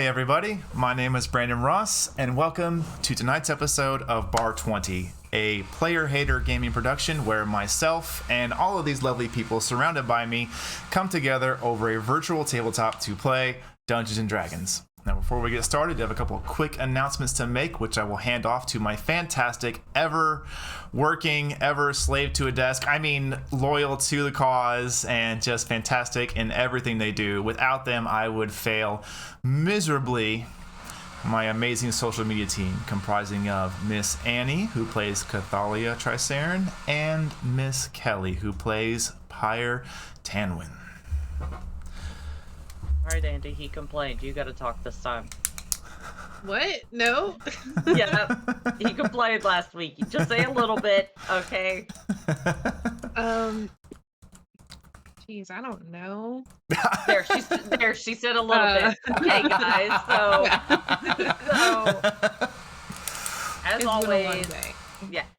Hey everybody, my name is Brandon Ross, and welcome to tonight's episode of Bar20, a player-hater gaming production where myself and all of these lovely people surrounded by me come together over a virtual tabletop to play Dungeons & Dragons. Now, before we get started, I have a couple of quick announcements to make, which I will hand off to my fantastic, ever-working, ever-slave to a desk, loyal to the cause, and just fantastic in everything they do. Without them, I would fail miserably. My amazing social media team, comprising of Miss Annie, who plays Cathalia Trisarin, and Miss Kelly, who plays Pyre Tanwin. All right, Andy, he complained. You got to talk this time. What? No? Yeah, he complained last week. You just say a little bit, okay? Jeez, I don't know. There, she said a little bit. Okay, guys, so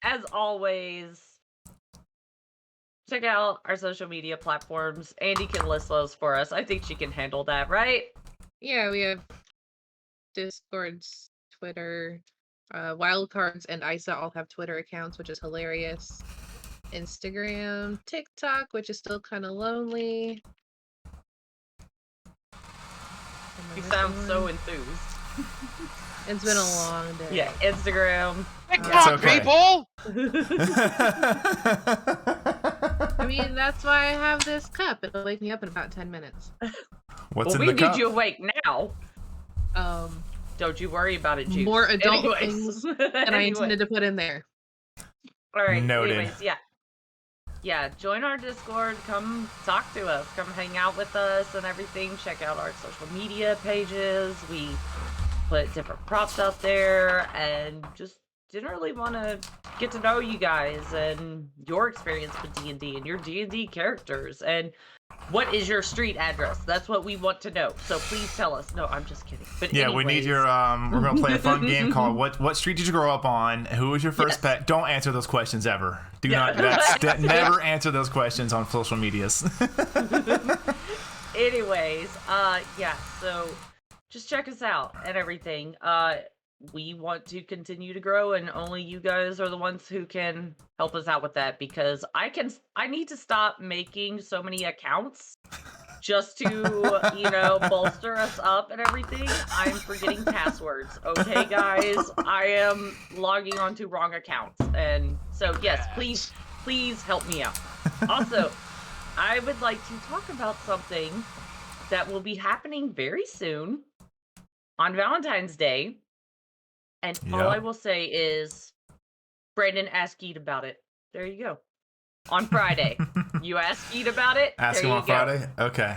as always, check out our social media platforms. Andy can list those for us. I think she can handle that, right? Yeah, we have Discords, Twitter, Wildcards, and Isa all have Twitter accounts, which is hilarious. Instagram, TikTok, which is still kind of lonely. You sound so enthused. It's been a long day. Yeah, Instagram. TikTok, okay. people! I mean, that's why I have this cup. It'll wake me up in about 10 minutes. What's well, in we the cup? need you awake now. Don't you worry about it, Juice. More adult Anyways. things than I intended to put in there. All right. Noted. Anyways, yeah. Join our Discord. Come talk to us. Come hang out with us and everything. Check out our social media pages. We put different props out there and just generally want to get to know you guys and your experience with D&D and your D&D characters and what is your street address. That's what we want to know, so please tell us. No, I'm just kidding. But yeah, anyways. we need your we're gonna play a fun game called what street did you grow up on, who was your first pet. Don't answer those questions ever. Never answer those questions on social medias. Anyways, so just check us out and everything. We want to continue to grow, and only you guys are the ones who can help us out with that, because I need to stop making so many accounts just to, bolster us up and everything. I'm forgetting passwords. Okay, guys? I am logging onto wrong accounts. And so, yes, please help me out. Also, I would like to talk about something that will be happening very soon on Valentine's Day. And all I will say is, Brandon, ask Yeet about it. There you go. On Friday. You ask Yeet about it. Ask him on Friday? Okay,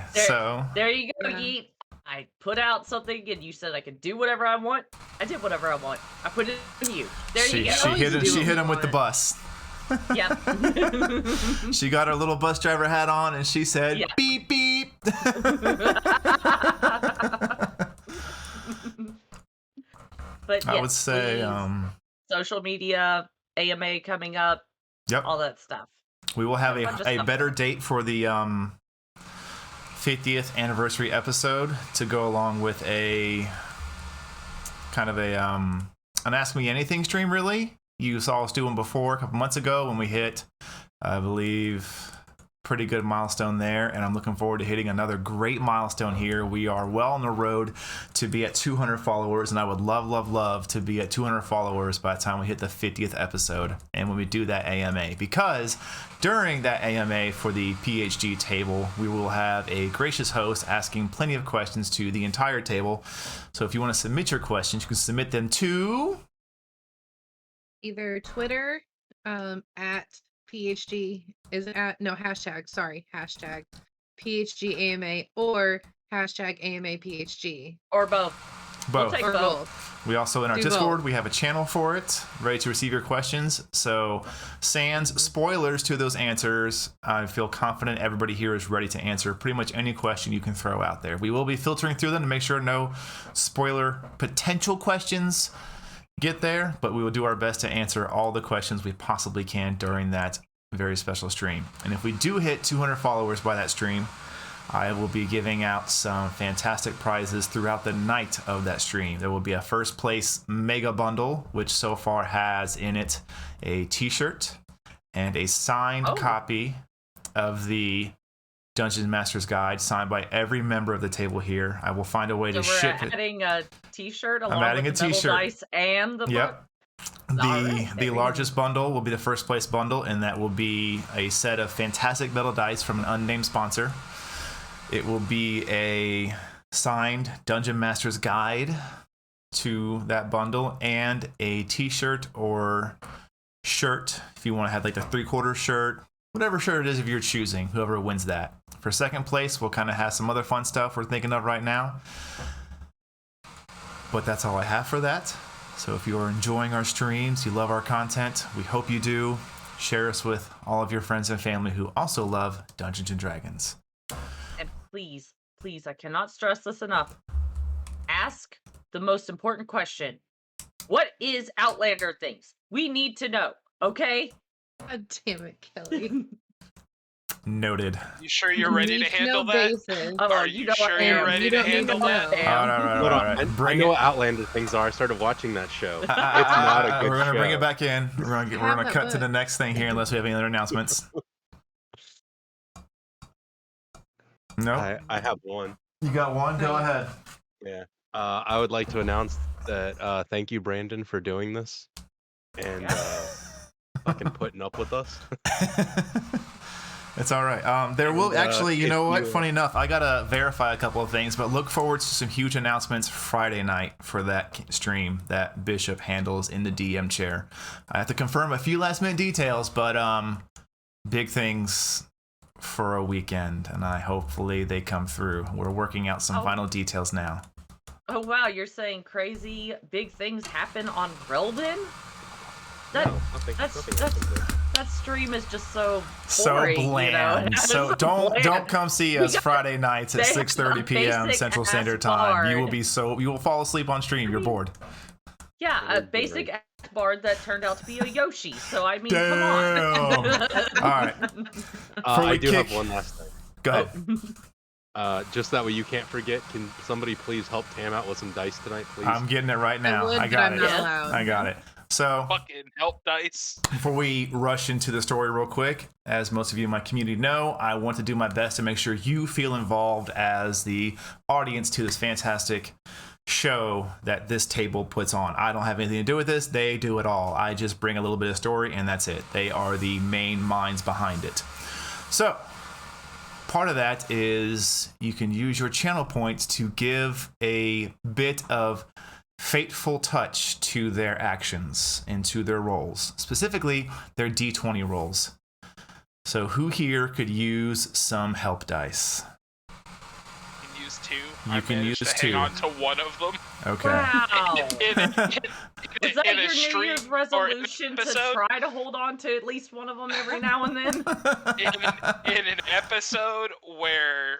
there you go, Yeet. I put out something, and you said I could do whatever I want. I did whatever I want. I put it on you. There you go. She hit him with the bus. Yep. She got her little bus driver hat on, and she said, beep, beep. But I would say social media, AMA coming up, all that stuff. We will have a better date for the 50th anniversary episode to go along with a kind of an Ask Me Anything stream, really. You saw us do one before a couple months ago when we hit, I believe, pretty good milestone there, and I'm looking forward to hitting another great milestone here. We are well on the road to be at 200 followers, and I would love to be at 200 followers by the time we hit the 50th episode and when we do that AMA, because during that AMA for the PhD table, we will have a gracious host asking plenty of questions to the entire table. So if you want to submit your questions, you can submit them to either Twitter at PhD hashtag PhD AMA or hashtag AMA PhD. Or both. We'll take both. We also, in our Discord, we have a channel for it, ready to receive your questions. So, sans spoilers to those answers, I feel confident everybody here is ready to answer pretty much any question you can throw out there. We will be filtering through them to make sure no spoiler potential questions get there, but we will do our best to answer all the questions we possibly can during that very special stream. And if we do hit 200 followers by that stream, I will be giving out some fantastic prizes throughout the night of that stream. There will be a first place mega bundle, which so far has in it a t-shirt and a signed copy of the Dungeon Master's Guide, signed by every member of the table here. I will find a way to ship it. So we're adding a t-shirt along adding with the a metal t-shirt. dice and the book? The largest bundle will be the first place bundle, and that will be a set of fantastic metal dice from an unnamed sponsor. It will be a signed Dungeon Master's Guide to that bundle, and a t-shirt or shirt if you want to have like the 3/4 shirt, whatever shirt it is if you're choosing, whoever wins that. For second place, we'll kind of have some other fun stuff we're thinking of right now. But that's all I have for that. So if you are enjoying our streams, you love our content, we hope you do. Share us with all of your friends and family who also love Dungeons & Dragons. And please, please, I cannot stress this enough. Ask the most important question. What is Outlander things? We need to know, okay? God damn it, Kelly. Noted. You sure you're ready to handle that? Are you sure you're ready to handle that? All right. I know what Outlander things are. I started watching that show. It's not a good We're gonna show. bring it back in. We're gonna cut to the next thing here, unless we have any other announcements. No. I have one. You got one? Go ahead. Yeah. I would like to announce that thank you, Brandon, for doing this and fucking putting up with us. It's all right. There will actually, you know what? Funny enough, I gotta verify a couple of things, but look forward to some huge announcements Friday night for that stream that Bishop handles in the DM chair. I have to confirm a few last minute details, but big things for a weekend, and hopefully they come through. We're working out some final details now. Oh wow, you're saying crazy big things happen on Relden? That stream is just so boring, bland. You know? So don't come see us Friday nights at 6:30 p.m. Central Standard Time. You will fall asleep on stream. You're bored. Yeah, a basic ass bard that turned out to be a Yoshi. So I mean, Damn. come on. All right. I do have one last thing. Go ahead. Just that way you can't forget. Can somebody please help Tam out with some dice tonight, please? I'm getting it right now. I got it. I got it. So, fucking help dice. Before we rush into the story real quick, as most of you in my community know, I want to do my best to make sure you feel involved as the audience to this fantastic show that this table puts on. I don't have anything to do with this. They do it all. I just bring a little bit of story and that's it. They are the main minds behind it. So, part of that is you can use your channel points to give a bit of fateful touch to their actions and to their roles, specifically their D20 rolls. So who here could use some help dice? You can use two. You can use two. Hang on to one of them. Okay. Wow. Is that in your a New stream Year's or resolution to episode? try to hold on to at least one of them every now and then? in an episode where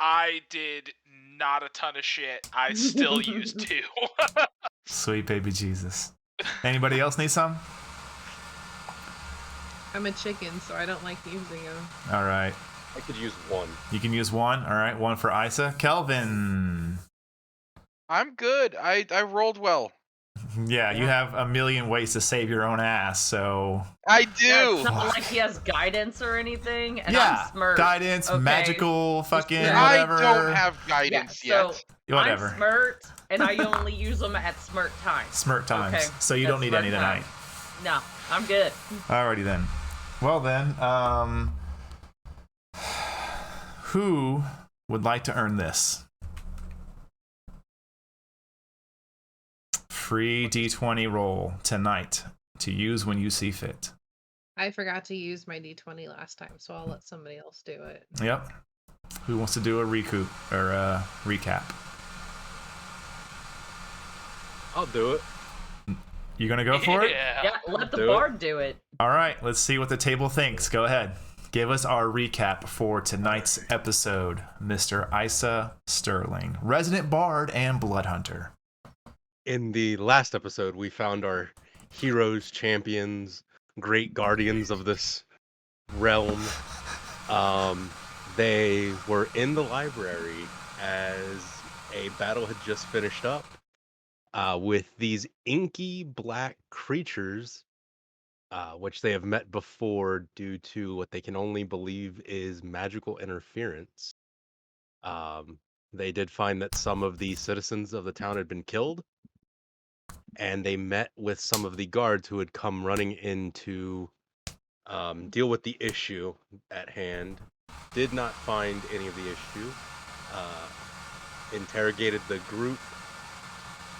I did not a ton of shit, I still used two. Sweet baby Jesus. Anybody else need some? I'm a chicken, so I don't like using them. All right. I could use one. You can use one. All right. One for Isa. Kelvin. I'm good. I rolled well. Yeah, you have a million ways to save your own ass, so... I do! Yeah, it's not like he has guidance or anything, and yeah, I'm smirked. Guidance, okay? magical, fucking I whatever. don't have guidance so yet. Whatever. I'm smirked, and I only use them at smirk times. Smirk times. Okay, So you that's don't need smirk any tonight. time. No, I'm good. Alrighty then. Well then, who would like to earn this? Free D20 roll tonight to use when you see fit. I forgot to use my D20 last time, so I'll let somebody else do it. Yep. Who wants to do a recoup or a recap? I'll do it. You gonna go for it? Yeah, let the do bard do it. All right, let's see what the table thinks. Go ahead. Give us our recap for tonight's episode, Mr. Isa Sterling, resident bard and blood hunter. In the last episode, we found our heroes, champions, great guardians of this realm. They were in the library as a battle had just finished up with these inky black creatures, which they have met before due to what they can only believe is magical interference. They did find that some of the citizens of the town had been killed, and they met with some of the guards who had come running in to deal with the issue at hand. Did not find any of the issue. Interrogated the group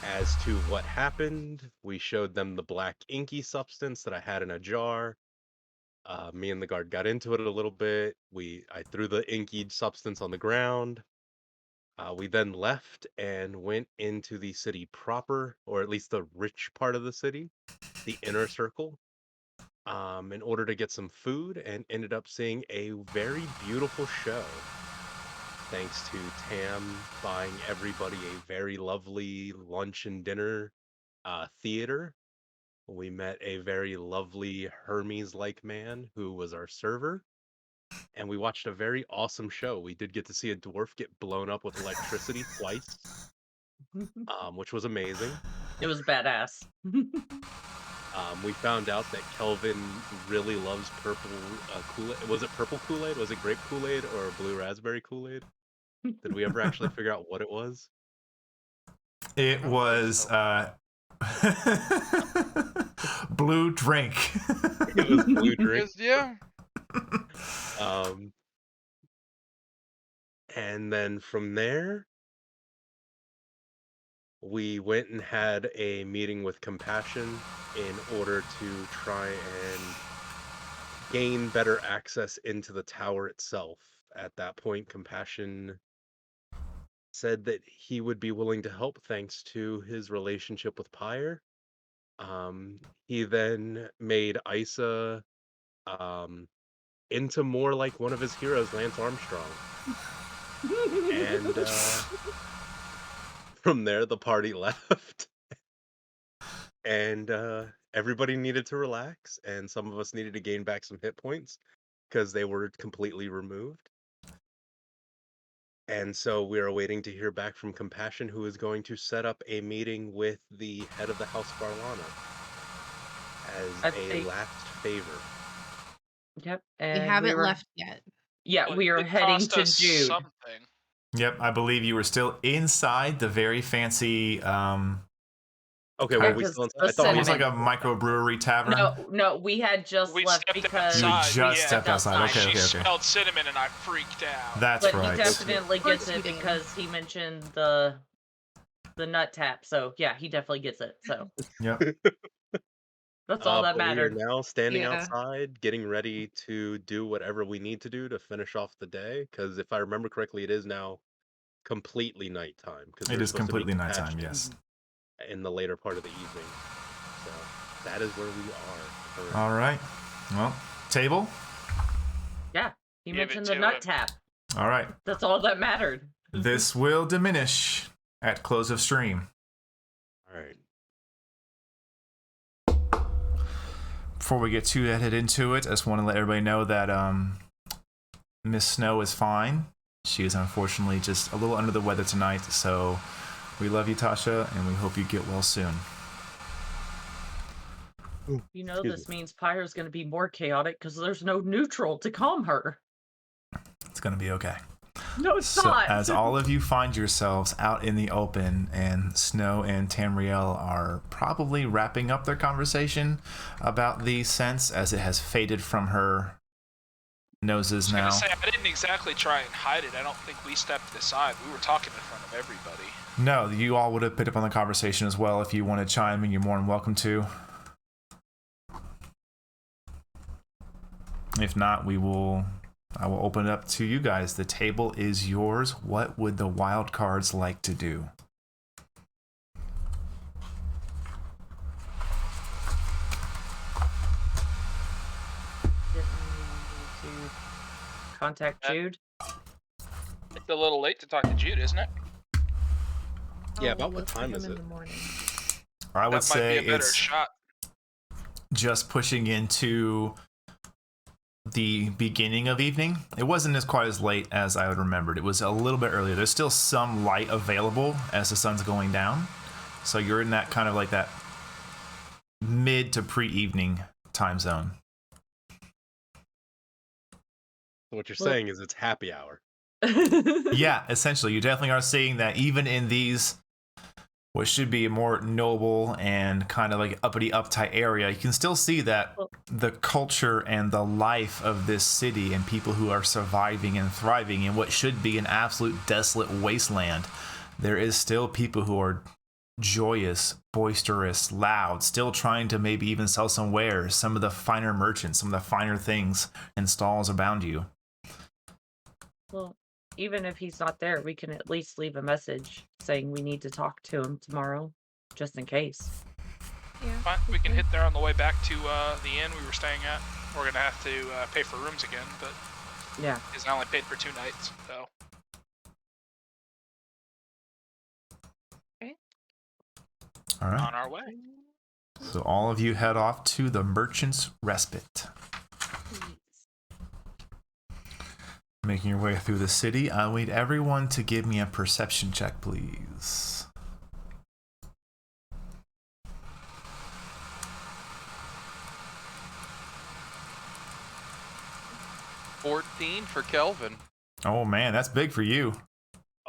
as to what happened. We showed them the black inky substance that I had in a jar. Me and the guard got into it a little bit. I threw the inky substance on the ground. We then left and went into the city proper, or at least the rich part of the city, the inner circle, in order to get some food, and ended up seeing a very beautiful show. Thanks to Tam buying everybody a very lovely lunch and dinner theater. We met a very lovely Hermes-like man who was our server, and we watched a very awesome show. We did get to see a dwarf get blown up with electricity twice, which was amazing. It was badass. We found out that Kelvin really loves purple Kool-Aid. Was it purple Kool-Aid? Was it grape Kool-Aid or blue raspberry Kool-Aid? Did we ever actually figure out what it was? It was blue drink. It was blue drink. Yeah. And then from there, we went and had a meeting with Compassion in order to try and gain better access into the tower itself. At that point, Compassion said that he would be willing to help thanks to his relationship with Pyre. He then made Isa into more like one of his heroes, Lance Armstrong. And from there, the party left. And everybody needed to relax, and some of us needed to gain back some hit points because they were completely removed. And so we are waiting to hear back from Compassion, who is going to set up a meeting with the head of the House Barlana as a last favor. Yep. We And haven't left yet. Yeah, But we are it heading cost to us Jude. something. Yep, I believe you were still inside the very fancy. Okay, Yeah, well, we 'cause still. the I thought It we was like a cinnamon- microbrewery tavern. No, we had just We left stepped because You outside. just Yeah. stepped outside. Okay, She okay, okay. smelled cinnamon and I freaked out. That's but right. he definitely Of course gets you it did. because he mentioned the nut tap. So yeah, he definitely gets it. So Yep. that's all that But we are mattered. now standing Yeah. outside, getting ready to do whatever we need to do to finish off the day. Because if I remember correctly, it is now completely nighttime. Because It is completely nighttime. Yes. in the later part of the evening. So that is where we are currently. All right. Well, table. Yeah, he Give it mentioned the to nut him. tap. All right. That's all that mattered. This will diminish at close of stream. All right. Before we get too headed into it, I just want to let everybody know that Miss Snow is fine. She is unfortunately just a little under the weather tonight, so we love you, Tasha, and we hope you get well soon. You know, Excuse this means Pyre's going to be more chaotic because there's no neutral to calm her. It's going to be okay. No, it's So, not. as all of you find yourselves out in the open, and Snow and Tamriel are probably wrapping up their conversation about the sense as it has faded from her noses I now. was gonna say, I didn't exactly try and hide it. I don't think we stepped aside. We were talking in front of everybody. No, you all would have picked up on the conversation as well. If you want to chime in, you're more than welcome to. If not, I will open it up to you guys. The table is yours. What would the wild cards like to do? Didn't we need to contact Jude? It's a little late to talk to Jude, isn't it? Yeah, Oh, about what look for time him is in it? the morning. Or I would That might say be a better it's shot. just pushing into the beginning of evening. It wasn't as quite as late as I would remembered. It was a little bit earlier. There's still some light available as the sun's going down. So you're in that kind of like that mid to pre-evening time zone. So what you're saying is it's happy hour. Yeah, essentially. You definitely are seeing that even in these, what should be a more noble and kind of like uppity, uptight area, you can still see that the culture and the life of this city and people who are surviving and thriving in what should be an absolute desolate wasteland. There is still people who are joyous, boisterous, loud, still trying to maybe even sell some wares, some of the finer merchants, some of the finer things and stalls around you. Well, even if he's not there, we can at least leave a message saying we need to talk to him tomorrow, just in case. Yeah. Fine, we can hit there on the way back to the inn we were staying at. We're gonna have to pay for rooms again, but Yeah. because I only paid for 2 nights, so. All right. On our way. So all of you head off to the Merchant's Respite. Making your way through the city, I need everyone to give me a perception check, please. $14 for Kelvin. Oh man, that's big for you.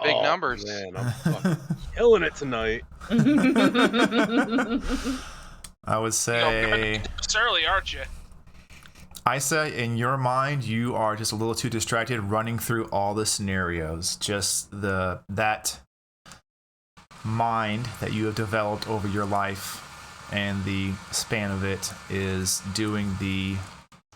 Big Oh, numbers. Man, I'm fucking killing it tonight. I would say, It's early, aren't you? Isa, in your mind, you are just a little too distracted running through all the scenarios. Just that mind that you have developed over your life and the span of it is doing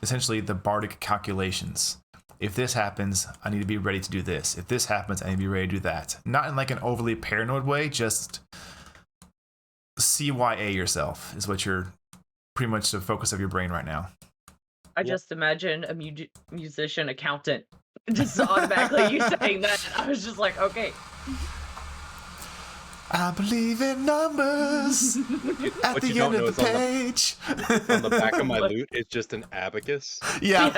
essentially the bardic calculations. If this happens, I need to be ready to do this. If this happens, I need to be ready to do that. Not in like an overly paranoid way, just CYA yourself is what you're pretty much the focus of your brain right now. I just imagine a musician accountant. Just automatically you saying that. I was just like, okay. I believe in numbers at What the you don't end know of the is page. On the back of my loot is just an abacus. Yeah.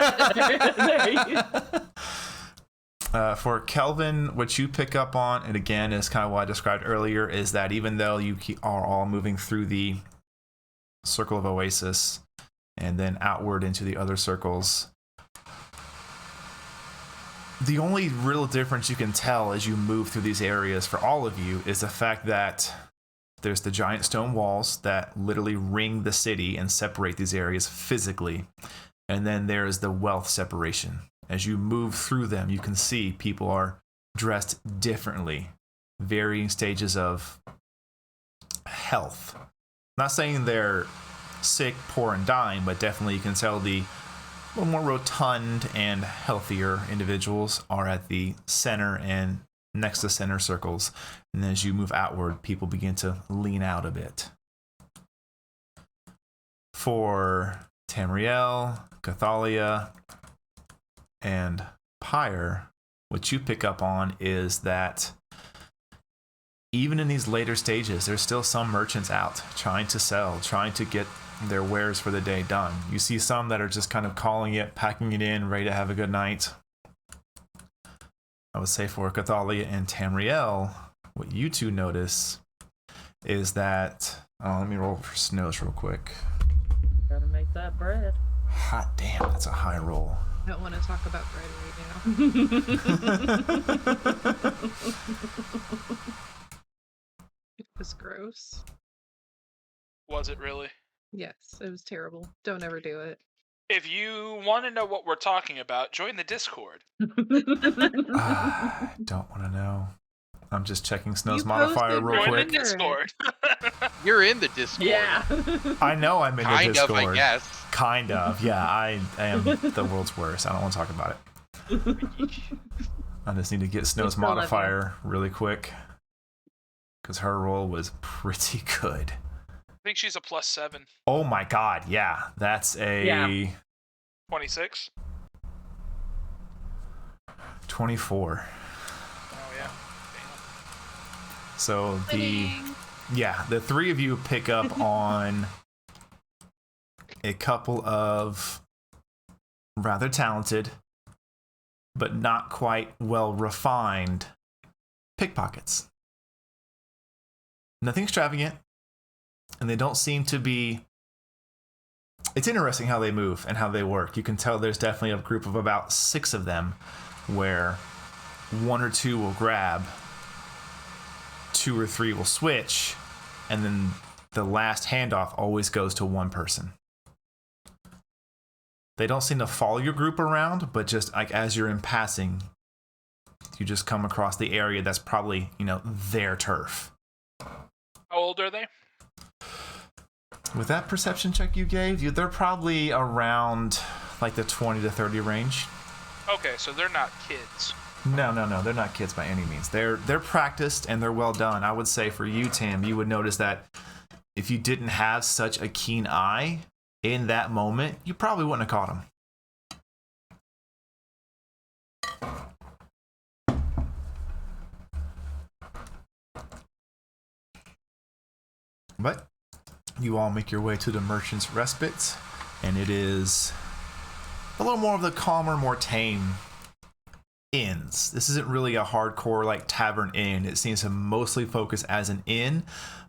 There you go. For Kelvin, what you pick up on, and again, is kind of what I described earlier, is that even though you are all moving through the circle of Oasis and then outward into the other circles, the only real difference you can tell as you move through these areas for all of you is the fact that there's the giant stone walls that literally ring the city and separate these areas physically. And then there's the wealth separation. As you move through them, you can see people are dressed differently, varying stages of health. Not saying they're sick, poor, and dying, but definitely you can tell the little more rotund and healthier individuals are at the center and next to center circles. And then as you move outward, people begin to lean out a bit. For Tamriel, Cathalia, and Pyre, what you pick up on is that even in these later stages, there's still some merchants out trying to sell, trying to get their wares for the day done. You see some that are just kind of calling it, packing it in, ready to have a good night. I would say for Cathalia and Tamriel, what you two notice is that, let me roll for snows real quick. Gotta make that bread. Hot damn, that's a high roll. I don't want to talk about bread right now. It was gross. Was it really? Yes, it was terrible. Don't ever do it. If you want to know what we're talking about, join the Discord. I don't want to know. I'm just checking Snow's You modifier posted real Join quick. the Discord. You're in the Discord. Yeah. I know I'm in the Kind of, Discord. I guess. Kind of, yeah. I am the world's worst. I don't want to talk about it. I just need to get Snow's still love you. modifier really quick. Because her roll was pretty good. I think she's a +7. Oh my god, yeah. That's a Yeah. 26. 24. Oh yeah. Damn. So Winning. the three of you pick up on a couple of rather talented, but not quite well refined pickpockets. Nothing extravagant, and they don't seem to be. It's interesting how they move and how they work. You can tell there's definitely a group of about 6 of them where 1 or 2 will grab, 2 or 3 will switch, and then the last handoff always goes to one person. They don't seem to follow your group around, but just like as you're in passing, you just come across the area that's probably, their turf. How old are they? With that perception check you gave, they're probably around like the 20 to 30 range. Okay, so they're not kids. No, they're not kids by any means. They're practiced and they're well done. I would say for you, Tim, you would notice that if you didn't have such a keen eye in that moment, you probably wouldn't have caught them. But you all make your way to the Merchant's Respite, and it is a little more of the calmer, more tame inns. This isn't really a hardcore like tavern inn. It seems to mostly focus as an inn,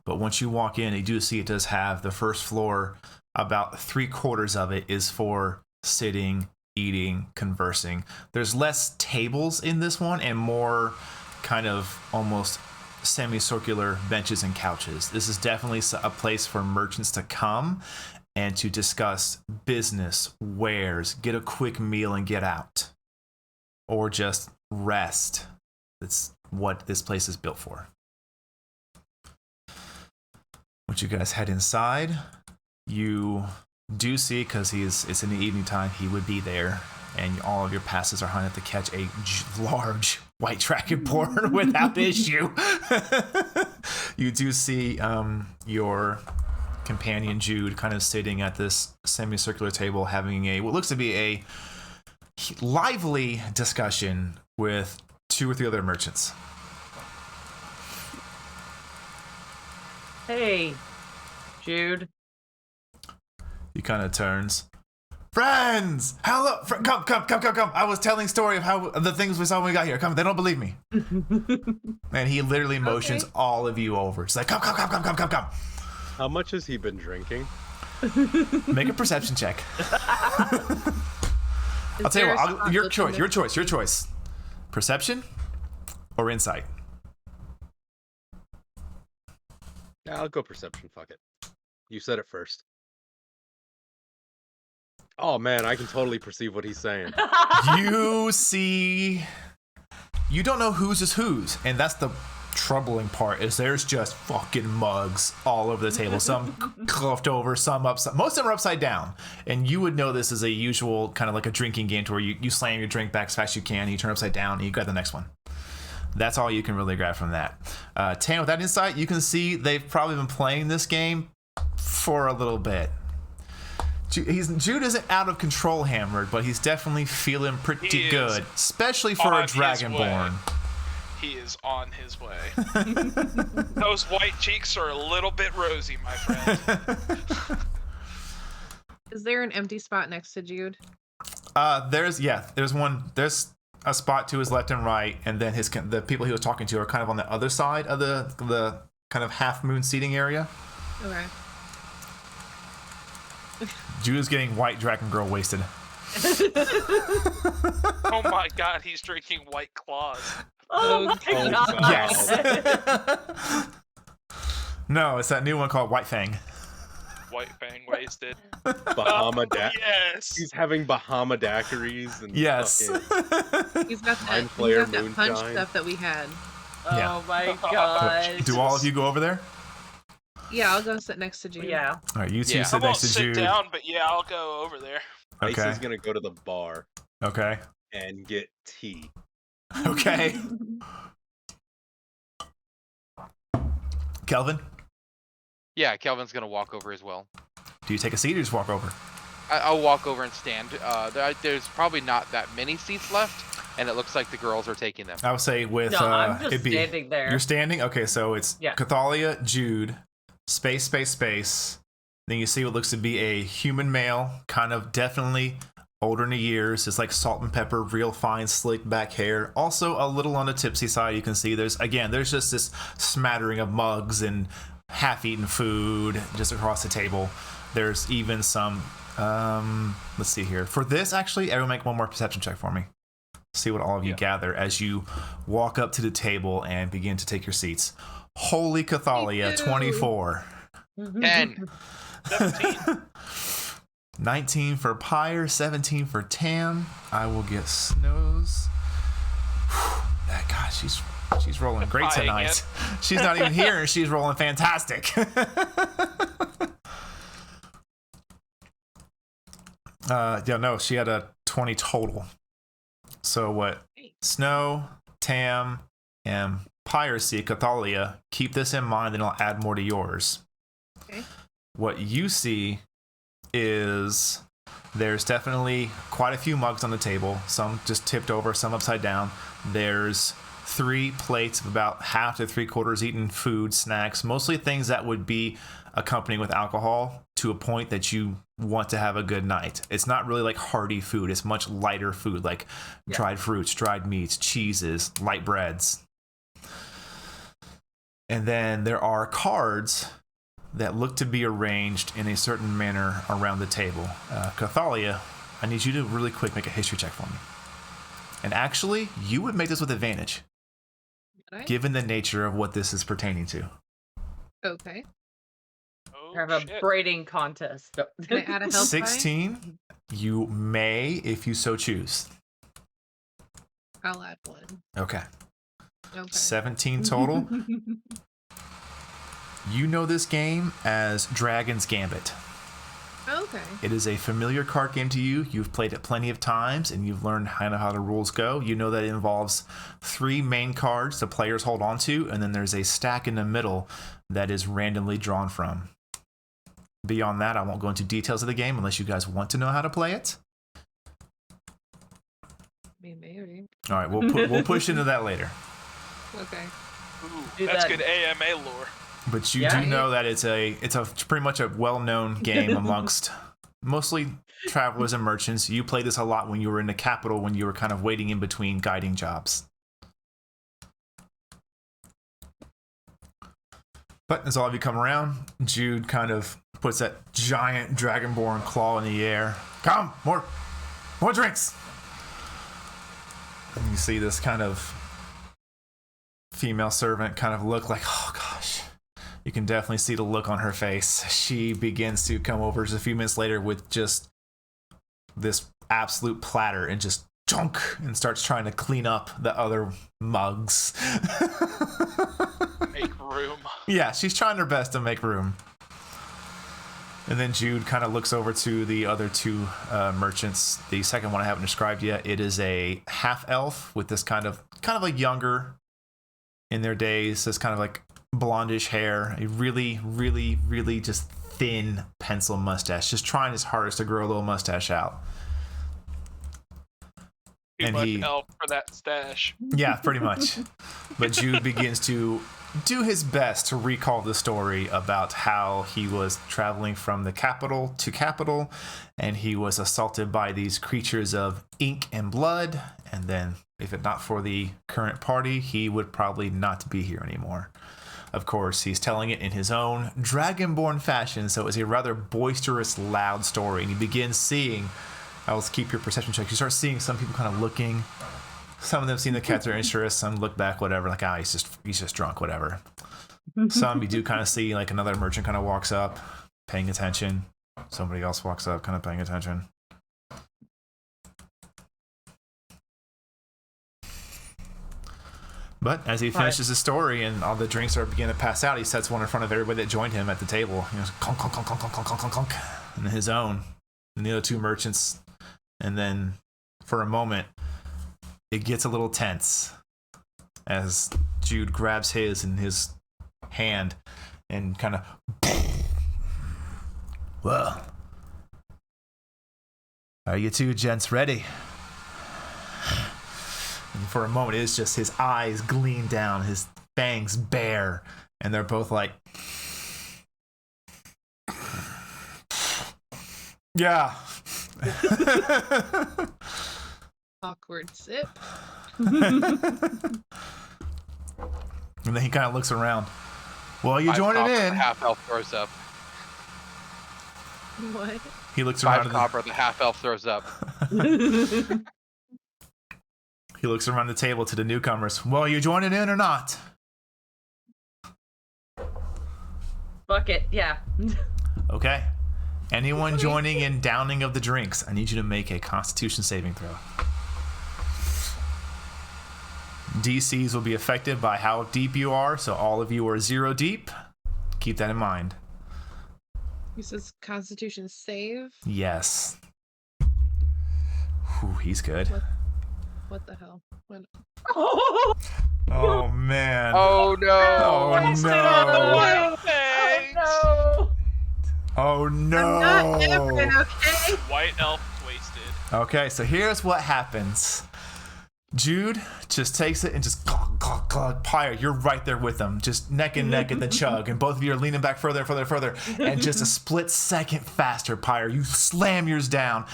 but once you walk in, you do see it does have the first floor. About 3/4 of it is for sitting, eating, conversing. There's less tables in this one and more kind of almost semicircular benches and couches. This is definitely a place for merchants to come and to discuss business, wares, get a quick meal and get out. Or just rest. That's what this place is built for. Once you guys head inside, you do see, because it's in the evening time, he would be there, and all of your passes are hung up to catch a large white dragonborn without issue. You do see your companion Jude kind of sitting at this semicircular table having what looks to be a lively discussion with 2 or 3 other merchants. Hey, Jude. He kind of turns. Friends! Hello! Come. I was telling story of how the things we saw when we got here. Come, they don't believe me. And he literally motions all of you over. It's like, come. How much has he been drinking? Make a perception check. I'll tell you what, your choice. Perception or insight? Yeah, I'll go perception, fuck it. You said it first. Oh man, I can totally perceive what he's saying. You see, you don't know whose is whose, and that's the troubling part. Is there's just fucking mugs all over the table. Some cluffed over, some upside. Most of them are upside down, and you would know this is a usual kind of like a drinking game to where you slam your drink back as fast as you can, and you turn upside down, and you grab the next one. That's all you can really grab from that. Tan, with that insight, you can see they've probably been playing this game for a little bit. Jude isn't out of control hammered, but he's definitely feeling pretty good, especially for a Dragonborn. He is on his way. Those white cheeks are a little bit rosy, my friend. Is there an empty spot next to Jude? There's one. There's a spot to his left and right, and then the people he was talking to are kind of on the other side of the kind of half moon seating area. Okay. Jude's getting white dragon girl wasted. Oh my god, he's drinking White Claws. Oh my god. Yes. No, it's that new one called White Fang. White Fang wasted. Bahama Yes. He's having Bahama daiquiris and Yes. He's got that, Mind Flayer punch moonshine. stuff that we had. Yeah. Oh my god. Do all of you go over there? Yeah, I'll go sit next to Jude. Yeah. All right, you two Yeah. sit I won't next to sit Jude. down, but yeah, I'll go over there. Okay. Ice is gonna go to the bar Okay. and get tea. Okay. Kelvin, Yeah, Kelvin's gonna walk over as well. do you take a seat or just walk over? I'll walk over and stand. There's probably not that many seats left, and it looks like the girls are taking them. I would say with No, I'm just it'd be standing there. You're standing? Okay, so it's Yeah. Cathalia, Jude, space. Then you see what looks to be a human male, kind of definitely older in the years. It's like salt and pepper, real fine, slick back hair. Also a little on the tipsy side. You can see there's just this smattering of mugs and half-eaten food just across the table. There's even some, let's see here. For this, actually, everyone make one more perception check for me. See what all of you gather as you walk up to the table and begin to take your seats. Holy Cathalia, 24. 10. 17. 19 for Pyre, 17 for Tam. I will get Snows. That God, she's rolling great tonight. She's not even here and she's rolling fantastic. She had a 20 total. So what? Snow, Tam, and Piracy, Cathalia, keep this in mind and I'll add more to yours. Okay. What you see is there's definitely quite a few mugs on the table, some just tipped over, some upside down. There's 3 plates of about half to 3/4 eaten food, snacks, mostly things that would be accompanied with alcohol to a point that you want to have a good night. It's not really like hearty food. It's much lighter food, like dried fruits, dried meats, cheeses, light breads. And then there are cards that look to be arranged in a certain manner around the table. Cathalia, I need you to really quick make a history check for me. And actually, you would make this with advantage, given the nature of what this is pertaining to. Okay. Oh, Have a shit. braiding contest. Can I add a help die? 16, you may if you so choose. I'll add 1. Okay. Okay. 17 total. You know this game as Dragon's Gambit. Okay. It is a familiar card game to you. You've played it plenty of times and you've learned kind of how the rules go. You know that it involves 3 main cards the players hold on to, and then there's a stack in the middle that is randomly drawn from. Beyond that, I won't go into details of the game unless you guys want to know how to play it. Maybe. All right, we'll push into that later. Okay. Ooh, that's good AMA lore. But you do know that it's a pretty much a well-known game amongst mostly travelers and merchants. You played this a lot when you were in the capital, when you were kind of waiting in between guiding jobs. But as all of you come around, Jude kind of puts that giant dragonborn claw in the air. Come, more drinks. And you see this kind of female servant kind of look like, oh gosh. You can definitely see the look on her face. She begins to come over just a few minutes later with just this absolute platter and just junk and starts trying to clean up the other mugs. Make room. Yeah, she's trying her best to make room. And then Jude kind of looks over to the other 2 merchants. The second one I haven't described yet. It is a half elf with this kind of like younger in their days, this kind of like blondish hair, a really, really, really just thin pencil mustache, just trying his hardest to grow a little mustache out. Too much elf for that stash. Yeah, pretty much. But Jude begins to do his best to recall the story about how he was traveling from the capital to capital, and he was assaulted by these creatures of ink and blood, and then if it not for the current party, he would probably not be here anymore. Of course, he's telling it in his own dragonborn fashion, so it's a rather boisterous, loud story. And you begin seeing, I'll keep your perception check. You start seeing some people kind of looking. Some of them seem to catch their interest. Some look back, whatever, like, he's just drunk, whatever. Some you do kind of see, like another merchant kind of walks up, paying attention. Somebody else walks up, kind of paying attention. But as he finishes his story and all the drinks are beginning to pass out, he sets one in front of everybody that joined him at the table. He goes, clunk, clunk, clunk, clunk, clunk, clunk, clunk, clunk, and his own, and the other 2 merchants. And then for a moment, it gets a little tense as Jude grabs his in his hand and kind of, well, are you 2 gents ready? And for a moment, it's just his eyes gleam down, his fangs bare, and they're both like, yeah, Awkward sip. And then he kind of looks around. Well, you Five joining copper, in? The half elf throws up. What? He looks around. Five copper. The half elf throws up. He looks around the table to the newcomers. Well, you joining in or not? Fuck it, yeah. Okay. Anyone joining in downing of the drinks, I need you to make a Constitution saving throw. DCs will be affected by how deep you are, so all of you are 0 deep. Keep that in mind. He says Constitution save. Yes. Whew, he's good. What the hell? What? Oh, man. Oh no! Oh, Wasted no. on the Oh, white. thanks. Oh Oh, no. I'm not Evan, okay? White elf wasted. Okay, so here's what happens. Jude just takes it and just clog, clog, clog. Pyre, you're right there with them, just neck and neck at the chug, and both of you are leaning back further, further, further, and just a split second faster, Pyre. You slam yours down,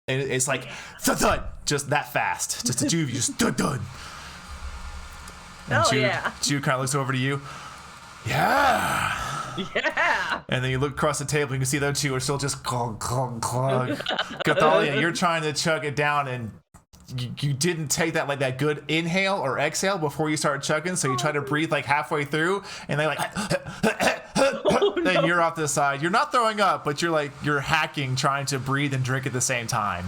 and it's like thud, thud, just that fast. Just the two of you, just thud, thud. And Hell Jude, yeah. Jude kind of looks over to you. Yeah. yeah. And then you look across the table, you can see those two are still just clog, clog, clog. Cathalia, you're trying to chug it down, and you didn't take that good inhale or exhale before you started chugging, so you try to breathe like halfway through, and they like, then you're off to the side. You're not throwing up, but you're hacking, trying to breathe and drink at the same time.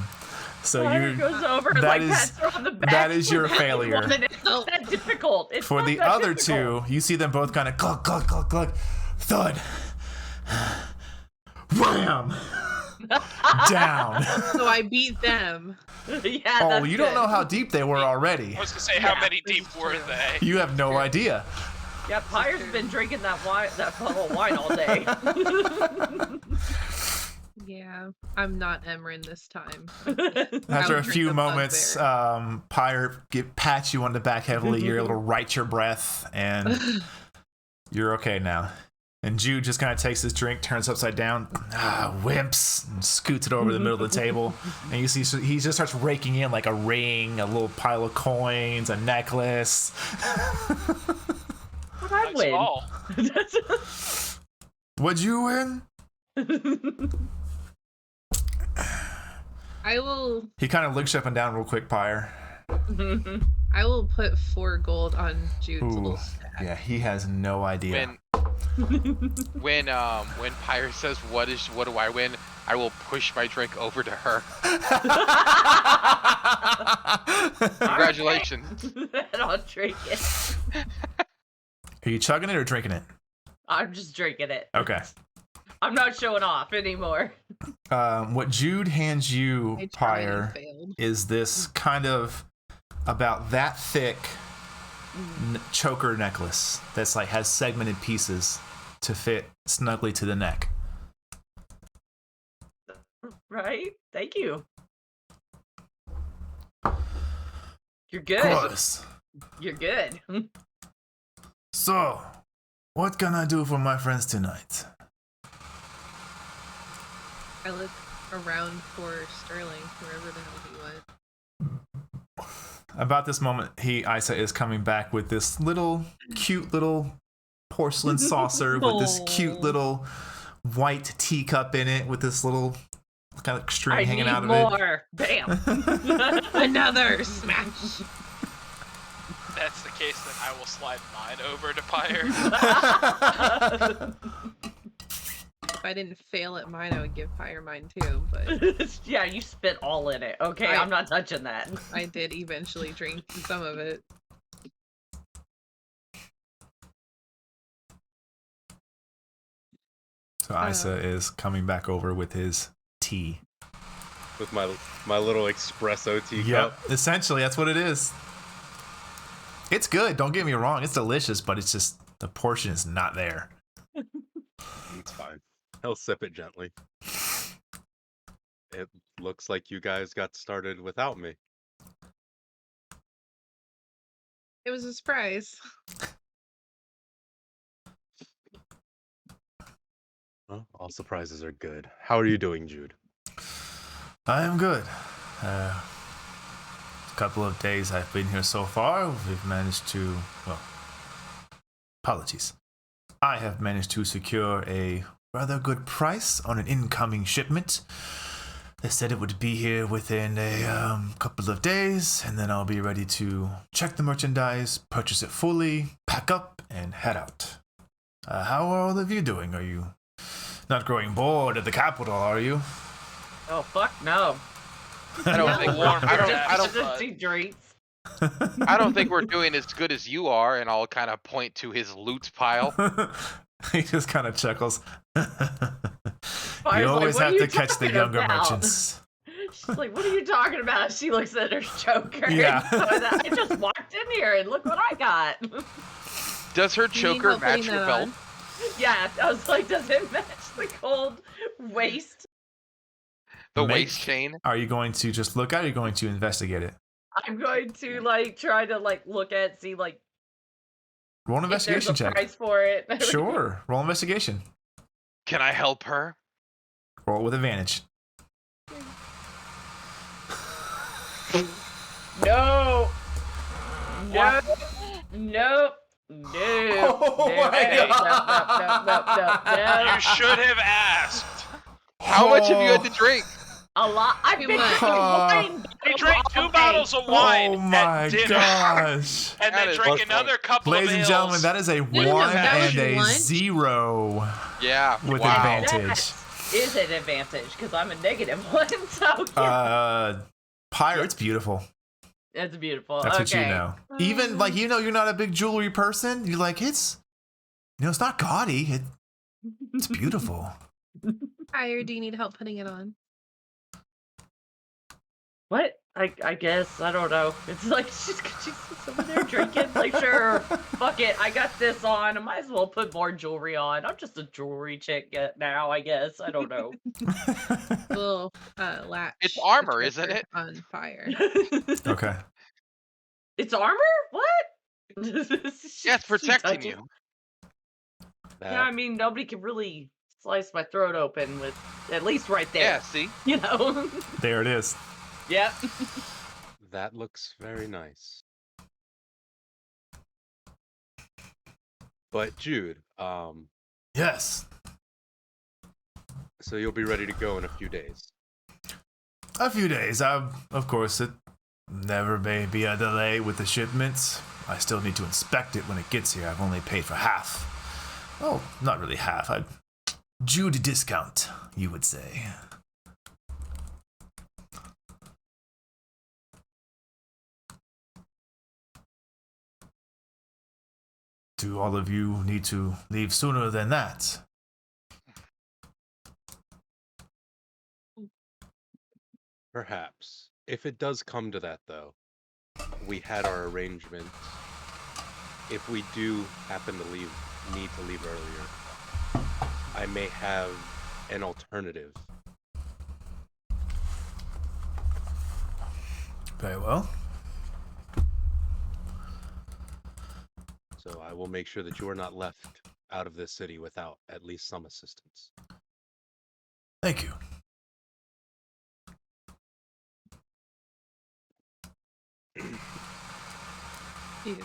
So Fire you goes over and that like is- pats her on the back. that is your failure. It's not that difficult. It's For not the that other difficult. two, you see them both kind of cluck, cluck, cluck, cluck, thud, wham, down. So I beat them. yeah. Oh, that's you don't good. know how deep they were already. I was gonna say, how Yeah, many this deep is were true. they? You have no idea. Yeah, Pyre's been drinking that wine, that bottle of wine all day. Yeah, I'm not Emrin this time. After a drink few the moments, bugbear. Pyre pats you on the back heavily. You're able to right your breath, and you're okay now. And Jude just kind of takes his drink, turns upside down, wimps, and scoots it over the middle of the table. And you see he just starts raking in like a ring, a little pile of coins, a necklace. What I That's win? all. What'd you win? I will He kind of looks up and down real quick, Pyre. I will put 4 gold on Jude's Ooh, little stack. yeah, he has no idea. When Pyre says what do I win, I will push my drink over to her. Congratulations. And I'll drink it. Are you chugging it or drinking it? I'm just drinking it. Okay. I'm not showing off anymore. What Jude hands you, I tried and Pyre, failed. is this kind of about that thick choker necklace that's like has segmented pieces to fit snugly to the neck. Right? Thank you. You're good. Gross. You're good. So, what can I do for my friends tonight? I look around for Sterling, wherever the hell he went. About this moment, Isa is coming back with this little cute little porcelain saucer with this cute Aw. little white teacup in it with this little kind of string I hanging need out of more. Bam. Another smash. That's the case, then I will slide mine over to Pyre. If I didn't fail at mine, I would give Pyre mine too, but Yeah, you spit all in it. Okay, I- I'm not touching that. I did eventually drink some of it. So Isa is coming back over with his tea. With my little espresso teacup. Yep, essentially that's what it is. It's good, don't get me wrong, it's delicious, but it's just the portion is not there. It's fine. He'll sip it gently. It looks like you guys got started without me. It was a surprise. Well, all surprises are good. How are you doing, Jude? I am good. Couple of days I've been here so far, we've managed to, well, apologies. I have managed to secure a rather good price on an incoming shipment. They said it would be here within a couple of days, and then I'll be ready to check the merchandise, purchase it fully, pack up, and head out. How are all of you doing? Are you not growing bored at the capital, are you? Oh fuck no. I don't think Warm Just see drinks. I don't think we're doing as good as you are, and I'll kind of point to his loot pile. He just kind of chuckles. Fire's You like, always "What are have you to catch the talking younger about?" merchants. She's like, what are you talking about? She looks at her choker. Yeah. I just walked in here and look what I got. Does her Do you need choker help putting match her that belt? on? Yeah, I was like, does it match the cold waist? The Make- waist chain? Are you going to just look at it, or are you going to investigate it? I'm going to like try to like look at, see like Roll an if there's a investigation check. price for it. Sure. Roll investigation. Can I help her? Roll with advantage. No. No. Nope. No. Oh no. my Hey, God. no. You should have asked. How much have you had to drink? A lot. I've Too been much. drinking wine. He drank all 2 day. bottles of wine Oh my at dinner, gosh. and That then is drank plus another couple Ladies of and ales. gentlemen, that is a no, 1 that was and a lunch. 0 Yeah. with wow. advantage. That is an advantage because I'm a negative one. So yeah. Pyre, it's beautiful. It's beautiful. That's okay. what you know. Even like you're not a big jewelry person. You're like it's it's not gaudy. It's beautiful. Pyre, do you need help putting it on? What? I guess I don't know. It's like she's over there drinking. Like sure, fuck it. I got this on. I might as well put more jewelry on. I'm just a jewelry chick now. I guess I don't know. Little latch. It's the armor, isn't choker it? On fire. Okay. It's armor? What? Yeah, it's protecting touches- you. Yeah, I mean nobody can really slice my throat open with at least right there. Yeah, see? You know. There it is. Yep. That looks very nice. But Jude, Yes. so you'll be ready to go in a few days. A few days. Of course, it never may be a delay with the shipments. I still need to inspect it when it gets here. I've only paid for half. Oh, not really half. Jude discount, you would say. Do all of you need to leave sooner than that? Perhaps. If it does come to that, though, we had our arrangement. If we do happen to need to leave earlier, I may have an alternative. Very well. So I will make sure that you are not left out of this city without at least some assistance. Thank you. Dude,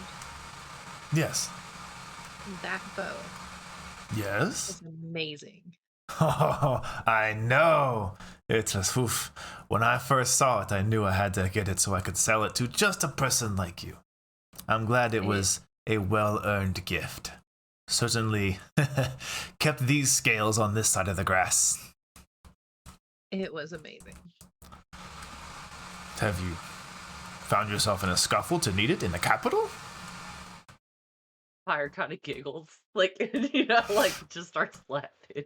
Yes. that bow Yes? is amazing. Oh, I know. It's just, oof. When I first saw it, I knew I had to get it so I could sell it to just a person like you. I'm glad it was a well-earned gift. Certainly kept these scales on this side of the grass. It was amazing. Have you found yourself in a scuffle to need it in the capital? Fire kind of giggles, like you know, like just starts laughing.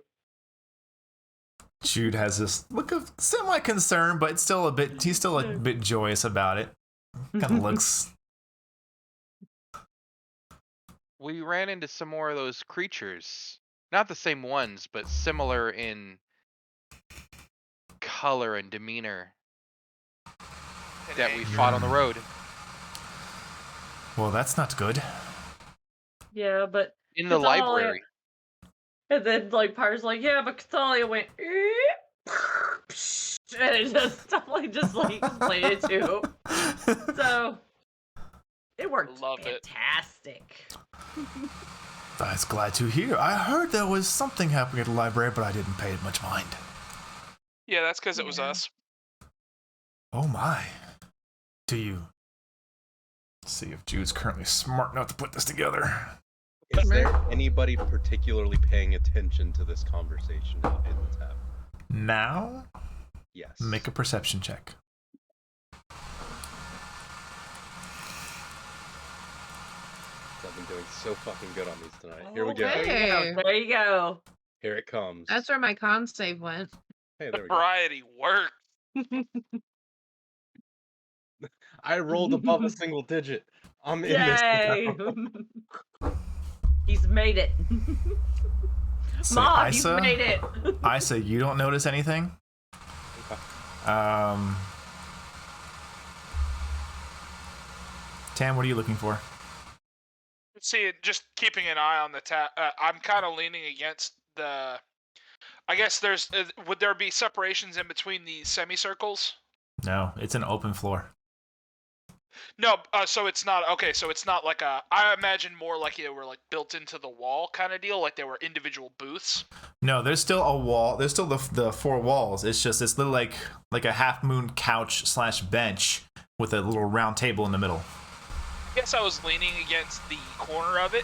Jude has this look of semi-concern, but still he's still a bit joyous about it. Kind of looks. We ran into some more of those creatures. Not the same ones, but similar in color and demeanor that we fought on the road. Well, that's not good. Yeah, but In the Cathalia- library. And then like Pyre's like, yeah, but Cathalia went And it just like played it too. So it worked Love it. fantastic. I was glad to hear. I heard there was something happening at the library, but I didn't pay it much mind. Yeah, that's because it was Yeah. us. Oh my. Do you see if Jude's currently smart enough to put this together? Is there anybody particularly paying attention to this conversation in the tab? Now, Yes. make a perception check. I've been doing so fucking good on these tonight. Here we go. Okay. There you go. Here it comes. That's where my con save went. Hey, there we go. Variety worked. I rolled above a single digit. I'm in this. Yay! now. He's made it. So, Mom, Isa, you've made it. Isa, you don't notice anything? Tam, what are you looking for? See, just keeping an eye on the tab. I'm kind of leaning against the. I guess there's. Would there be separations in between these semicircles? No, it's an open floor. No, so it's not okay. So it's not like a. I imagine more like they were like built into the wall kind of deal, like they were individual booths. No, there's still a wall. There's still the four walls. It's just this little like a half moon couch / bench with a little round table in the middle. I guess I was leaning against the corner of it,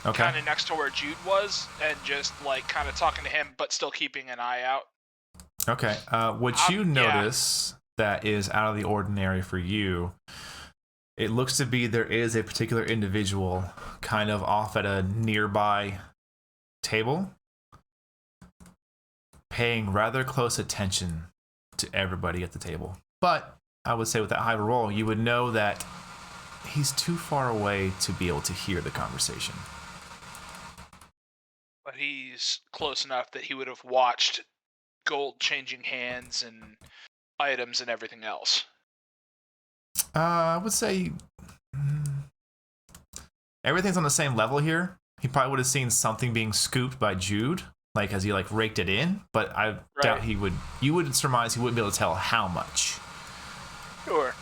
Okay. kind of next to where Jude was, and just like kind of talking to him, but still keeping an eye out. Okay. What you Yeah. notice that is out of the ordinary for you, it looks to be there is a particular individual kind of off at a nearby table, paying rather close attention to everybody at the table. But I would say with that high roll, you would know that he's too far away to be able to hear the conversation. But he's close enough that he would have watched gold changing hands and items and everything else. I would say everything's on the same level here. He probably would have seen something being scooped by Jude, like as he like raked it in. But I doubt he would. You would surmise he wouldn't be able to tell how much. Sure.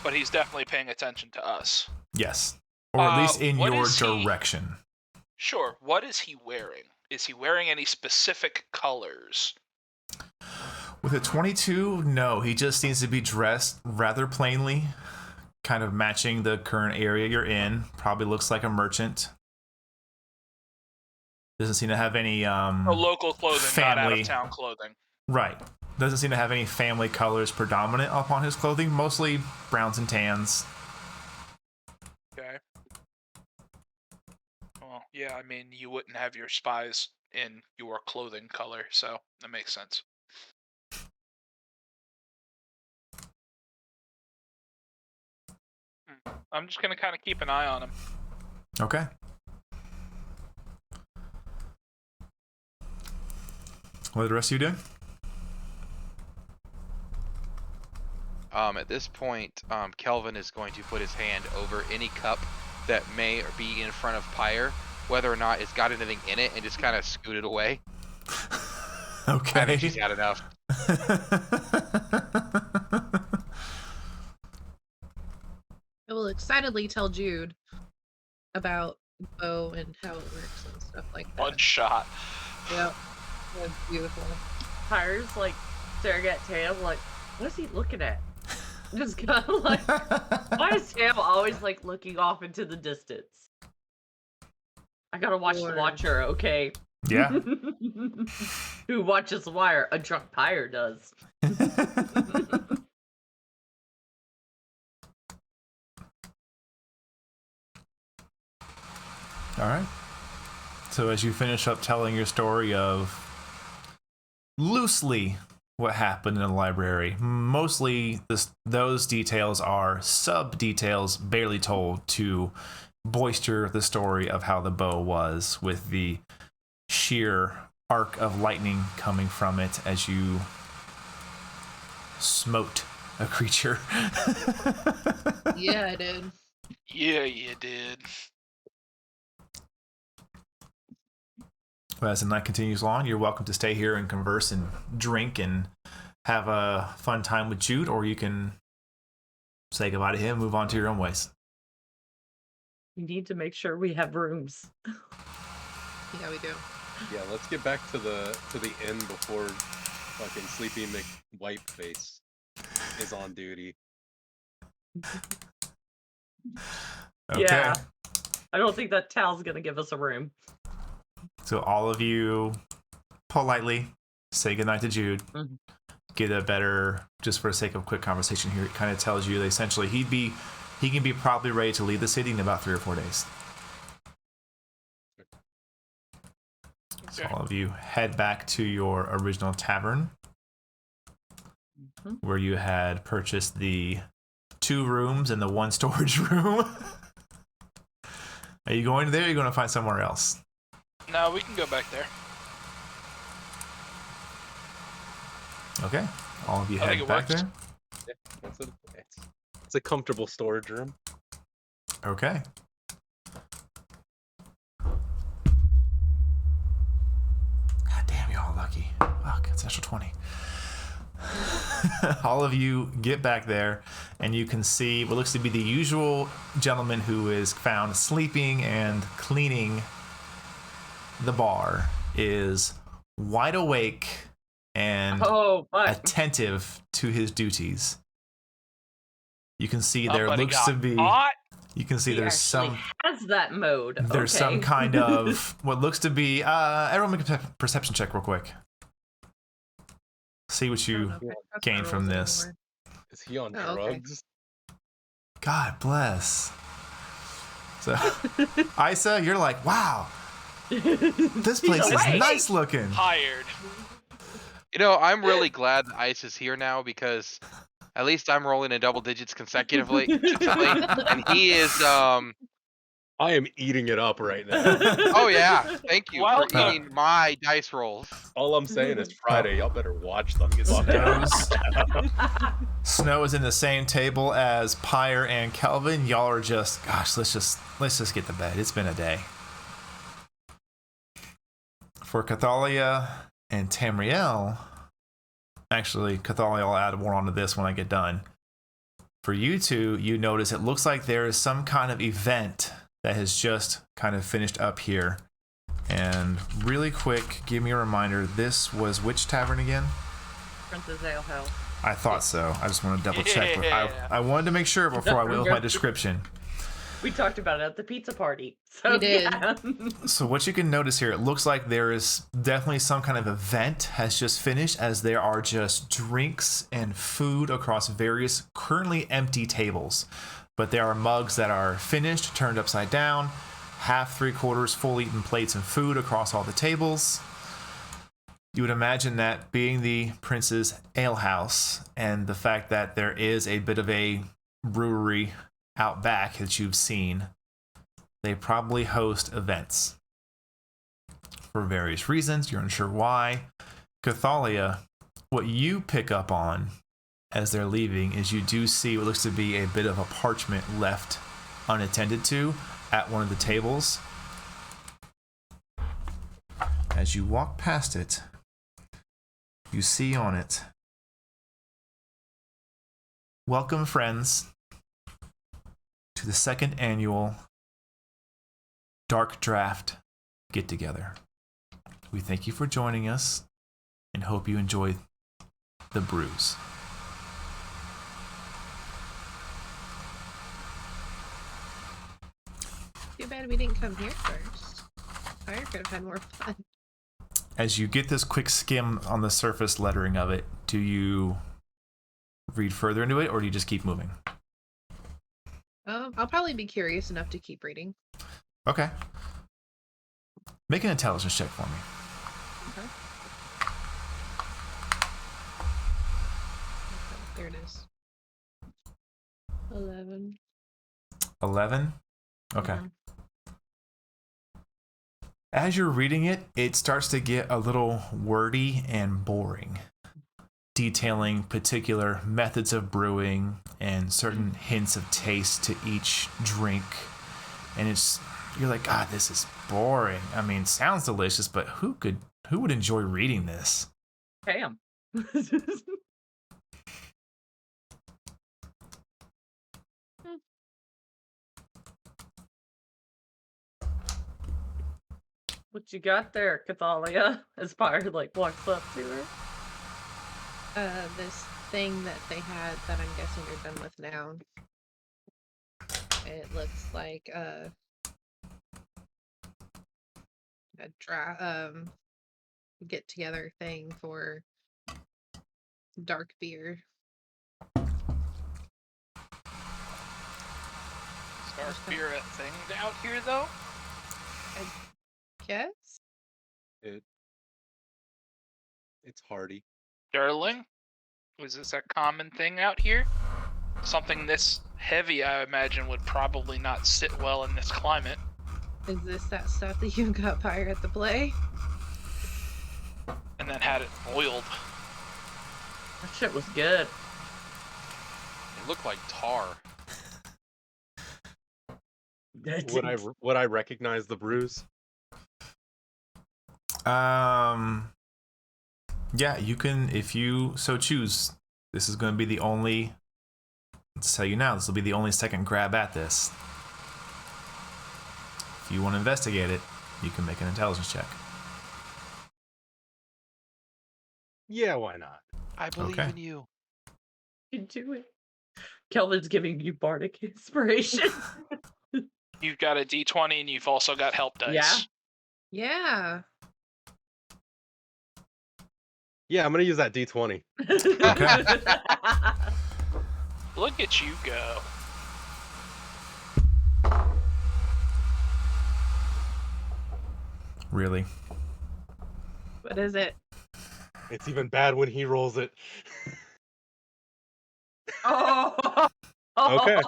But he's definitely paying attention to us. Yes, or at least in what your is he- direction. Sure. What is he wearing? Is he wearing any specific colors? With a 22, no, he just seems to be dressed rather plainly, kind of matching the current area you're in. Probably looks like a merchant. Doesn't seem to have any Or local clothing, not out family. of town clothing. Right. Doesn't seem to have any family colors predominant upon his clothing. Mostly browns and tans. Okay. Well, yeah, I mean, you wouldn't have your spies in your clothing color, so that makes sense. I'm just gonna kind of keep an eye on him. Okay. What are the rest of you doing? At this point, Kelvin is going to put his hand over any cup that may be in front of Pyre, whether or not it's got anything in it, and just kind of scoot it away. Okay. I think she's had enough. I will excitedly tell Jude about bow and how it works and stuff like that. One shot. Yep. That's beautiful. Pyre's like staring at Tam, like, what is he looking at? Just kind of like, why is Tam always like looking off into the distance? I gotta watch Or- the Watcher, okay? Yeah. Who watches The Wire? A drunk Pyre does. All right. So as you finish up telling your story of loosely what happened in the library, mostly those details are sub-details barely told to bolster the story of how the bow was, with the sheer arc of lightning coming from it as you smote a creature. Yeah, I did. Yeah, you did. as the night continues on, you're welcome to stay here and converse and drink and have a fun time with Jude, or you can say goodbye to him and move on to your own ways. We need to make sure we have rooms. Yeah, we do. Yeah, let's get back to the inn before fucking Sleepy McWhiteface is on duty. Okay. Yeah. I don't think that Tal's gonna give us a room. So all of you politely say goodnight to Jude. Mhm. Get a better, just for the sake of quick conversation here, it kind of tells you that essentially he can be probably ready to leave the city in about 3 or 4 days. So all of you head back to your original tavern, where you had purchased the 2 rooms and the 1 storage room. Are you going there, or are you going to find somewhere else? No, we can go back there. Okay. All of you I think head it back works. there. Yeah, it's a comfortable storage room. Okay. God damn, y'all lucky. Fuck, it's natural 20. All of you get back there, and you can see what looks to be the usual gentleman who is found sleeping and cleaning the bar is wide awake and attentive to his duties. You can see there Somebody looks to got be. caught. You can see He there's actually some. has that mode. There's okay. some kind of what looks to be. Everyone make a perception check real quick. See what you gain from this. Is he on Oh, okay. drugs? God bless. So, Isa, you're like, wow, this place is awake. nice looking. Hired. You know, I'm really glad that Ice is here now because at least I'm rolling in double digits consecutively, and he is. I am eating it up right now. Oh yeah, thank you Well for eating my dice rolls. All I'm saying is Friday, y'all better watch the fuck out. Snow is in the same table as Pyre and Kelvin. Y'all are just, gosh, let's just get to bed. It's been a day. For Cathalia and Tamriel, actually, Cathalia, I'll add more onto this when I get done. For you two, you notice it looks like there is some kind of event that has just kind of finished up here. And really quick, give me a reminder, this was which tavern again? Princess Ale House. I thought so. I just want to double check. But Yeah. I wanted to make sure before I went with my description. We talked about it at the pizza party. So, We did. Yeah. So what you can notice here, it looks like there is definitely some kind of event has just finished, as there are just drinks and food across various currently empty tables. But there are mugs that are finished, turned upside down, half, 3/4 full eaten plates and food across all the tables. You would imagine that being the Prince's Ale House and the fact that there is a bit of a brewery out back that you've seen, they probably host events for various reasons. You're unsure why. Cathalia, what you pick up on as they're leaving is you do see what looks to be a bit of a parchment left unattended to at one of the tables. As you walk past it, you see on it, "Welcome, friends, to the 2nd annual Dark Draft get-together. We thank you for joining us and hope you enjoy the brews." Too bad we didn't come here first. Fire could have had more fun. As you get this quick skim on the surface lettering of it, do you read further into it, or do you just keep moving? I'll probably be curious enough to keep reading. Okay. Make an intelligence check for me. Okay. There it is. 11. 11? Okay. Mhm. As you're reading it, it starts to get a little wordy and boring, detailing particular methods of brewing and certain hints of taste to each drink. And it's you're like, God, this is boring. I mean, sounds delicious, but who would enjoy reading this? Pam. What you got there, Cathalia? As Pyre like walks up to her. This thing that they had that I'm guessing you're done with now. It looks like a get together thing for dark beer. Dark beer a thing out here, though? Guess? It's hearty. Darling? Was this a common thing out here? Something this heavy, I imagine, would probably not sit well in this climate. Is this that stuff that you got Pyre at the play? And then had it boiled. That shit was good. It looked like tar. Would I recognize the bruise? Yeah, you can, if you so choose. This is going to be the only. Let's tell you now, this will be the only second grab at this. If you want to investigate it, you can make an intelligence check. Yeah, why not? I believe Okay. in you. You can do it. Kelvin's giving you bardic inspiration. You've got a D20 and you've also got help dice. Yeah. Yeah. Yeah, I'm gonna use that D20. Look at you go. Really? What is it? It's even bad when he rolls it. Oh. Okay.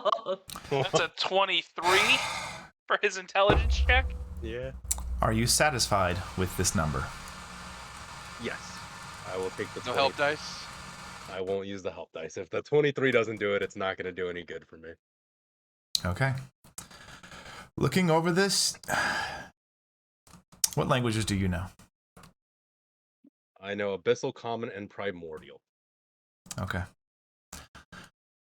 That's a 23 for his intelligence check. Yeah. Are you satisfied with this number? Yes. I will take the No 20. help dice? I won't use the help dice. If the 23 doesn't do it, it's not going to do any good for me. Okay. Looking over this, what languages do you know? I know Abyssal, Common, and Primordial. Okay.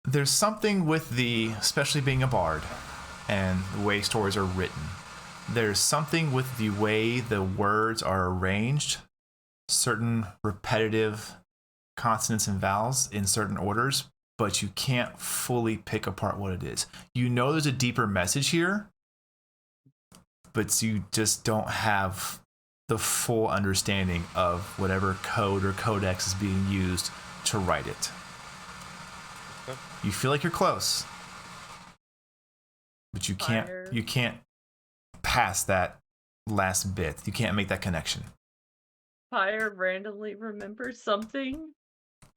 There's something with especially being a bard and the way stories are written. There's something with the way the words are arranged, certain repetitive consonants and vowels in certain orders, but you can't fully pick apart what it is. You know there's a deeper message here, but you just don't have the full understanding of whatever code or codex is being used to write it. You feel like you're close, but you can't pass that last bit. You can't make that connection. Pyre randomly remembers something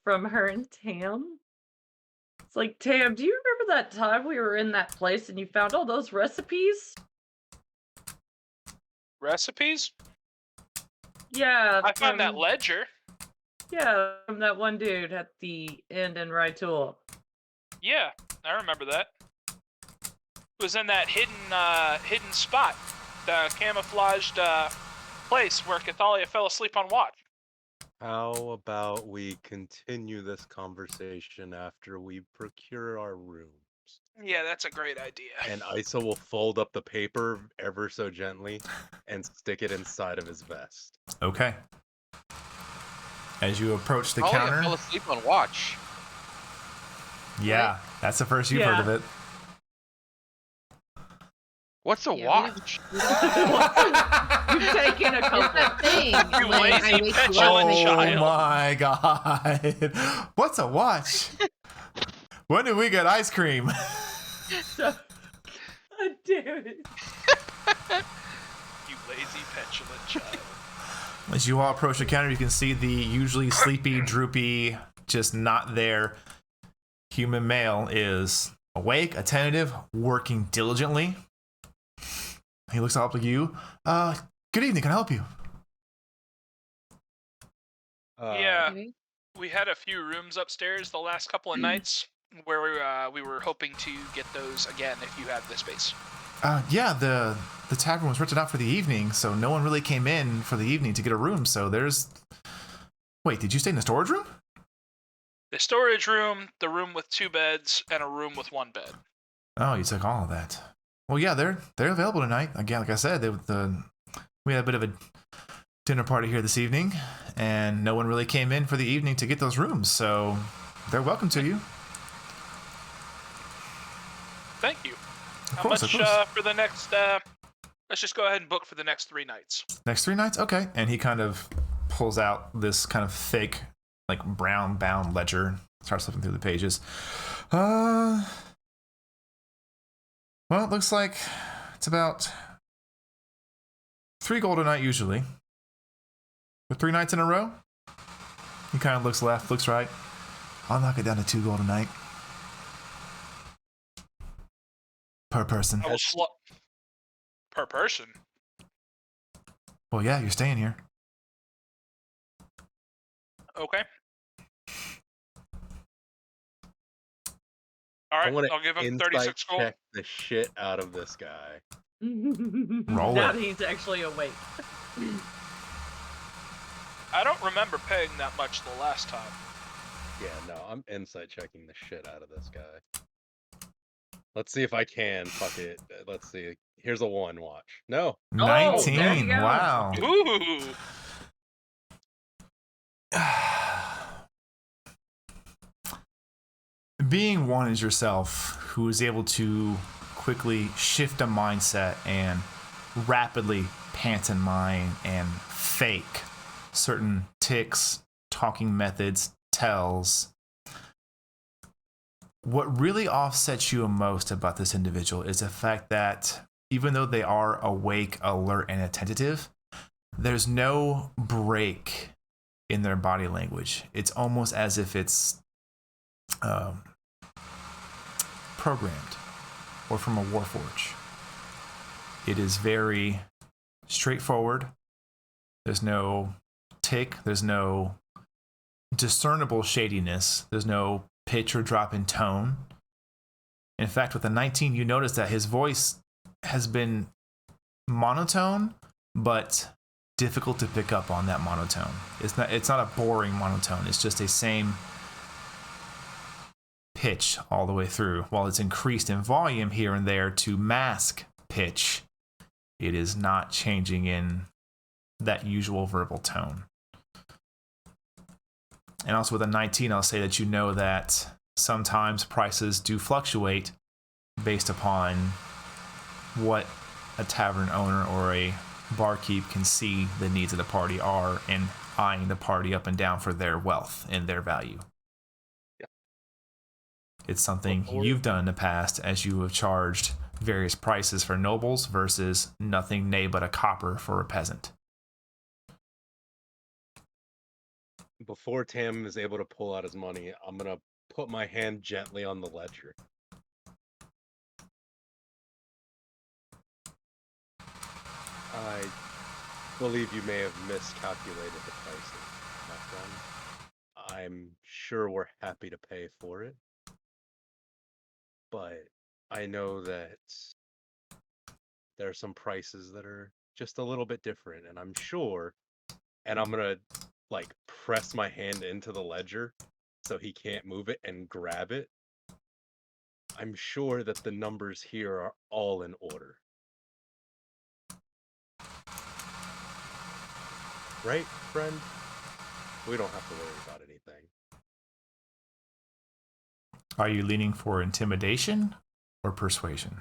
from her and Tam. It's like, Tam, do you remember that time we were in that place and you found all those recipes? Recipes? Yeah. I found that from- ledger. Yeah, from that one dude at the end in Raitul. Yeah, I remember that. It was in that hidden spot, the camouflaged place where Cathalia fell asleep on watch. How about we continue this conversation after we procure our rooms? Yeah, that's a great idea. And Isa will fold up the paper ever so gently and stick it inside of his vest. Okay. As you approach the I counter, fell asleep on watch. yeah, that's the first you've heard of it. What's a Yeah, watch? You've taken a It's couple. that thing. You when I lazy, wake you up petulant and- child. Oh my god. What's a watch? When did we get ice cream? God damn it. You lazy, petulant child. As you all approach the counter, you can see the usually sleepy, droopy, just not there human male is awake, attentive, working diligently. He looks up at you. Good evening, can I help you? Yeah. Maybe? We had a few rooms upstairs the last couple of nights where we were hoping to get those again if you have the space. Yeah, the tavern was rented out for the evening, so no one really came in for the evening to get a room. So there's. Wait, did you stay in the storage room? The storage room, the room with 2 beds, and a room with 1 bed. Oh, you took all of that. Well, yeah, they're available tonight. Again, like I said, we had a bit of a dinner party here this evening, and no one really came in for the evening to get those rooms, so they're welcome to you. Thank you. Of How course, much of course. for the next? Let's just go ahead and book for the next 3 nights. Next 3 nights? Okay. And he kind of pulls out this kind of fake, like, brown bound ledger, starts flipping through the pages. Well, it looks like it's about 3 gold a night usually. For 3 nights in a row? He kind of looks left, looks right. I'll knock it down to 2 gold a night. Per person. I will per person. Well, yeah, you're staying here. Okay. All right, I'll give him 36 gold. Check the shit out of this guy. Roll now it. that he's actually awake. I don't remember paying that much the last time. Yeah, no, I'm insight checking the shit out of this guy. Let's see if I can. Fuck it. Let's see. Here's a 1. Watch. No. 19. there you go. Wow. Ooh. Being one is yourself who is able to quickly shift a mindset and rapidly pantomime and fake certain tics, talking methods, tells. What really offsets you most about this individual is the fact that even though they are awake, alert, and attentive, there's no break in their body language. It's almost as if it's programmed or from a Warforge. It is very straightforward. There's no tick. There's no discernible shadiness. There's no pitch or drop in tone. In fact, with the 19, you notice that his voice has been monotone, but difficult to pick up on that monotone. It's not a boring monotone. It's just a same pitch all the way through. While it's increased in volume here and there to mask pitch, it is not changing in that usual verbal tone. And also with a 19, I'll say that you know that sometimes prices do fluctuate based upon what a tavern owner or a barkeep can see the needs of the party are and eyeing the party up and down for their wealth and their value. Yeah. It's something you've done in the past as you have charged various prices for nobles versus nothing nay but a copper for a peasant. Before Tam is able to pull out his money, I'm gonna put my hand gently on the ledger. I believe you may have miscalculated the pricing, my friend. I'm sure we're happy to pay for it, but I know that there are some prices that are just a little bit different, and I'm sure, and I'm gonna like press my hand into the ledger so he can't move it and grab it. I'm sure that the numbers here are all in order. Right, friend? We don't have to worry about anything. Are you leaning for intimidation or persuasion?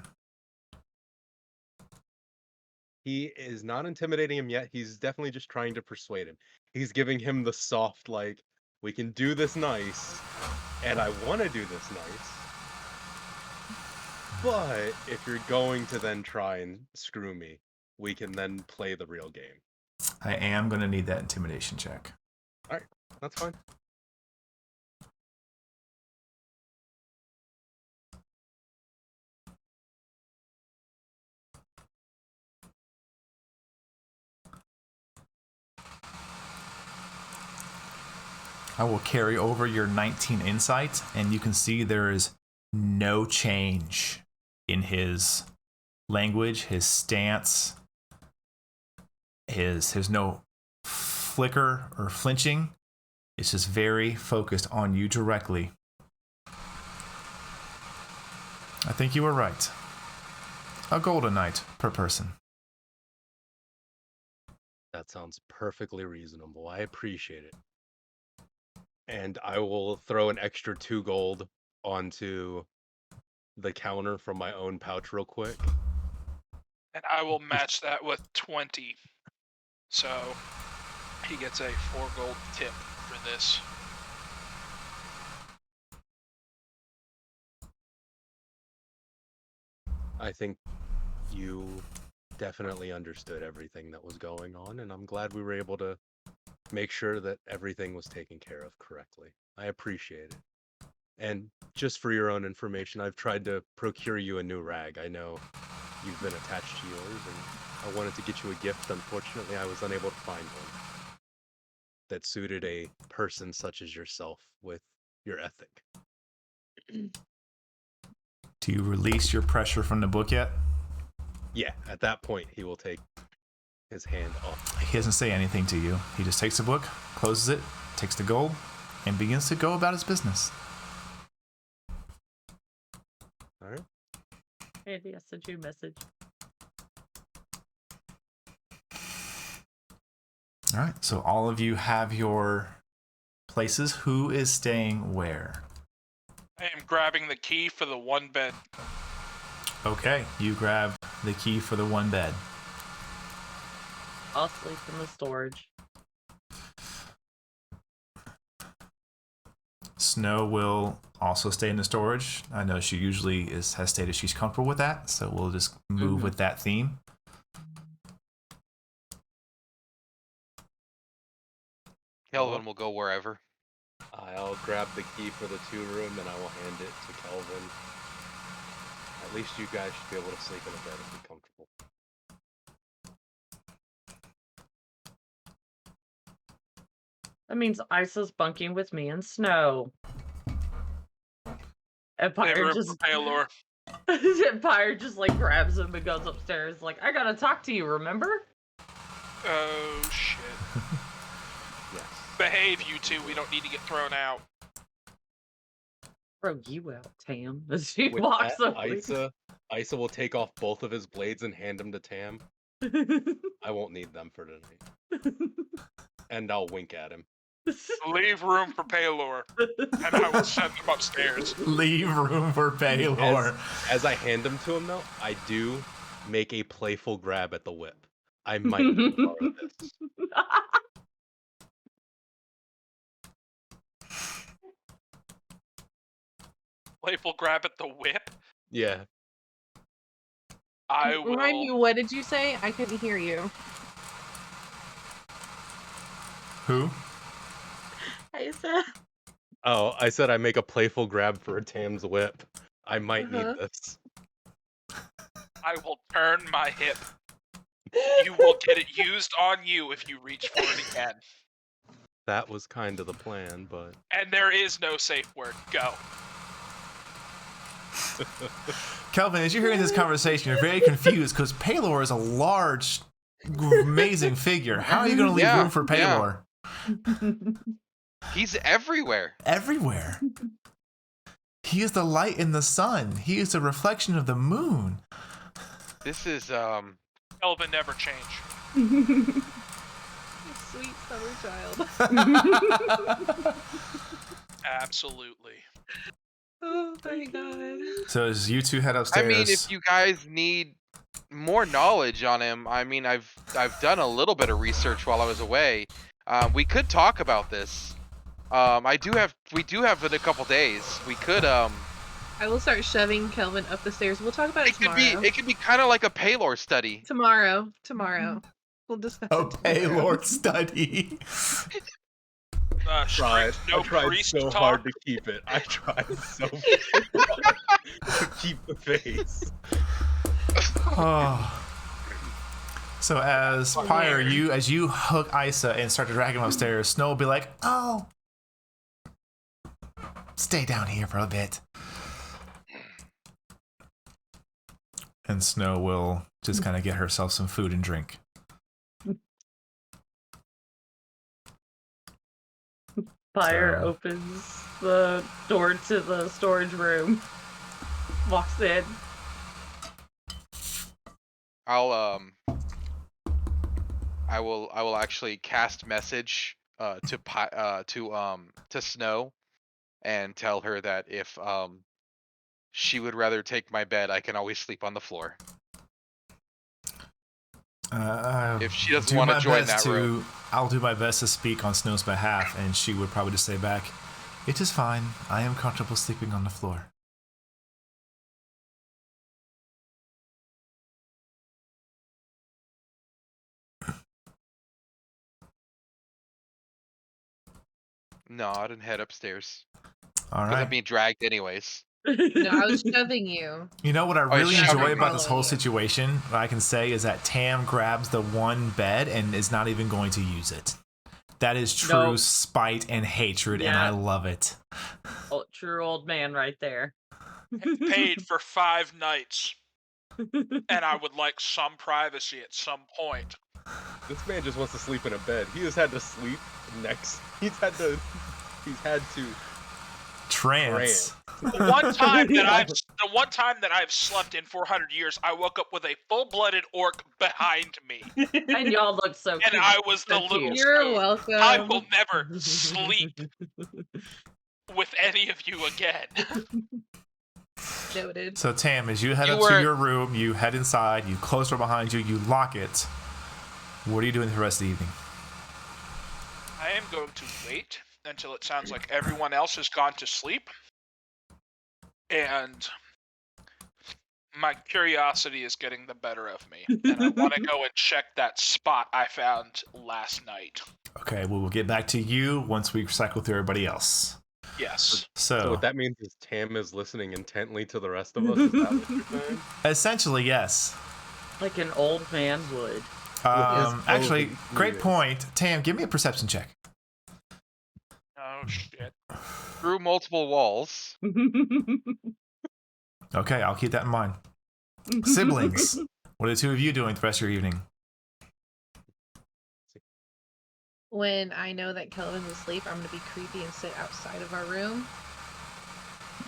He is not intimidating him yet. He's definitely just trying to persuade him. He's giving him the soft, like, we can do this nice, and I want to do this nice. But if you're going to then try and screw me, we can then play the real game. I am going to need that intimidation check. All right, that's fine. I will carry over your 19 insight, and you can see there is no change in his language, his stance, his no flicker or flinching. It's just very focused on you directly. I think you were right. A golden knight per person. That sounds perfectly reasonable. I appreciate it. And I will throw an extra 2 gold onto the counter from my own pouch real quick. And I will match that with 20. So he gets a 4 gold tip for this. I think you definitely understood everything that was going on, and I'm glad we were able to make sure that everything was taken care of correctly. I appreciate it. And just for your own information, I've tried to procure you a new rag. I know you've been attached to yours, and I wanted to get you a gift. Unfortunately, I was unable to find one that suited a person such as yourself with your ethic. Do you release your pressure from the book yet? Yeah, at that point, he will take his hand off. He doesn't say anything to you. He just takes the book, closes it, takes the gold, and begins to go about his business. All right. Andy, I sent you a message. All right, so all of you have your places. Who is staying where? I am grabbing the key for the one bed. Okay, you grab the key for the one bed. I'll sleep in the storage. Snow will also stay in the storage. I know she usually has stated she's comfortable with that, so we'll just move with that theme. Kelvin will go wherever. I'll grab the key for the 2-room and I will hand it to Kelvin. At least you guys should be able to sleep in a bed and be comfortable. That means Isa's bunking with me and Snow. Empire just Paylor. Empire just like grabs him and goes upstairs like, I gotta talk to you, remember? Oh shit. Yes. Behave, you two. We don't need to get thrown out. Throw you out, Tam. As she With walks that, away. Isa will take off both of his blades and hand them to Tam. I won't need them for tonight. And I'll wink at him. Leave room for Paylor, and I will send them upstairs. Leave room for Paylor. As I hand them to him, though, I do make a playful grab at the whip. I might need to borrow this. Playful grab at the whip. Yeah. I will. Remind me, what did you say? I couldn't hear you. Who? Isa. Oh, I said I make a playful grab for a Tam's whip. I might need this. I will turn my hip. You will get it used on you if you reach for it again. That was kind of the plan, but... And there is no safe word. Go. Kelvin, as you're hearing this conversation, you're very confused because Paylor is a large, amazing figure. How are you going to leave room for Paylor? He's everywhere. Everywhere. He is the light in the sun. He is the reflection of the moon. This is Elvin never change. Sweet summer child. Absolutely. Oh my god. So as you two head upstairs. I mean, if you guys need more knowledge on him, I mean, I've done a little bit of research while I was away. We could talk about this. We do have in a couple days. We could I will start shoving Kelvin up the stairs. We'll talk about it tomorrow. It could be kind of like a Paylor study. Tomorrow. We'll discuss a it tomorrow. Paylor study. I tried priest so talk. hard to keep it. I tried so hard to keep the face. Oh. So as Pyre, as you hook Isa and start to drag him upstairs, Snow will be like, "Oh, stay down here for a bit." And Snow will just kind of get herself some food and drink. Fire So- opens the door to the storage room. Walks in. I will actually cast message to Snow and tell her that if she would rather take my bed, I can always sleep on the floor. If she doesn't do want my to join best that room. I'll do my best to speak on Snow's behalf, and she would probably just say back, "It is fine. I am comfortable sleeping on the floor." No, I didn't head upstairs. All Because I'm right. being dragged anyways. No, I was shoving you. You know what I Oh, really yeah. enjoy about this whole Following you. situation, what I can say, is that Tam grabs the one bed and is not even going to use it. That is true Nope. spite and hatred, and Yeah. I love it. Oh, true old man right there. Paid for 5 nights, and I would like some privacy at some point. This man just wants to sleep in a bed. He has had to sleep next. He's had to Trance. The one time that I've slept in 400 years, I woke up with a full-blooded orc behind me, And y'all look so and cute. I was the So little cute. You're Snow. welcome. I will never sleep with any of you again. Noted. So Tam, as you head You up to were- your room, you head inside, you close the door behind you, you lock it. What are you doing for the rest of the evening? I am going to wait until it sounds like everyone else has gone to sleep. And my curiosity is getting the better of me. And I want to go and check that spot I found last night. Okay, well, we'll get back to you once we cycle through everybody else. Yes. So what that means is Tam is listening intently to the rest of us. Is that what you're saying? Essentially, yes. Like an old man would. Actually, Yes. great point. Tam, give me a perception check. Oh, shit. Through multiple walls. Okay, I'll keep that in mind. Siblings, what are the two of you doing the rest of your evening? When I know that Kelvin's asleep, I'm gonna be creepy and sit outside of our room.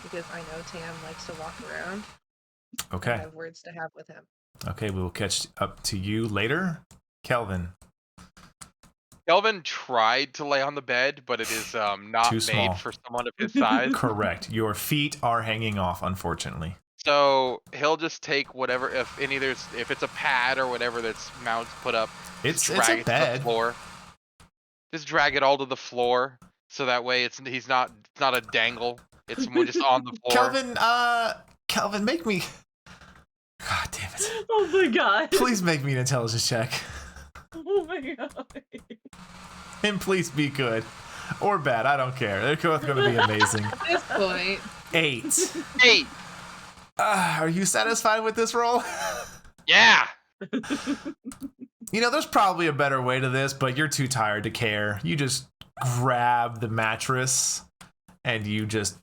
Because I know Tam likes to walk around. I Okay. have words to have with him. Okay, we will catch up to you later. Kelvin, Kelvin tried to lay on the bed, but it is not Too small. made for someone of his size. correct. Your feet are hanging off, unfortunately. So he'll just take whatever, if it's a pad or whatever that's put up, It's drag a it to the bed. floor. Just drag it all to the floor, so that way it's not a dangle. It's more just on the floor. Kelvin, make me. God damn it! Oh my god. Please make me an intelligence check, Oh my god. and please be good or bad. I don't care. They're both going to be amazing. At this point, 8. Hey, Are you satisfied with this roll? yeah. You know, there's probably a better way to this, but you're too tired to care. You just grab the mattress and you just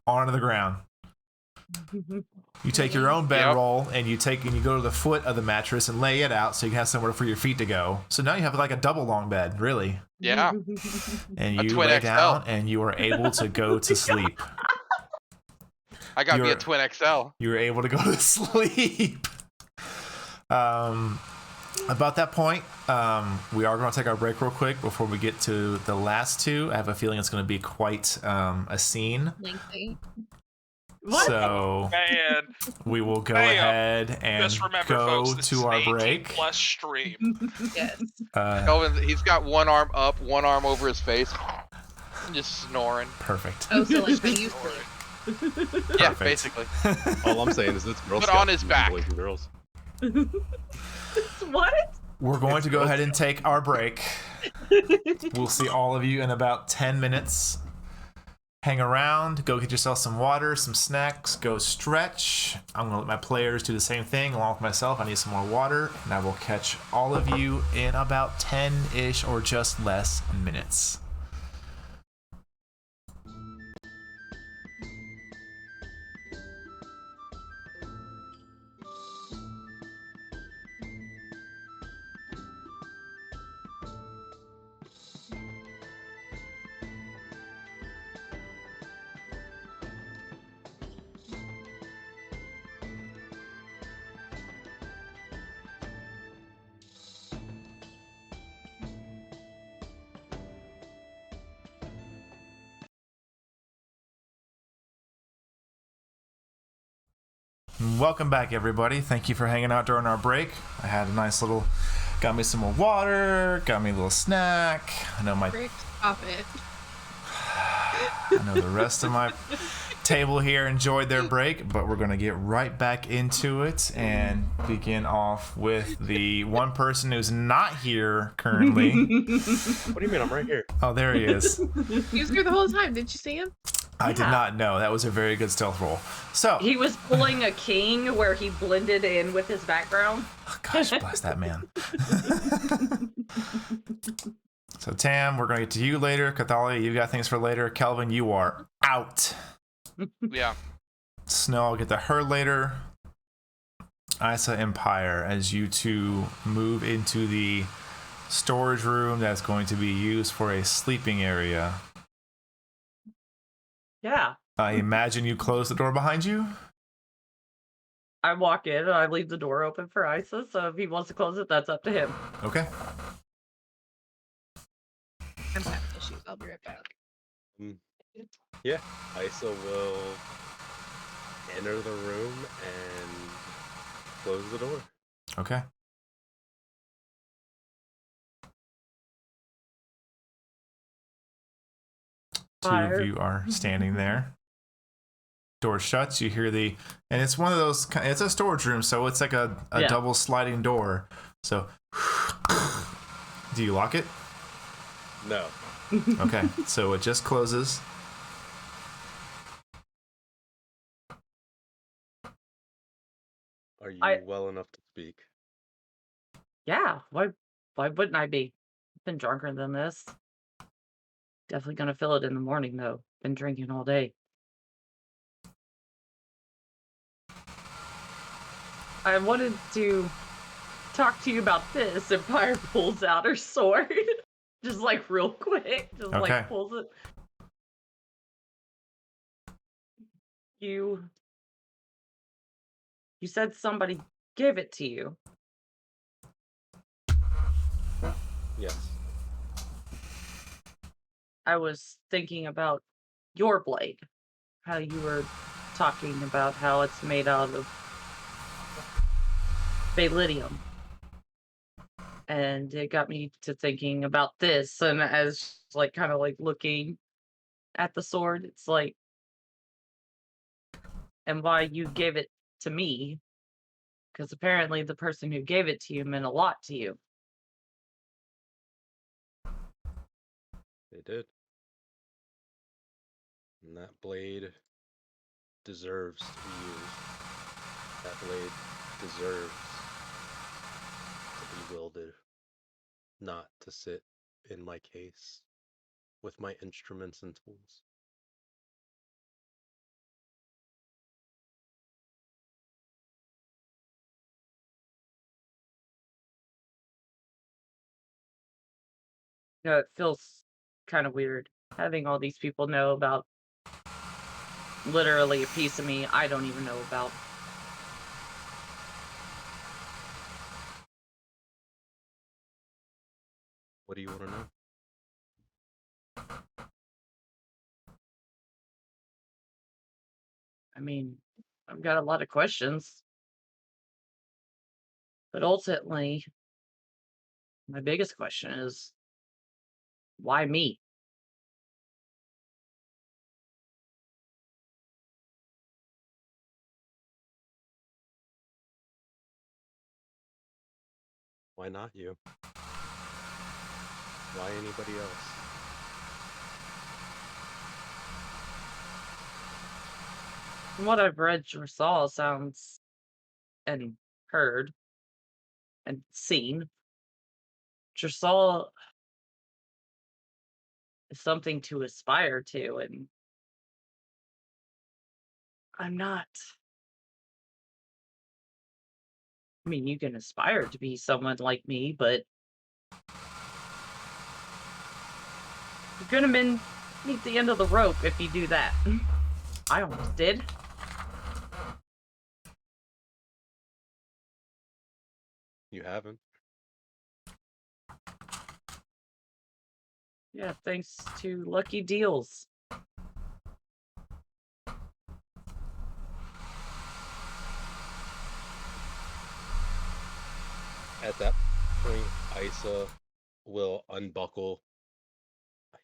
onto the ground. You take your own bedroll and you go to the foot of the mattress and lay it out so you can have somewhere for your feet to go. So now you have like a double long bed, really. Yeah. And A you twin lay XL. down and you are able to go to sleep. I got me a You're- twin XL. You were able to go to sleep. About that point, we are going to take our break real quick before we get to the last two. I have a feeling it's going to be quite a scene. lengthy. What? So Man, we will go Bam. ahead and just remember, go folks, this is to an our 18 break. plus stream. Yes. Kelvin, he's got one arm up, one arm over his face, just snoring. Perfect. Oh, so like how you sleep. Yeah, Perfect. basically. All I'm saying is this Girl But Scout on his team, back. boys and girls. What? We're going to go ahead and take our break. We'll see all of you in about 10 minutes. Hang around, go get yourself some water, some snacks, go stretch. I'm going to let my players do the same thing along with myself. I need some more water, and I will catch all of you in about 10-ish or just less minutes. welcome back, everybody. Thank you for hanging out during our break. I had a nice little, got me some more water, got me a little snack. I know Rick, stop it. I know the rest of my table here enjoyed their break, but we're going to get right back into it and begin off with the one person who's not here currently. What do you mean? I'm right here. Oh, there he is. He was here the whole time. Didn't you see him? I did Yeah. not know. That was a very good stealth roll. So, He was pulling a king where he blended in with his background. gosh, bless that man. So, Tam, we're going to get to you later. Cathalia, you got things for later. Kelvin, you are out. Yeah. Snow, I'll get to her later. Isa, Empire, as you two move into the storage room that's going to be used for a sleeping area. Yeah. I imagine you close the door behind you? I walk in and I leave the door open for Isa, so if he wants to close it, that's up to him. Okay. I'm having issues. I'll be right back. Yeah, Isa will enter the room and close the door. Okay. Two Fire. of you are standing there. Door shuts. You hear and it's one of those. It's a storage room, so it's like a Yeah. double sliding door. So, do you lock it? No. Okay, so it just closes. Are you I- well enough to speak? Yeah, why wouldn't I be? I've been drunker than this. Definitely gonna feel it in the morning though. Been drinking all day. I wanted to talk to you about this. Empire pulls out her sword. Just like real quick. Just Okay. like pulls it. You said somebody gave it to you. Yes. I was thinking about your blade. How you were talking about how it's made out of Palladium. And it got me to thinking about this, and as like kind of like looking at the sword, it's like, and why you gave it to me, because apparently the person who gave it to you meant a lot to you. They did. And that blade deserves to be used. That blade deserves to be wielded, not to sit in my case with my instruments and tools. You know, it feels kind of weird having all these people know about literally a piece of me I don't even know about. What do you want to know? I mean, I've got a lot of questions. But ultimately, my biggest question is, why me? Why not you? Why anybody else? From what I've read or saw sounds and heard and seen, Dressal is something to aspire to, and I'm not. I mean, you can aspire to be someone like me, but you're gonna meet the end of the rope if you do that. I almost did. You haven't. Yeah, thanks to lucky deals. At that point, Isa will unbuckle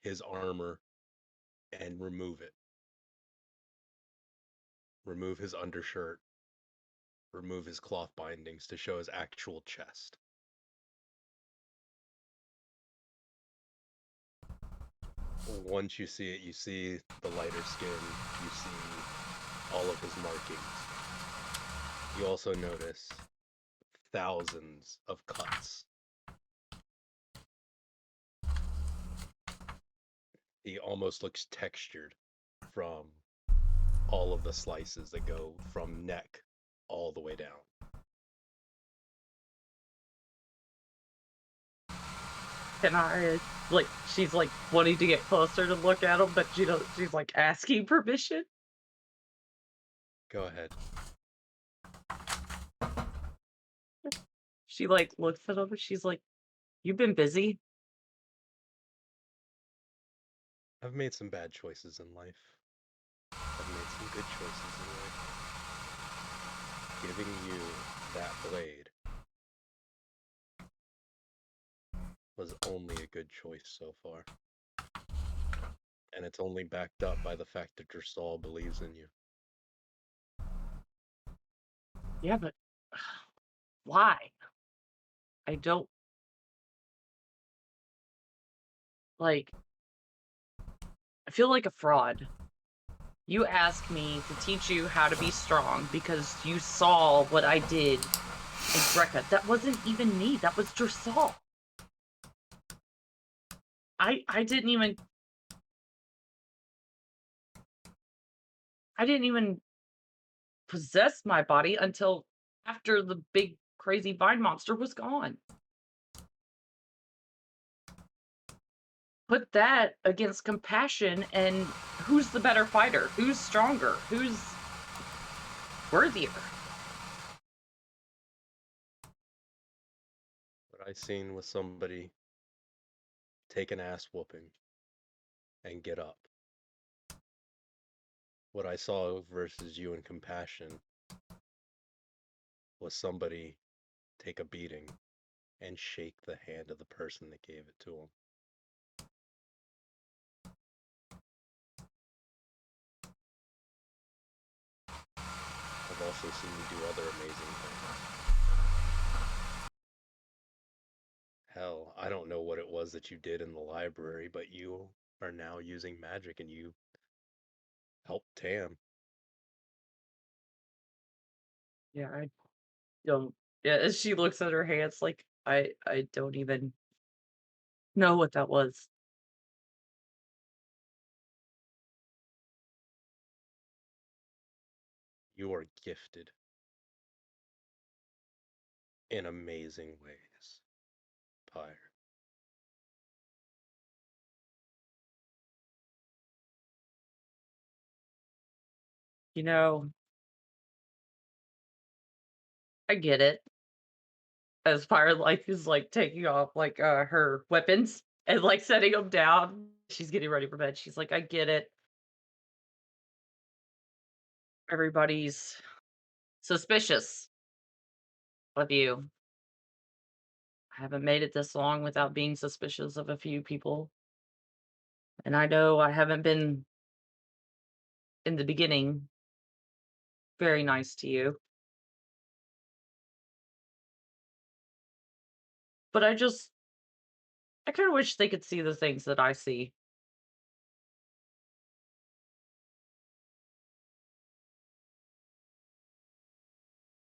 his armor and remove it. Remove his undershirt. Remove his cloth bindings to show his actual chest. Once you see it, you see the lighter skin, you see all of his markings. You also notice thousands of cuts. He almost looks textured from all of the slices that go from neck all the way down. Can I, like, she's like wanting to get closer to look at him, but she's like asking permission. Go ahead. She like looks at him and she's like, "You've been busy." I've made some bad choices in life. I've made some good choices in life. Giving you that blade was only a good choice so far. And it's only backed up by the fact that your soul believes in you. Yeah, but why? I don't like. I feel like a fraud. You asked me to teach you how to be strong because you saw what I did in Greca. That wasn't even me. That was Dressal. I didn't even possess my body until after the big crazy vine monster was gone. Put that against compassion, and who's the better fighter? Who's stronger? Who's worthier? What I seen was somebody take an ass whooping and get up. What I saw versus you in compassion was somebody take a beating and shake the hand of the person that gave it to him. I've also seen you do other amazing things. Hell, I don't know what it was that you did in the library, but you are now using magic and you helped Tam. Yeah, I don't. Yeah, as she looks at her hands, like I don't even know what that was. You are gifted in amazing ways, Pyre. You know, I get it. As Fire like is like taking off like her weapons and like setting them down. She's getting ready for bed. She's like, I get it. Everybody's suspicious of you. I haven't made it this long without being suspicious of a few people. And I know I haven't been in the beginning very nice to you. But I kind of wish they could see the things that I see.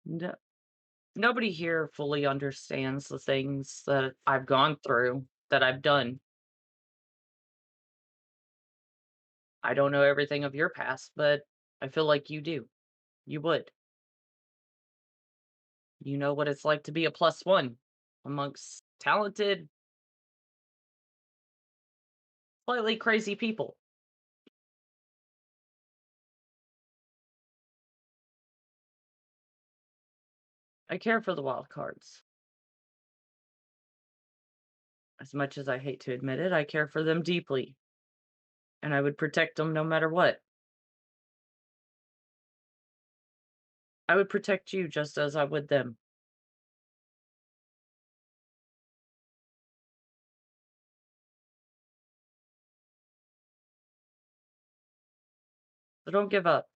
No, nobody here fully understands the things that I've gone through, that I've done. I don't know everything of your past, but I feel like you do. You would. You know what it's like to be a plus one amongst talented, slightly crazy people. I care for the wild cards. As much as I hate to admit it, I care for them deeply. And I would protect them no matter what. I would protect you just as I would them. So don't give up.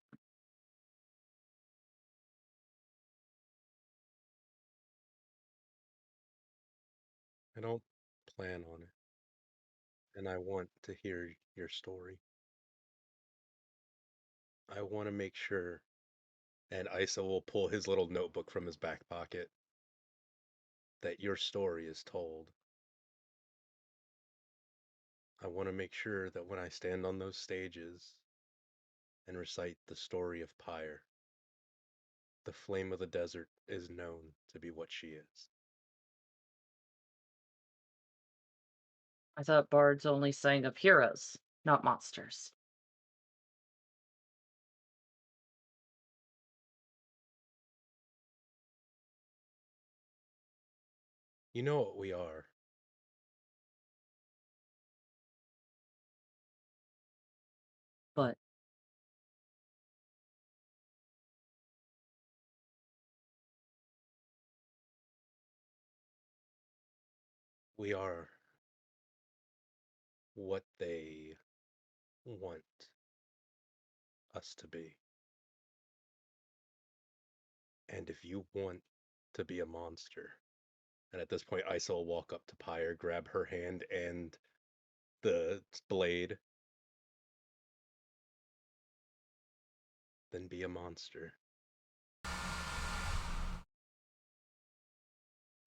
I don't plan on it. And I want to hear your story. I want to make sure. And Isa will pull his little notebook from his back pocket. That your story is told. I want to make sure that when I stand on those stages and recite the story of Pyre, the flame of the desert is known to be what she is. I thought bards only sang of heroes, not monsters. You know what we are. But We are what they want us to be. And if you want to be a monster, and at this point, Isa will walk up to Pyre, grab her hand and the blade, then be a monster.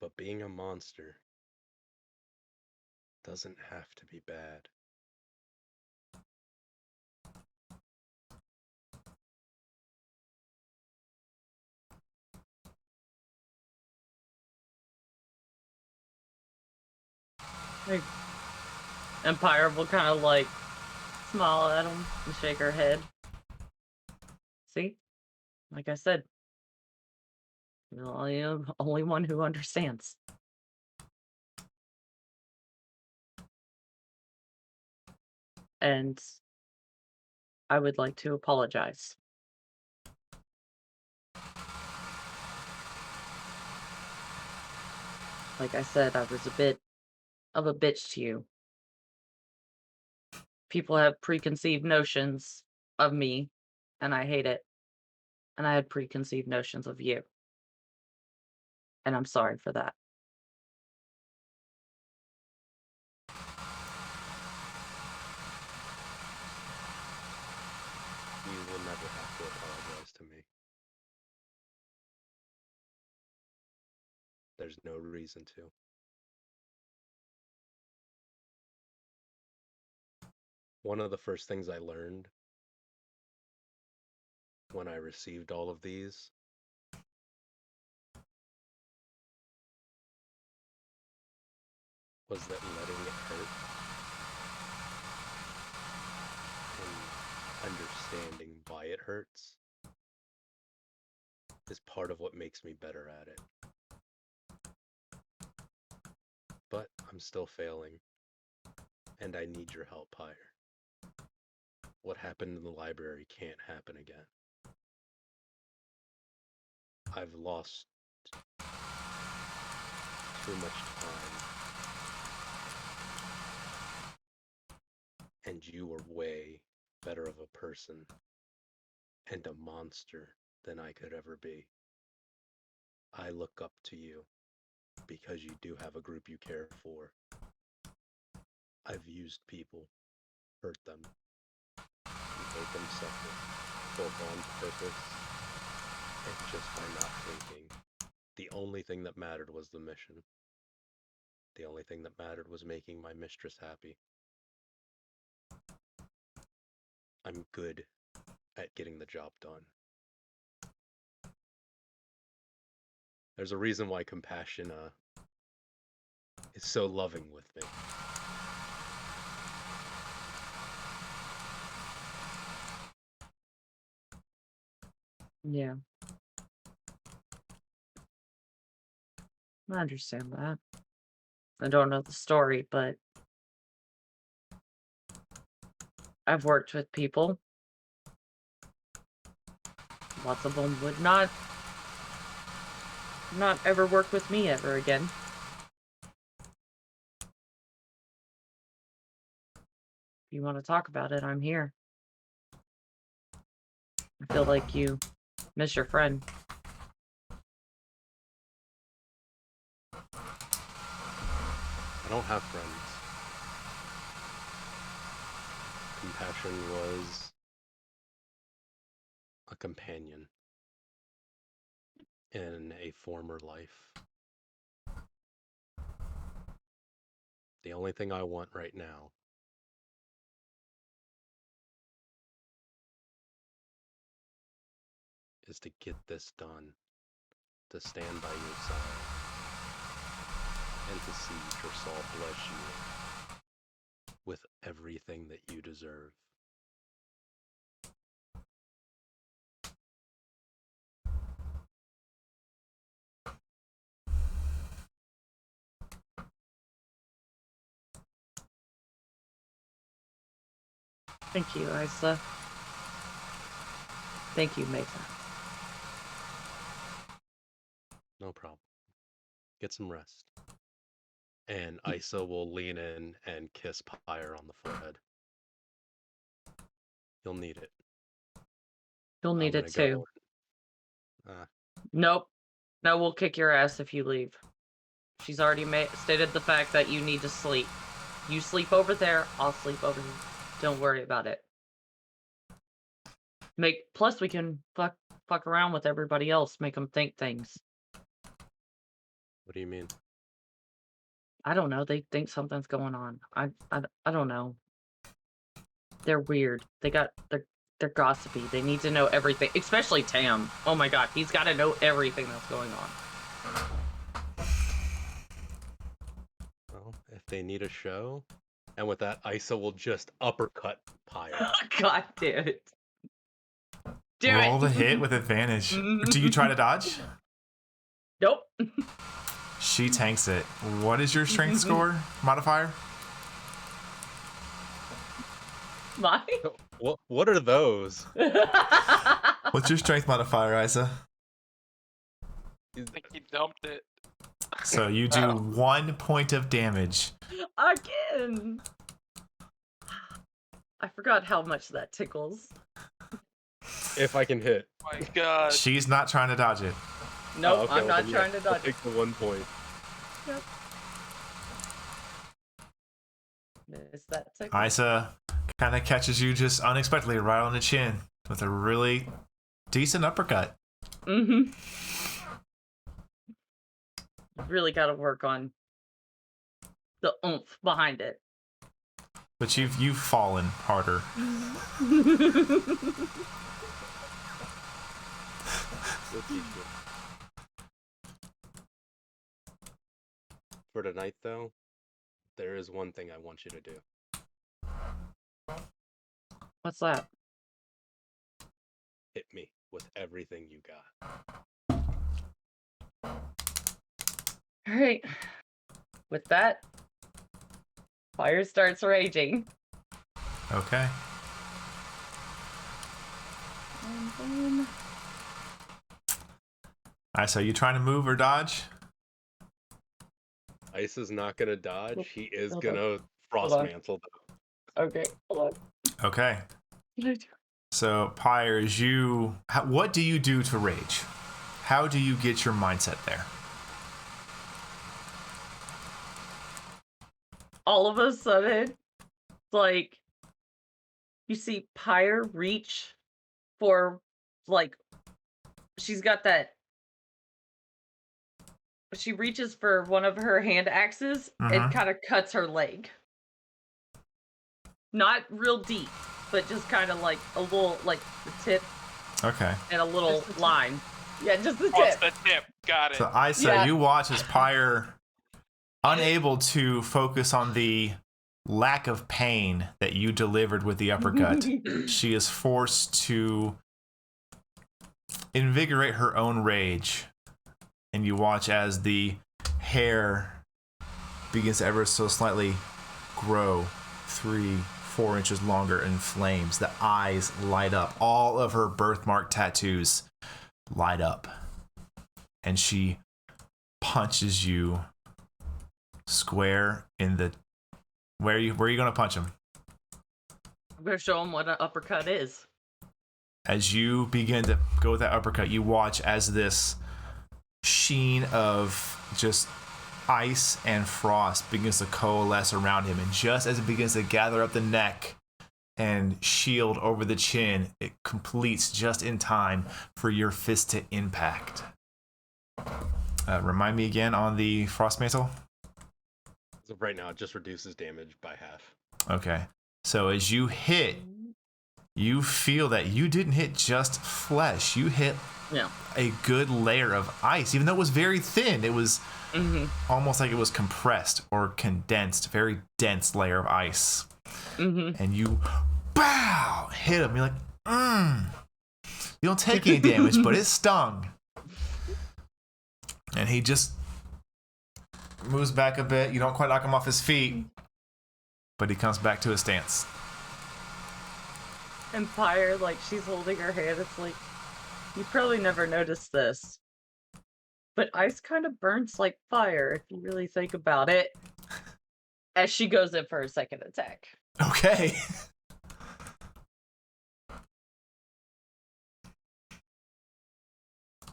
But being a monster doesn't have to be bad. like, Empire will kind of like smile at him and shake her head. See? Like I said, you're the only one who understands. And I would like to apologize. Like I said, I was a bit of a bitch to you. People have preconceived notions of me, and I hate it. And I had preconceived notions of you. And I'm sorry for that. You will never have to apologize to me. There's no reason to. One of the first things I learned when I received all of these was that letting it hurt and understanding why it hurts is part of what makes me better at it. But I'm still failing, and I need your help, Pyre. What happened in the library can't happen again. I've lost too much time, and you were way better of a person and a monster than I could ever be. I look up to you because you do have a group you care for. I've used people, hurt them, made them suffer, both on purpose and just by not thinking. The only thing that mattered was the mission. The only thing that mattered was making my mistress happy. I'm good at getting the job done. There's a reason why Compassion is so loving with me. Yeah. I understand that. I don't know the story, but I've worked with people. Lots of them would not ever work with me ever again. If you want to talk about it, I'm here. I feel like you miss your friend. I don't have friends. Compassion was a companion in a former life. The only thing I want right now is to get this done, to stand by your side, and to see your soul bless you with everything that you deserve. Thank you, Isa. Thank you, Mesa. No problem. Get some rest. And Isa will lean in and kiss Pyre on the forehead. You'll need it. You'll need it too. Nope. No, we'll kick your ass if you leave. She's already stated the fact that you need to sleep. You sleep over there, I'll sleep over here. Don't worry about it. Plus we can fuck around with everybody else, make them think things. What do you mean? I don't know. They think something's going on. I don't know. They're weird. They're gossipy. They need to know everything, especially Tam. Oh my god, he's got to know everything that's going on. Well, if they need a show, and with that, Isa will just uppercut Pyre. God damn it. Roll the hit with advantage. Do you try to dodge? Nope. She tanks it. What is your strength score modifier? Mine? What are those? What's your strength modifier, Isa? I think he dumped it. So you do 1 point of damage. Again. I forgot how much that tickles. If I can hit. Oh my god. She's not trying to dodge it. Nope, Oh, okay, I'm not then, trying to I'll dodge it. take the 1 point. Yep. Miss that tickle. Isa kind of catches you just unexpectedly right on the chin with a really decent uppercut. Mm-hmm. Really got to work on the oomph behind it. But you've fallen harder. We'll teach you. For tonight, though, there is one thing I want you to do. What's that? Hit me with everything you got. All right. With that, fire starts raging. Okay. And then... Isa, you trying to move or dodge? Isa's not gonna dodge. He is Hold gonna frost mantle though. Okay, hold on. Okay. So, Pyres, what do you do to rage? How do you get your mindset there? All of a sudden, like, you see Pyre reach for, like, she's got that. She reaches for one of her hand axes and kind of cuts her leg. Not real deep, but just kind of like a little, like the tip. Okay. And a little line. Yeah, just the tip. What's the tip? Got it. So, Isa, you watch as Pyre, unable to focus on the lack of pain that you delivered with the uppercut, she is forced to invigorate her own rage. And you watch as the hair begins to ever so slightly grow 3-4 inches longer in flames. The eyes light up. All of her birthmark tattoos light up. And she punches you square in the... Where are you going to punch him? I'm going to show him what an uppercut is. As you begin to go with that uppercut, you watch as this sheen of just ice and frost begins to coalesce around him. And just as it begins to gather up the neck and shield over the chin, it completes just in time for your fist to impact. Remind me again on the frost mantle. So right now, it just reduces damage by half. Okay. So as you hit, you feel that you didn't hit just flesh. You hit a good layer of ice. Even though it was very thin, it was almost like it was compressed or condensed. Very dense layer of ice. And you, bow, hit him. You're like, You don't take any damage, but it stung. And he just moves back a bit. You don't quite knock him off his feet, but he comes back to his stance. And Pyre, like, she's holding her hand. It's like, you probably never noticed this, but ice kind of burns like fire if you really think about it. As she goes in for her second attack. Okay.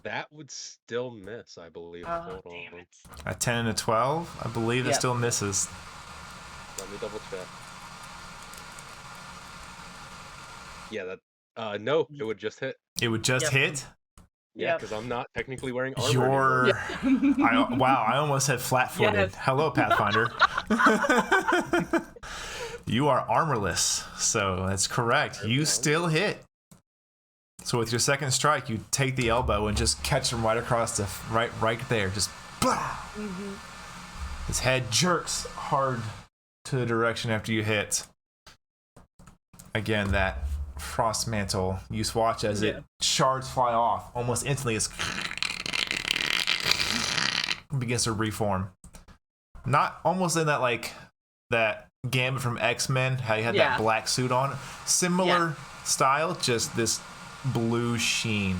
That would still miss, I believe. Oh, Hold damn on. it. A 10 and a 12, I believe it Yep. still misses. Let me double check. Yeah, that. No, it would just hit. It would just Yep. hit? Yeah, Yep. because I'm not technically wearing armor anymore. Wow, I almost said flat-footed. Yes. Hello, Pathfinder. You are armorless, so that's correct. You still hit. So with your second strike, you take the elbow and just catch him right across the right there. Just blah! His head jerks hard to the direction after you hit. Again, that frost mantle. You watch as it shards fly off almost instantly. It begins to reform. Not almost in that like that Gambit from X-Men, how you had that black suit on. Similar style, just this blue sheen.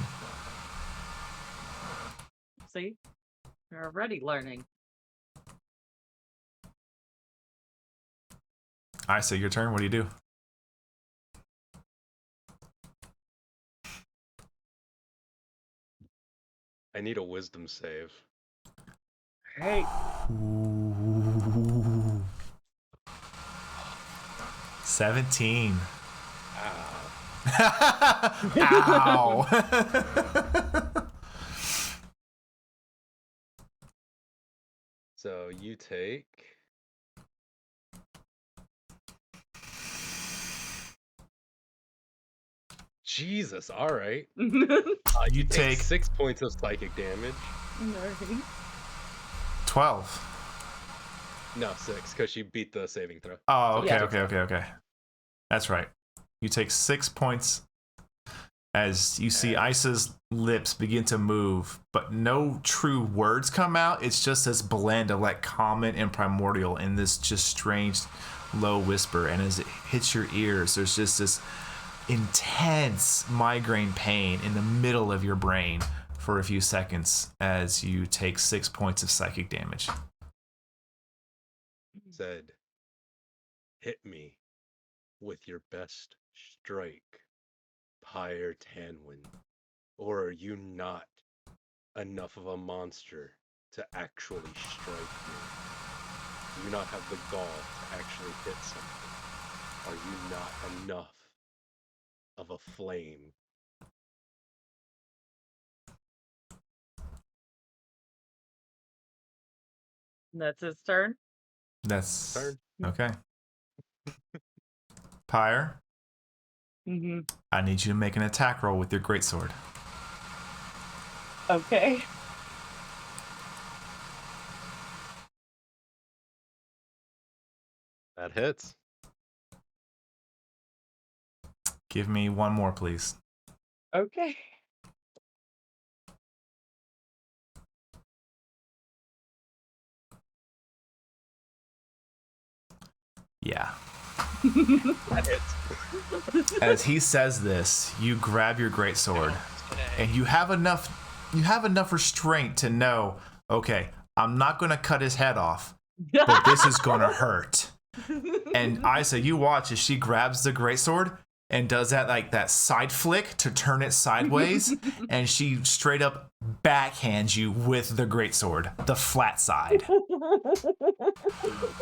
See? You're already learning. Alright, so your turn. What do you do? I need a wisdom save. Hey. Ooh. 17. Ow. So you take. Jesus, all right. You take 6 points of psychic damage. 12. No, 6, because she beat the saving throw. Oh, okay, Yeah. okay. That's right. You take 6 points as you see Isa's lips begin to move, but no true words come out. It's just this blend of like common and primordial in this just strange low whisper. And as it hits your ears, there's just this intense migraine pain in the middle of your brain for a few seconds as you take 6 points of psychic damage. Said, hit me with your best strike, Pyre Tanwin, or are you not enough of a monster to actually strike me? Do you not have the gall to actually hit something? Are you not enough of a flame? That's his turn. That's Turn. okay. Pyre, I need you to make an attack roll with your greatsword. Okay. That hits. Give me one more, please. Okay. Yeah. That hits. As he says this, you grab your greatsword, and you have enough restraint to know, okay, I'm not going to cut his head off, but this is going to hurt. And Isa, you watch as she grabs the greatsword, and does that side flick to turn it sideways, and she straight up backhands you with the greatsword, the flat side.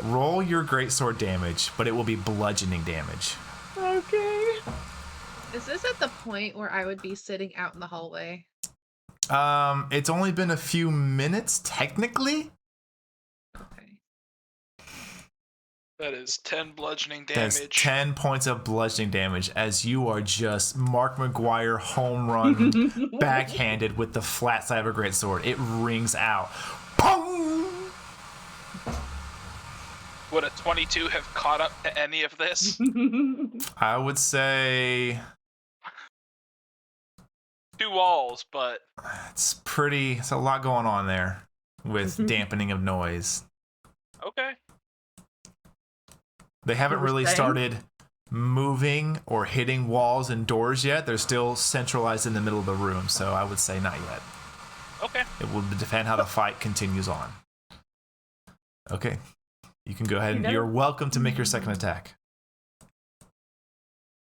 Roll your greatsword damage, but it will be bludgeoning damage. Okay. Is this at the point where I would be sitting out in the hallway? It's only been a few minutes, technically. Okay. That is 10 bludgeoning That's damage. 10 points of bludgeoning damage as you are just Mark McGuire home run backhanded with the flat side of a greatsword. It rings out. Pong! Would a 22 have caught up to any of this? I would say 2 walls, but it's a lot going on there with dampening of noise. okay. They haven't You were really saying? started moving or hitting walls and doors yet. They're still centralized in the middle of the room, so I would say not yet. Okay. It will depend how the fight continues on. Okay. You can go ahead and you're welcome to make your second attack.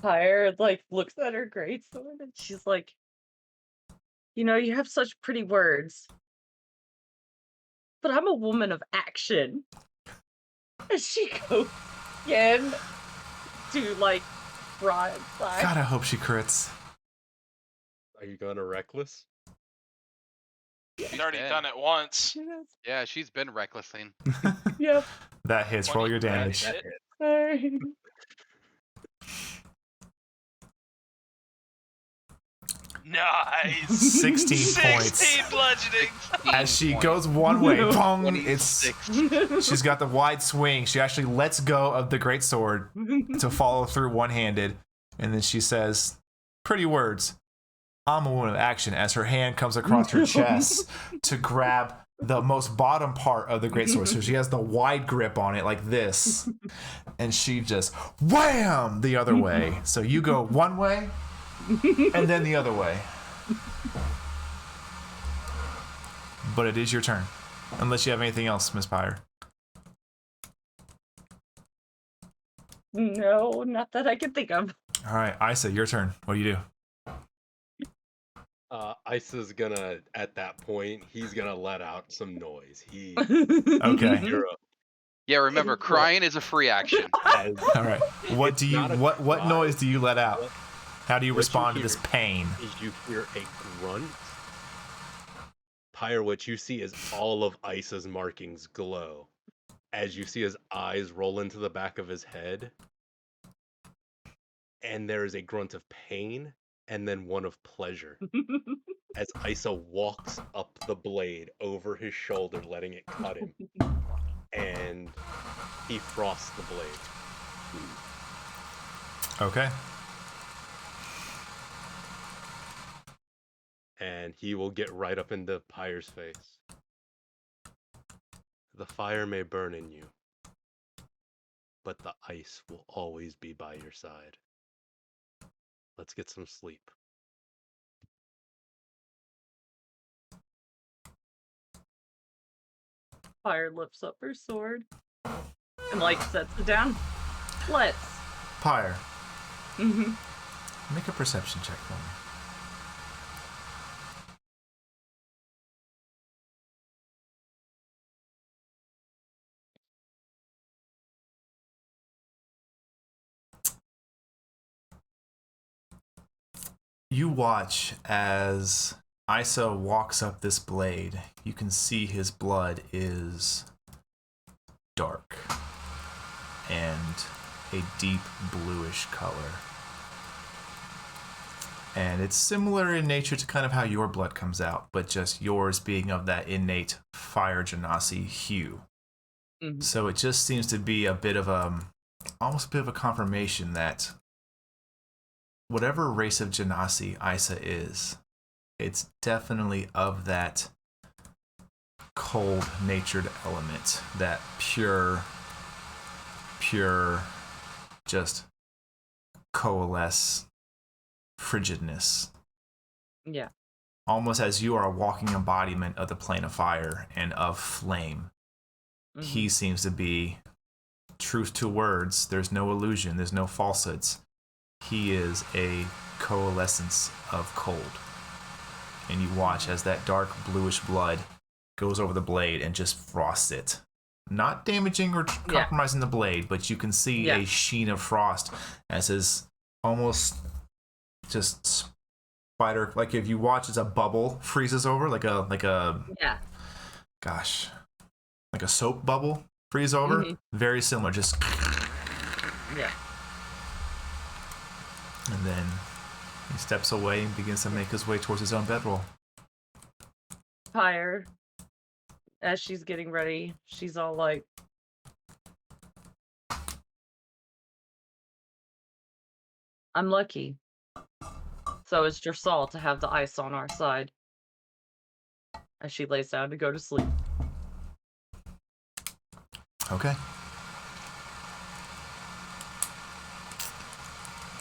Pyre looks at her greatsword and she's like, you have such pretty words, but I'm a woman of action. And she goes again to broadside. God, I hope she crits. Are you going to reckless? He's already been. done it once. Yeah, she's been recklessing. Yep. That hits. Roll your damage. That hit. Sorry. Nice. 16 16 points. bludgeoning. As she goes one way, pong, it's 26. she's got the wide swing. She actually lets go of the greatsword to follow through one-handed, and then she says, pretty words, I'm a woman of action, as her hand comes across her chest to grab the most bottom part of the greatsword. So she has the wide grip on it like this, and she just wham the other way. So you go one way and then the other way. But it is your turn, unless you have anything else, Miss Pyre. No, not that I can think of. All right, Isa, your turn. What do you do? Isa's gonna, at that point, he's gonna let out some noise. Okay. You're Yeah, remember, crying is a free action. as, All right. What do you not a what cry. noise do you let out? What- How do you what you respond to hear this pain? is you hear a grunt. Pyre, what you see is all of Isa's markings glow as you see his eyes roll into the back of his head. And there is a grunt of pain and then one of pleasure as Isa walks up the blade over his shoulder, letting it cut him. And he frosts the blade. Okay. And he will get right up into Pyre's face. The fire may burn in you, but the ice will always be by your side. Let's get some sleep. Pyre lifts up her sword and sets it down. Let's. Pyre, Mm-hmm. make a perception check for me. You watch as Isa walks up this blade. You can see his blood is dark and a deep bluish color. And it's similar in nature to kind of how your blood comes out, but just yours being of that innate fire genasi hue. Mhm. So it just seems to be a bit of almost a bit of a confirmation that whatever race of genasi Isa is, it's definitely of that cold-natured element, that pure, just coalesce frigidness. Yeah. Almost as you are a walking embodiment of the plane of fire and of flame. Mhm. He seems to be truth to words. There's no illusion. There's no falsehoods. he is a coalescence of cold. And you watch as that dark bluish blood goes over the blade and just frosts it. Not damaging or compromising the blade, but you can see a sheen of frost as his almost just spider, like if you watch as a bubble freezes over, like a gosh, like a soap bubble freeze over. Very similar, just and then he steps away and begins to make his way towards his own bedroll. Pyre, as she's getting ready, she's all like, I'm lucky. So is Jersal to have the ice on our side. As she lays down to go to sleep. Okay.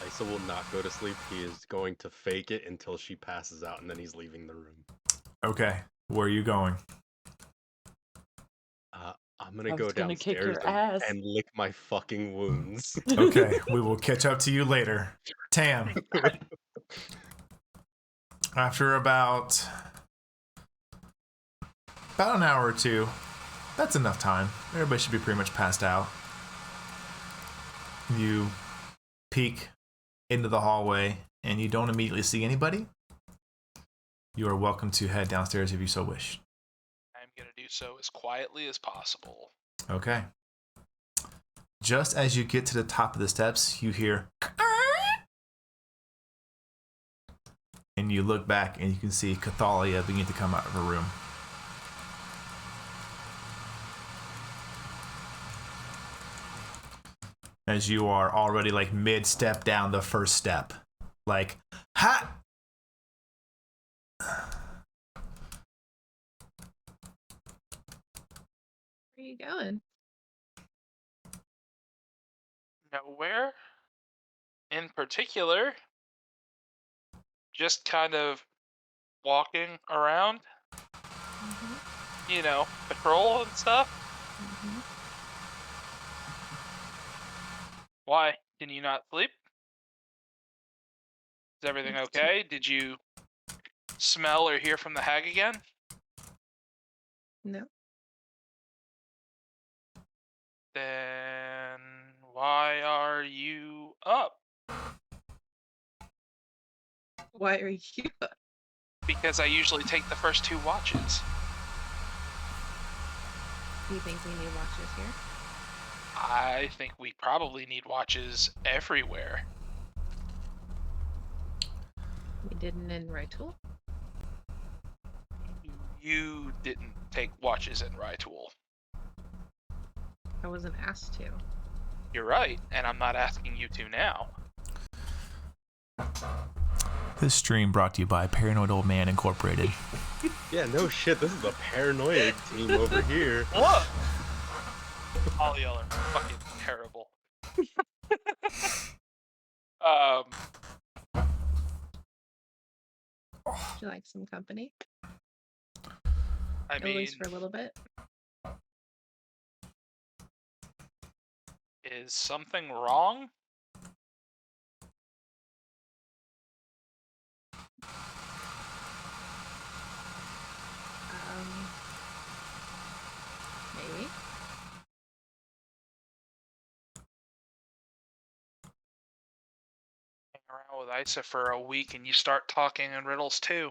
Isa will not go to sleep. He is going to fake it until she passes out, and then he's leaving the room. Okay. Where are you going? I'm gonna go downstairs and lick my fucking wounds. Okay, we will catch up to you later. Tam. After about an hour or two, that's enough time. Everybody should be pretty much passed out. You peek into the hallway and you don't immediately see anybody. You are welcome to head downstairs if you so wish. I'm going to do so as quietly as possible. Okay. Just as you get to the top of the steps, you hear and you look back and you can see Cathalia begin to come out of her room. As you are already like mid-step down the first step. Like, ha! Where are you going? Nowhere in particular. Just kind of walking around. You know, patrol and stuff. Why? Can you not sleep? Is everything okay? Did you smell or hear from the hag again? No. Then why are you up? Why are you up? Because I usually take the first 2 watches. Do you think we need watches here? I think we probably need watches everywhere. We didn't in Rytool? You didn't take watches in Rytool. I wasn't asked to. You're right, and I'm not asking you to now. This stream brought to you by Paranoid Old Man Incorporated. Yeah, no shit. This is a paranoid team over here. What? All y'all are fucking terrible. Would you like some company? I At mean, least for a little bit. is something wrong? Maybe. Hang around with Isa for a week and you start talking in riddles too.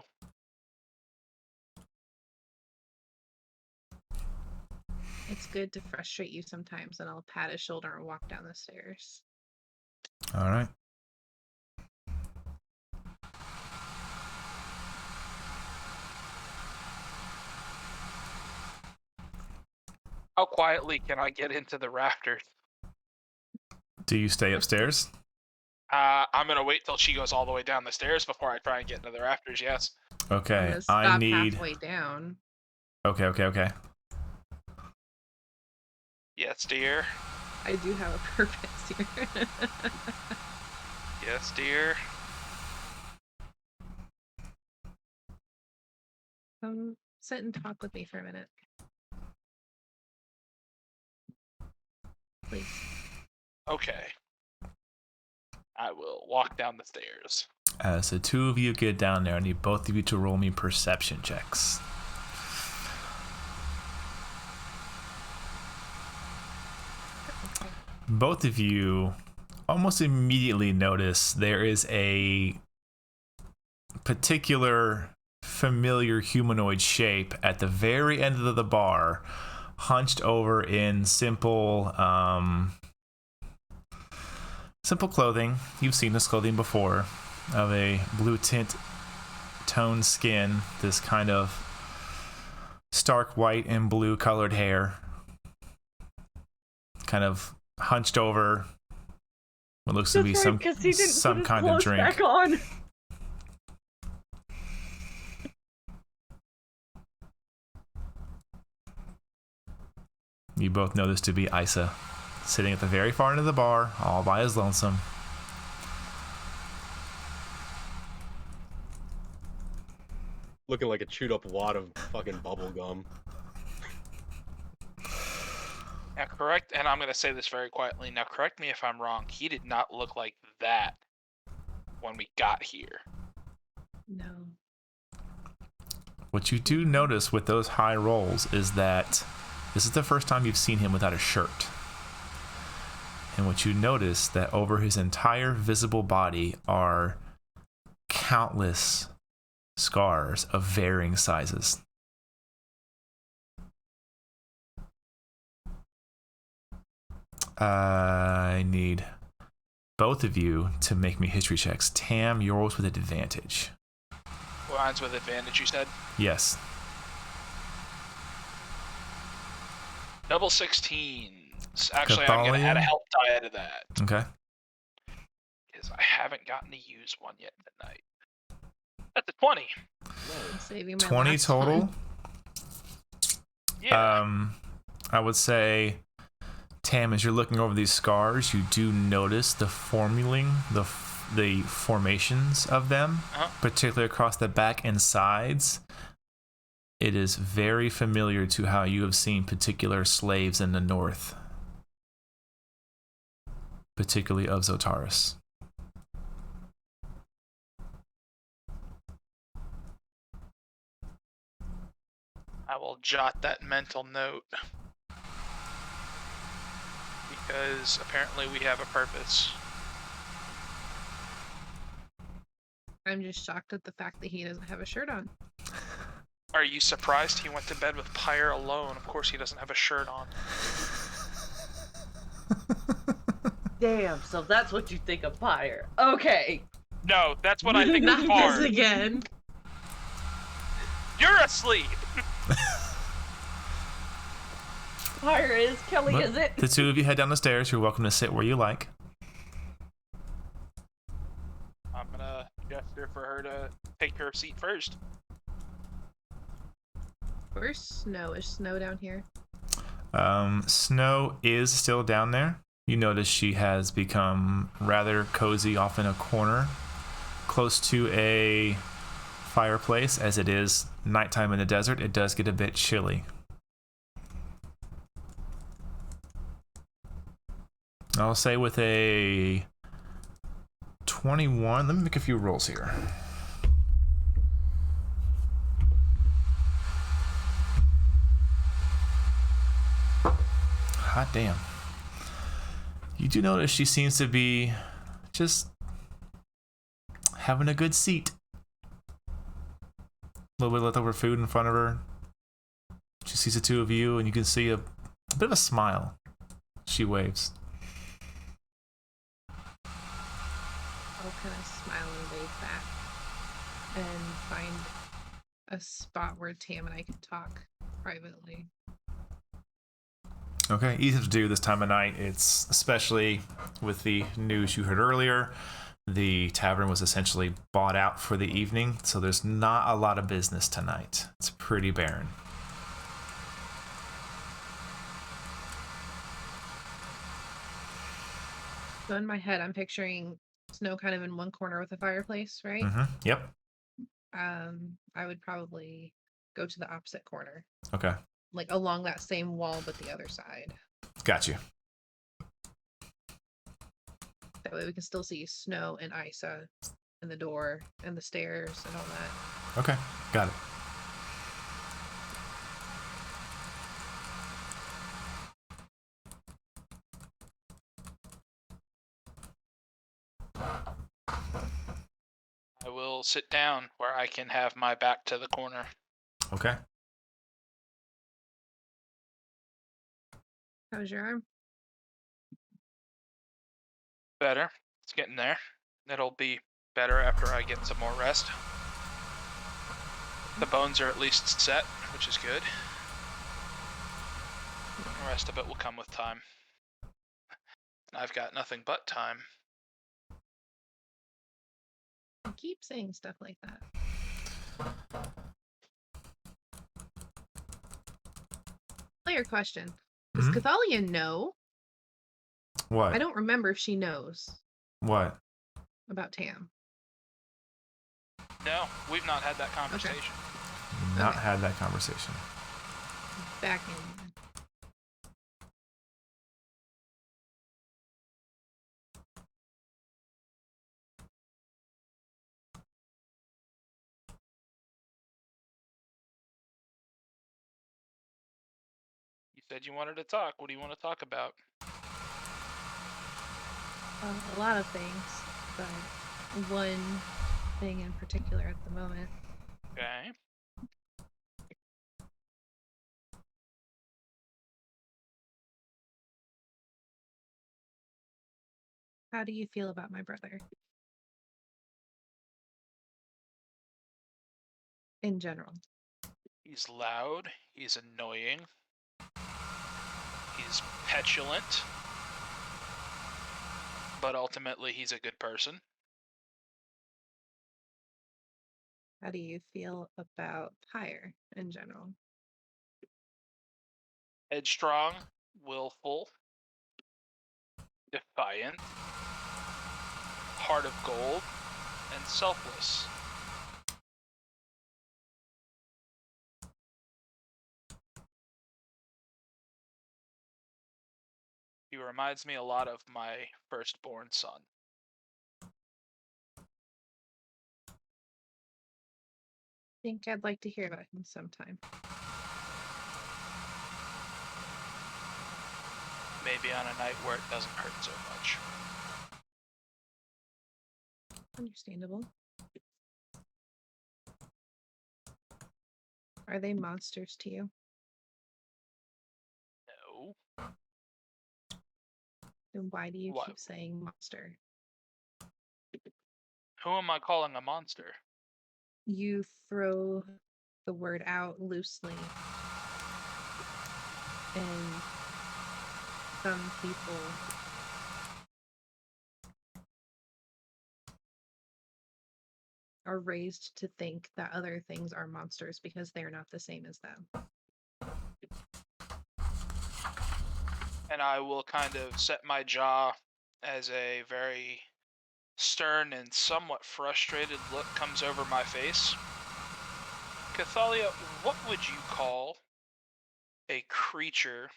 It's good to frustrate you sometimes, and I'll pat his shoulder and walk down the stairs. All right. How quietly can I get into the rafters? Do you stay upstairs? I'm gonna wait till she goes all the way down the stairs before I try and get into the rafters, yes. Okay, I I need... halfway down. Okay. Yes, dear. I do have a purpose here. Yes, dear. Sit and talk with me for a minute. Please. Okay. I will walk down the stairs. As the two of you get down there, I need both of you to roll me perception checks. Both of you almost immediately notice there is a particular familiar humanoid shape at the very end of the bar, hunched over in simple clothing. You've seen this clothing before, of a blue toned skin, this kind of stark white and blue colored hair, kind of hunched over what looks to be some kind of drink. Back on. You both know this to be Isa, sitting at the very far end of the bar, all by his lonesome. Looking like a chewed up wad of fucking bubble gum. Now, correct, and I'm going to say this very quietly. Now, correct me if I'm wrong. He did not look like that when we got here. No. What you do notice with those high rolls is that this is the first time you've seen him without a shirt. And what you notice that over his entire visible body are countless scars of varying sizes. I need both of you to make me history checks. Tam, yours with advantage. Mine's with advantage, you said? Yes. Double 16s. Actually, I'm going to add a help die to that. Okay. Because I haven't gotten to use one yet tonight. That's a 20. Saving my 20 last total. one. Yeah. I would say, Tam, as you're looking over these scars, you do notice the formations of them, particularly across the back and sides. It is very familiar to how you have seen particular slaves in the north, particularly of Zotaris. I will jot that mental note. Because apparently we have a purpose. I'm just shocked at the fact that he doesn't have a shirt on. Are you surprised he went to bed with Pyre alone? Of course he doesn't have a shirt on. Damn, so that's what you think of Pyre. Okay. No, that's what I think of Not Bard. this again. You're asleep! Pyre is, Kelly, But is it? the two of you head down the stairs. You're welcome to sit where you like. I'm gonna gesture for her to take her seat first. Where's Snow? Is Snow down here? Snow is still down there. You notice she has become rather cozy off in a corner, close to a fireplace. As it is nighttime in the desert, it does get a bit chilly. I'll say with a 21, let me make a few rolls here. Hot damn. You do notice she seems to be just having a good seat. A little bit of leftover food in front of her. She sees the two of you, and you can see a bit of a smile. She waves. I'll kind of smile and wave back and find a spot where Tam and I can talk privately. Okay, easy to do this time of night. It's especially with the news you heard earlier. The tavern was essentially bought out for the evening, so there's not a lot of business tonight. It's pretty barren. So in my head, I'm picturing Snow kind of in one corner with a fireplace, right? Yep. I would probably go to the opposite corner, Okay. like along that same wall, but the other side. Got you. That way we can still see Snow and Isa and the door and the stairs and all that. Okay, got it. I will sit down where I can have my back to the corner. Okay. How's your arm? Better. It's getting there. It'll be better after I get some more rest. The bones are at least set, which is good. The rest of it will come with time. I've got nothing but time. I keep saying stuff like that. Player question. Does Mhm. Cathalia know? What? I don't remember if she knows What? about Tam. No, we've not had that conversation. Not Okay. had that conversation. Back in. You said you wanted to talk. What do you want to talk about? A lot of things, but one thing in particular at the moment. Okay. How do you feel about my brother? In general. He's loud. He's annoying. He's petulant. But ultimately, he's a good person. How do you feel about Pyre in general? Headstrong, willful, defiant, heart of gold, and selfless. He reminds me a lot of my firstborn son. I think I'd like to hear about him sometime. Maybe on a night where it doesn't hurt so much. Understandable. Are they monsters to you? No. Then why do you What? keep saying monster? Who am I calling a monster? You throw the word out loosely, and some people are raised to think that other things are monsters because they're not the same as them. And I will kind of set my jaw as a very stern and somewhat frustrated look comes over my face. Cathalia, what would you call a creature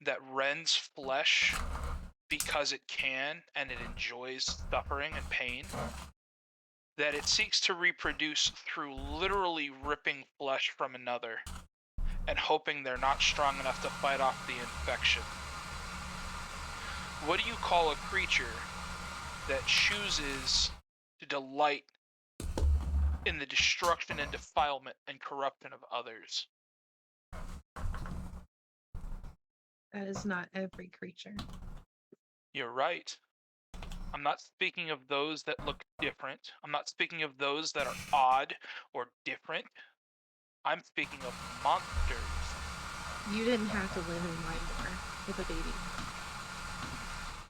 that rends flesh because it can and it enjoys suffering and pain? That it seeks to reproduce through literally ripping flesh from another and hoping they're not strong enough to fight off the infection? What do you call a creature that chooses to delight in the destruction and defilement and corruption of others? That is not every creature. You're right. I'm not speaking of those that look different. I'm not speaking of those that are odd or different. I'm speaking of monsters. You didn't have to live in Wymore with a baby.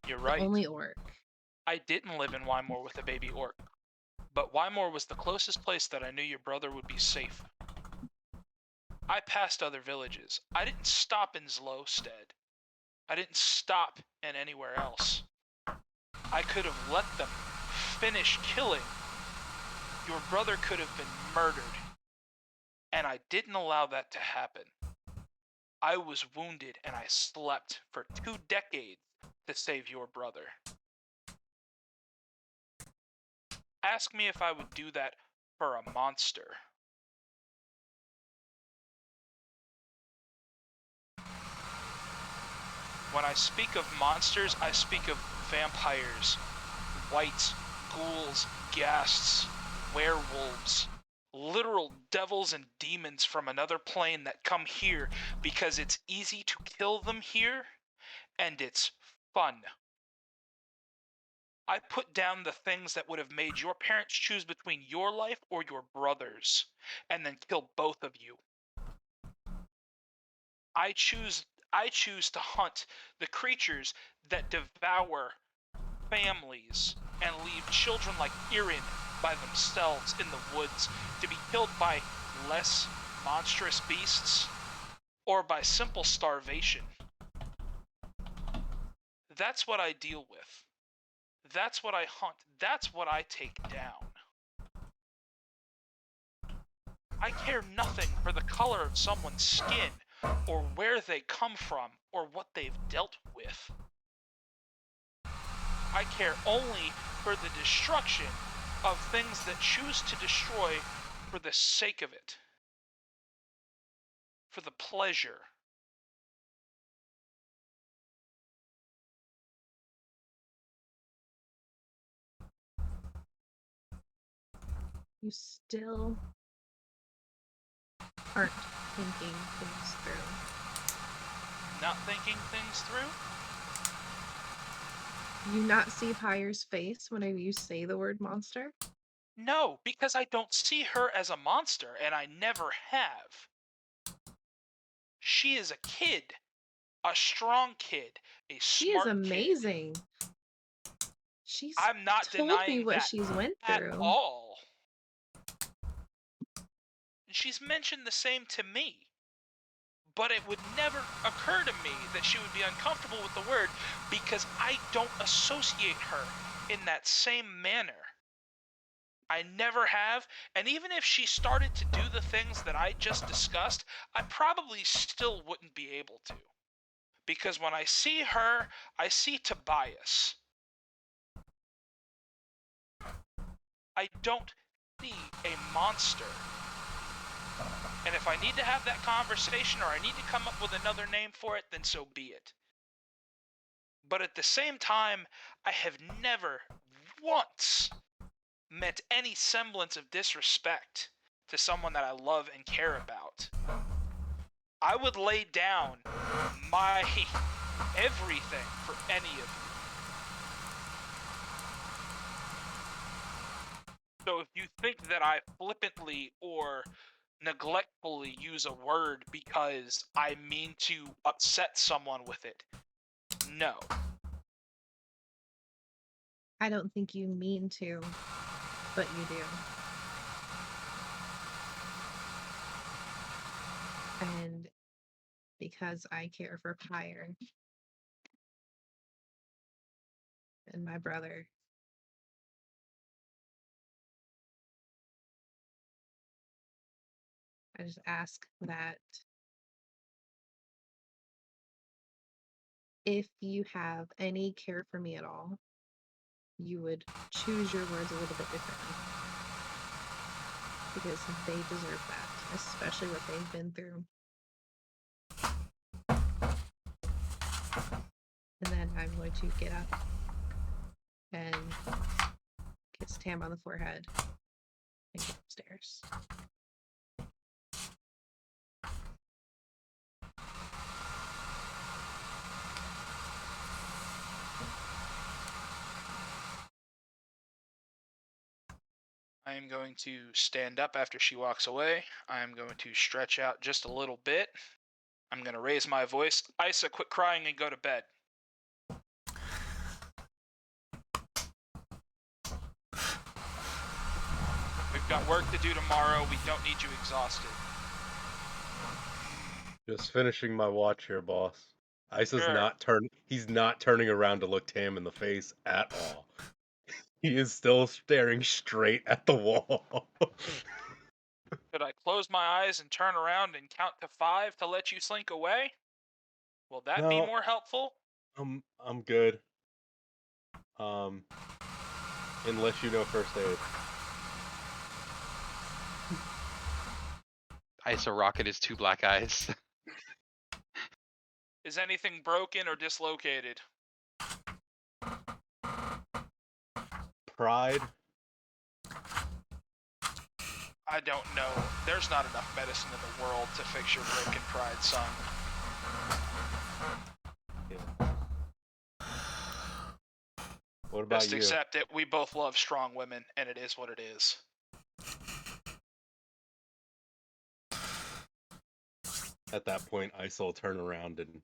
You're The right. only orc. I didn't live in Wymore with a baby orc, but Wymore was the closest place that I knew your brother would be safe. I passed other villages. I didn't stop in Zlowstead. I didn't stop in anywhere else. I could have let them finish killing. Your brother could have been murdered, and I didn't allow that to happen. I was wounded and I slept for 2 decades to save your brother. Ask me if I would do that for a monster. When I speak of monsters, I speak of vampires, wights, ghouls, ghasts, werewolves, literal devils and demons from another plane that come here because it's easy to kill them here and it's fun. I put down the things that would have made your parents choose between your life or your brother's and then kill both of you. I choose to hunt the creatures that devour families and leave children like Irin by themselves in the woods to be killed by less monstrous beasts or by simple starvation. That's what I deal with. That's what I hunt. That's what I take down. I care nothing for the color of someone's skin or where they come from or what they've dealt with. I care only for the destruction of things that choose to destroy for the sake of it, for the pleasure. You still aren't thinking things through. Not thinking things through? You not see Pyre's face whenever you say the word monster? No, because I don't see her as a monster, and I never have. She is a kid. A strong kid. A She is smart kid. amazing. She's I'm not told me denying what that she's went at through. all. She's mentioned the same to me. But it would never occur to me that she would be uncomfortable with the word because I don't associate her in that same manner. I never have, and even if she started to do the things that I just discussed, I probably still wouldn't be able to. Because when I see her, I see Tobias. I don't see a monster. And if I need to have that conversation or I need to come up with another name for it, then so be it. But at the same time, I have never once meant any semblance of disrespect to someone that I love and care about. I would lay down my everything for any of you. So if you think that I flippantly or neglectfully use a word because I mean to upset someone with it, no. I don't think you mean to, but you do. And because I care for Pyre and my brother, I just ask that if you have any care for me at all, you would choose your words a little bit differently. Because they deserve that, especially what they've been through. And then I'm going to get up and kiss Tam on the forehead and go upstairs. I am going to stand up after she walks away. I am going to stretch out just a little bit. I'm going to raise my voice. Isa, quit crying and go to bed. We've got work to do tomorrow. We don't need you exhausted. Just finishing my watch here, boss. Isa's Sure. he's not turning around to look Tam in the face at all. He is still staring straight at the wall. Should I close my eyes and turn around and count to 5 to let you slink away? Will that be No, more helpful? I'm good. Unless you know first aid. Ice Rocket is 2 black eyes. Is anything broken or dislocated? Pride. I don't know. There's not enough medicine in the world to fix your broken pride, son. Yeah. What about Just you? accept it. We both love strong women, and it is what it is. At that point, Ice will turn around and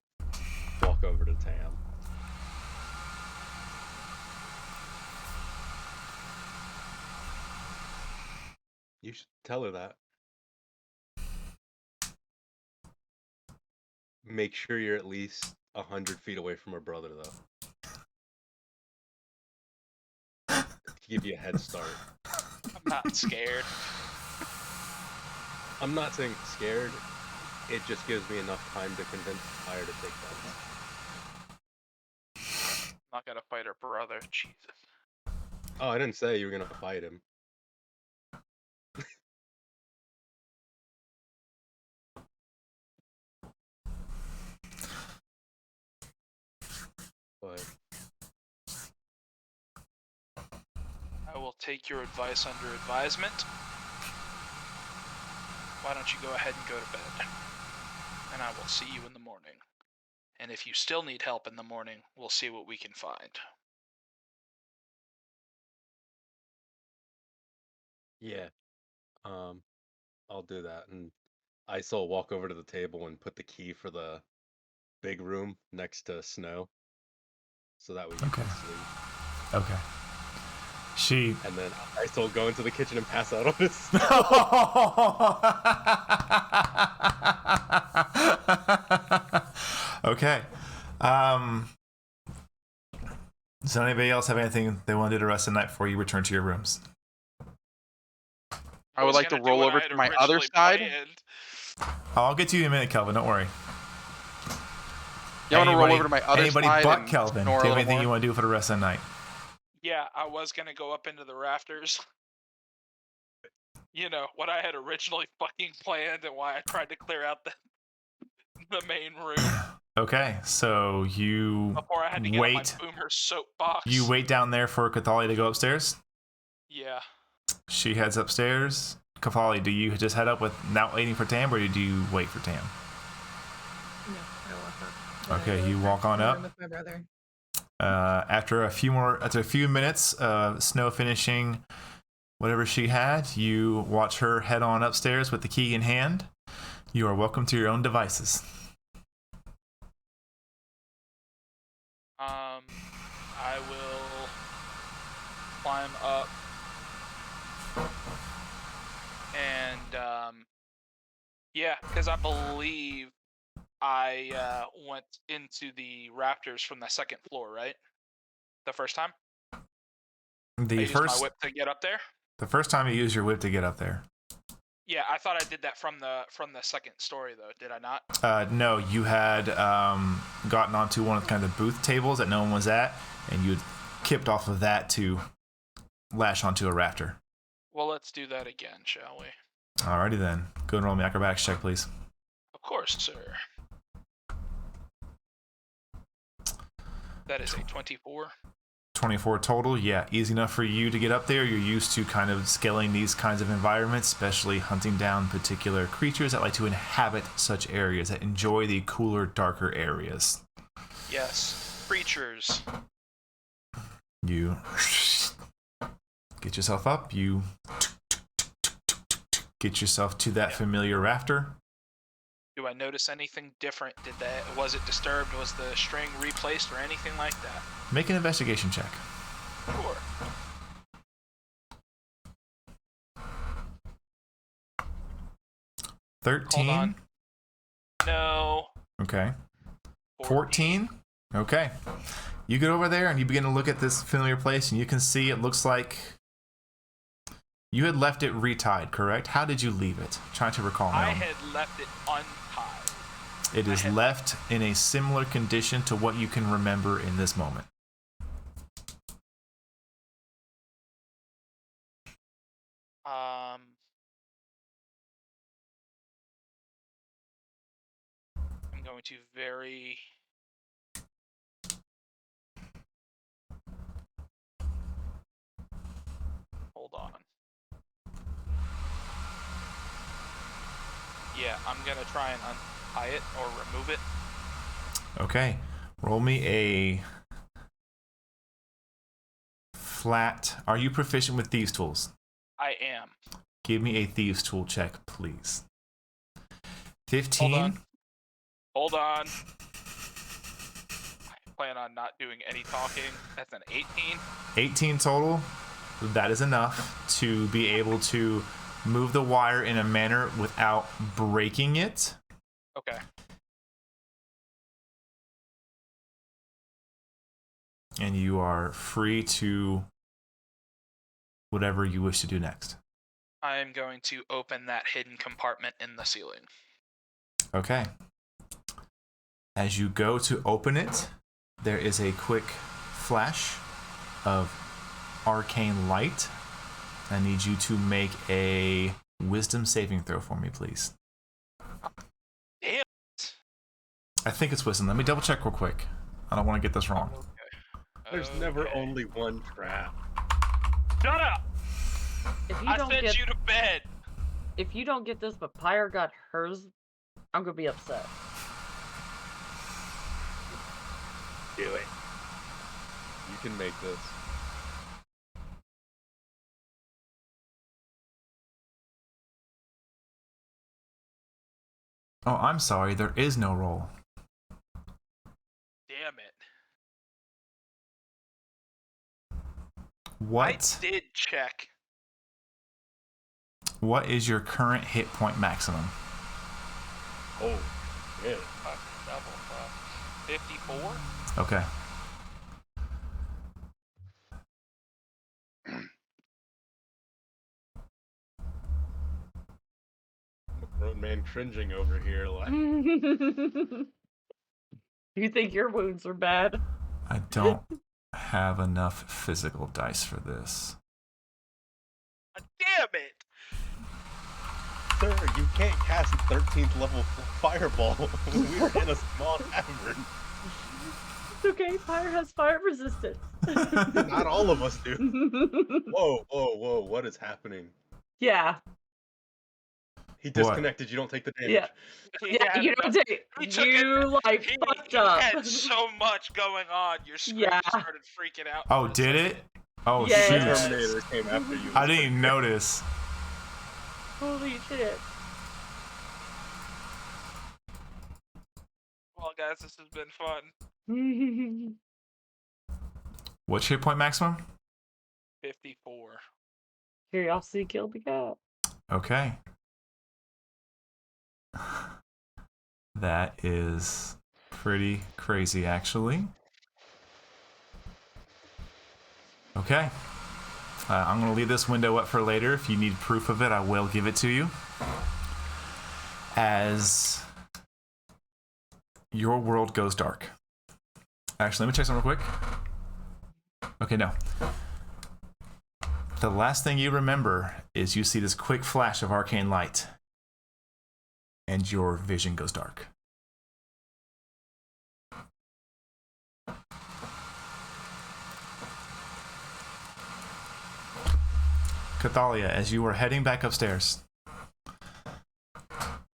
walk over to Tam. You should tell her that. Make sure you're at least 100 feet away from her brother, though. To give you a head start. I'm not scared. I'm not saying scared. It just gives me enough time to convince Fire to take that. I'm not gonna fight her brother. Jesus. Oh, I didn't say you were gonna fight him. But I will take your advice under advisement. Why don't you go ahead and go to bed? And I will see you in the morning. And if you still need help in the morning, we'll see what we can find. yeah, I'll do that. And Ice will walk over to the table and put the key for the big room next to Snow, so that way you Okay. can sleep. Okay. She. And then Ice will go into the kitchen and pass out on his. Okay. Does anybody else have anything they want to do the rest of the night before you return to your rooms? I would was like to gonna do roll what over I had to my other originally side. planned. I'll get to you in a minute, Kelvin. Don't worry. Yeah, I want to roll Anybody- over to my other Anybody side but and Kelvin. Do snore you a have little anything more. you want to do for the rest of the night? Yeah, I was gonna go up into the rafters. You know, what I had originally fucking planned and why I tried to clear out the main room Okay, so you before I had to get wait. on my boomer soapbox. You wait down there for Cathali to go upstairs. Yeah. She heads upstairs. Cathali, do you just head up without waiting for Tam, or do you wait for Tam? No, I walk up. Okay, you walk on up. With my brother. After a few minutes, Snow finishing whatever she had, you watch her head on upstairs with the key in hand. You are welcome to your own devices. I will climb up and yeah, because I believe I went into the rafters from the second floor, right? The first time? I used my whip to get up there? The first time you use your whip to get up there. Yeah, I thought I did that from the second story though. Did I not? No, you had gotten onto one of the kind of booth tables that no one was at, and you had kipped off of that to lash onto a rafter. Well, let's do that again, shall we? Alrighty then. Go and roll me acrobatics check, please. Of course, sir. That is a 24. 24 total. Yeah, easy enough for you to get up there. You're used to kind of scaling these kinds of environments, especially hunting down particular creatures that like to inhabit such areas, that enjoy the cooler, darker areas. Yes, creatures. You get yourself up. You get yourself to that familiar rafter. Do I notice anything different? Was it disturbed? Was the string replaced or anything like that? Make an investigation check. Sure. Hold 13. on. No. Okay. 14. Okay. You get over there and you begin to look at this familiar place, and you can see it looks like you had left it retied, correct? How did you leave it? Trying to recall now. I had left it untied. It is left in a similar condition to what you can remember in this moment. I'm going to very... Hold on. Yeah, I'm gonna try and untie it or remove it. Okay. Roll me a flat. Are you proficient with thieves' tools? I am. Give me a thieves' tool check, please. 15. Hold on. I plan on not doing any talking. That's an 18. 18 total. That is enough to be able to move the wire in a manner without breaking it. Okay. And you are free to whatever you wish to do next. I'm going to open that hidden compartment in the ceiling. Okay. As you go to open it, there is a quick flash of arcane light. I need you to make a wisdom saving throw for me, please. Damn it. I think it's wisdom. Let me double check real quick. I don't want to get this wrong. There's never only one trap. Shut up! If you I don't sent get, you to bed. if you don't get this, but Pyre got hers, I'm gonna be upset. Do it. You can make this. Oh, I'm sorry. There is no roll. Damn it. What? I did check. What is your current hit point maximum? Oh, yeah. Double 54? Okay. Grown man cringing over here. Like, You think your wounds are bad? I don't have enough physical dice for this. Damn it! sir, you can't cast 13th level fireball. We're in a small cavern. It's okay, Pyre has fire resistance. Not all of us do. Whoa, whoa, whoa, what is happening? Yeah. He disconnected, you don't take the damage. Yeah. Yeah, you don't take you like fucked up. He had so much going on. Your screen Yeah. just started freaking out. Oh, for a did second. it? Oh, Yes. shoot. Terminator came after you. I didn't even notice. Holy shit. Well, guys, this has been fun. What's your hit point maximum? 54. Curiosity killed the cat. Okay. That is pretty crazy, actually. Okay. I'm going to leave this window up for later. If you need proof of it, I will give it to you. As your world goes dark. Actually, let me check something real quick. Okay, no. The last thing you remember is you see this quick flash of arcane light. And your vision goes dark. Cathalia, as you are heading back upstairs,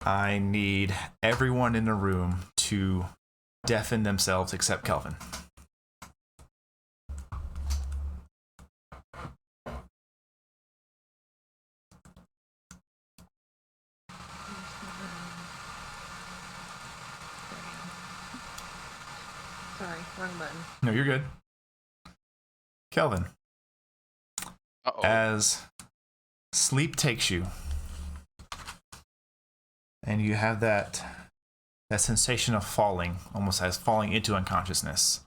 I need everyone in the room to deafen themselves except Kelvin. Sorry, wrong button. No, you're good. Kelvin, Uh-oh. as sleep takes you, and you have that sensation of falling, almost as falling into unconsciousness.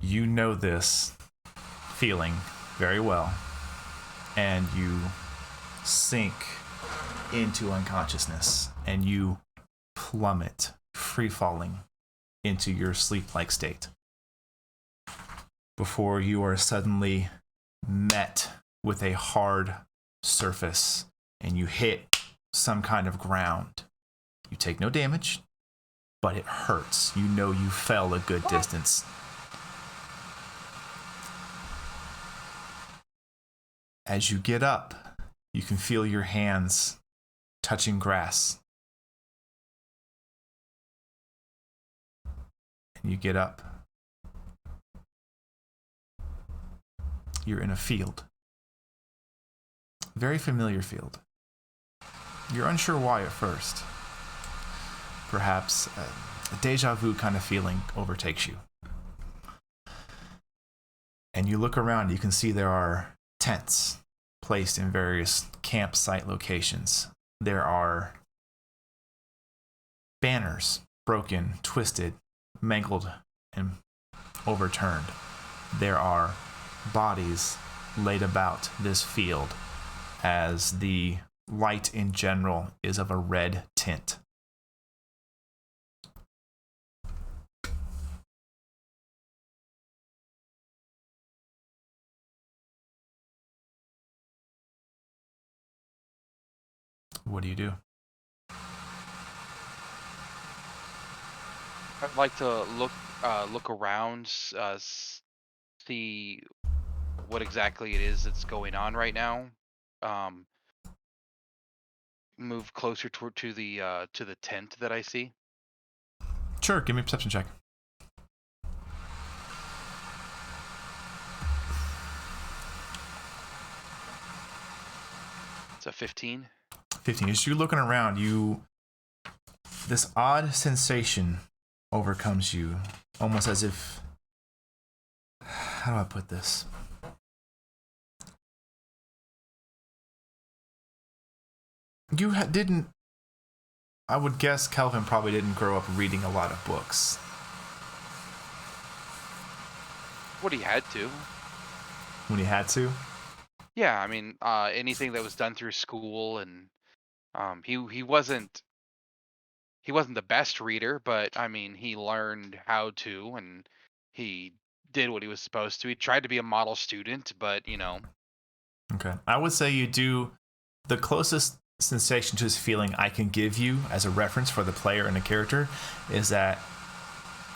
You know this feeling very well, and you sink into unconsciousness, and you plummet, free falling into your sleep-like state before you are suddenly met with a hard surface and you hit some kind of ground. You take no damage, but it hurts. You know you fell a good distance. As you get up, you can feel your hands touching grass. And you get up. You're in a field. Very familiar field. You're unsure why at first. Perhaps a deja vu kind of feeling overtakes you. And you look around, you can see there are tents placed in various campsite locations. There are banners broken, twisted, mangled, and overturned. There are bodies laid about this field as the light in general is of a red tint. What do you do? I'd like to look around, see what exactly it is that's going on right now. Move closer to the tent that I see. Sure, give me a perception check. It's a 15. 15. As you're looking around, this odd sensation overcomes you, almost as if, how do I put this? You didn't, I would guess Kelvin probably didn't grow up reading a lot of books. What he had to. When he had to? Yeah, I mean, anything that was done through school, and he wasn't the best reader, but I mean, he learned how to, and he did what he was supposed to. He tried to be a model student, but you know. Okay. I would say you do the closest sensation to this feeling I can give you as a reference for the player and the character is that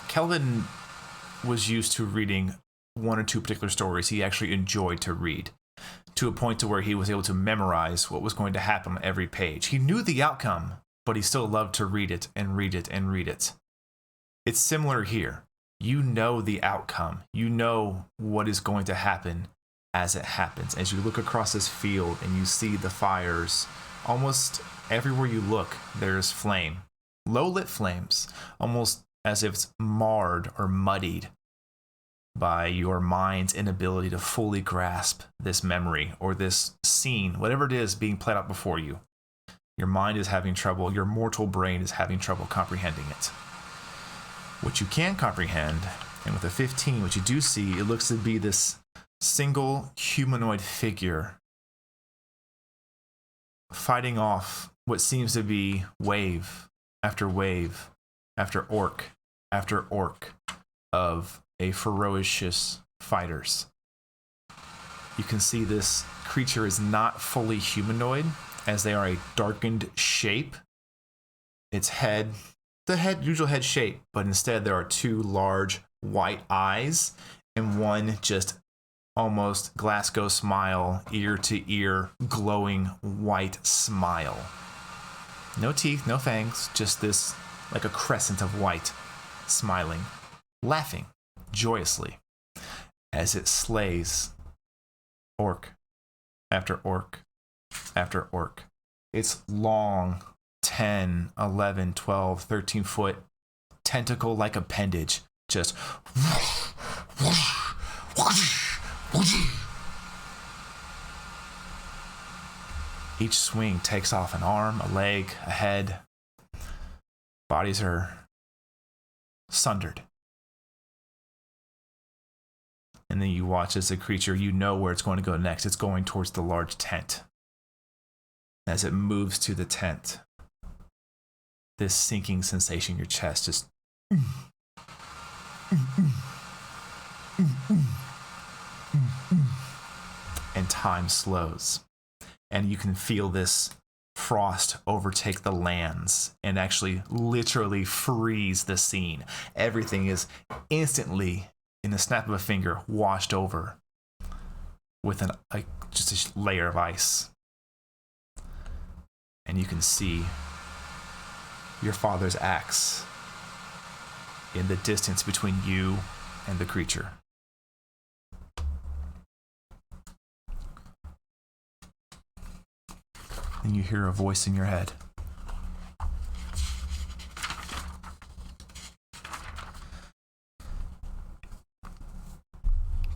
Kelvin was used to reading one or two particular stories he actually enjoyed to read, to a point to where he was able to memorize what was going to happen on every page. He knew the outcome, but he still loved to read it and read it and read it. It's similar here. You know the outcome. You know what is going to happen as it happens. As you look across this field and you see the fires, almost everywhere you look, there's flame. Low-lit flames, almost as if it's marred or muddied by your mind's inability to fully grasp this memory or this scene, whatever it is being played out before you. Your mind is having trouble, your mortal brain is having trouble comprehending it. What you can comprehend, and with a 15, what you do see, it looks to be this single humanoid figure fighting off what seems to be wave after wave after orc of a ferocious fighters. You can see this creature is not fully humanoid, as they are a darkened shape. Its head, usual head shape, but instead there are two large white eyes and one just almost Glasgow smile, ear to ear, glowing white smile. No teeth, no fangs, just this like a crescent of white, smiling, laughing joyously as it slays orc after orc after orc. Its long 10, 11, 12, 13 foot tentacle-like appendage just each swing takes off an arm, a leg, a head. Bodies are sundered. And then you watch as the creature, you know where it's going to go next. It's going towards the large tent. As it moves to the tent, this sinking sensation in your chest just and time slows. And you can feel this frost overtake the lands and actually literally freeze the scene. Everything is instantly, in the snap of a finger, washed over with just a layer of ice. And you can see your father's axe in the distance between you and the creature. And you hear a voice in your head.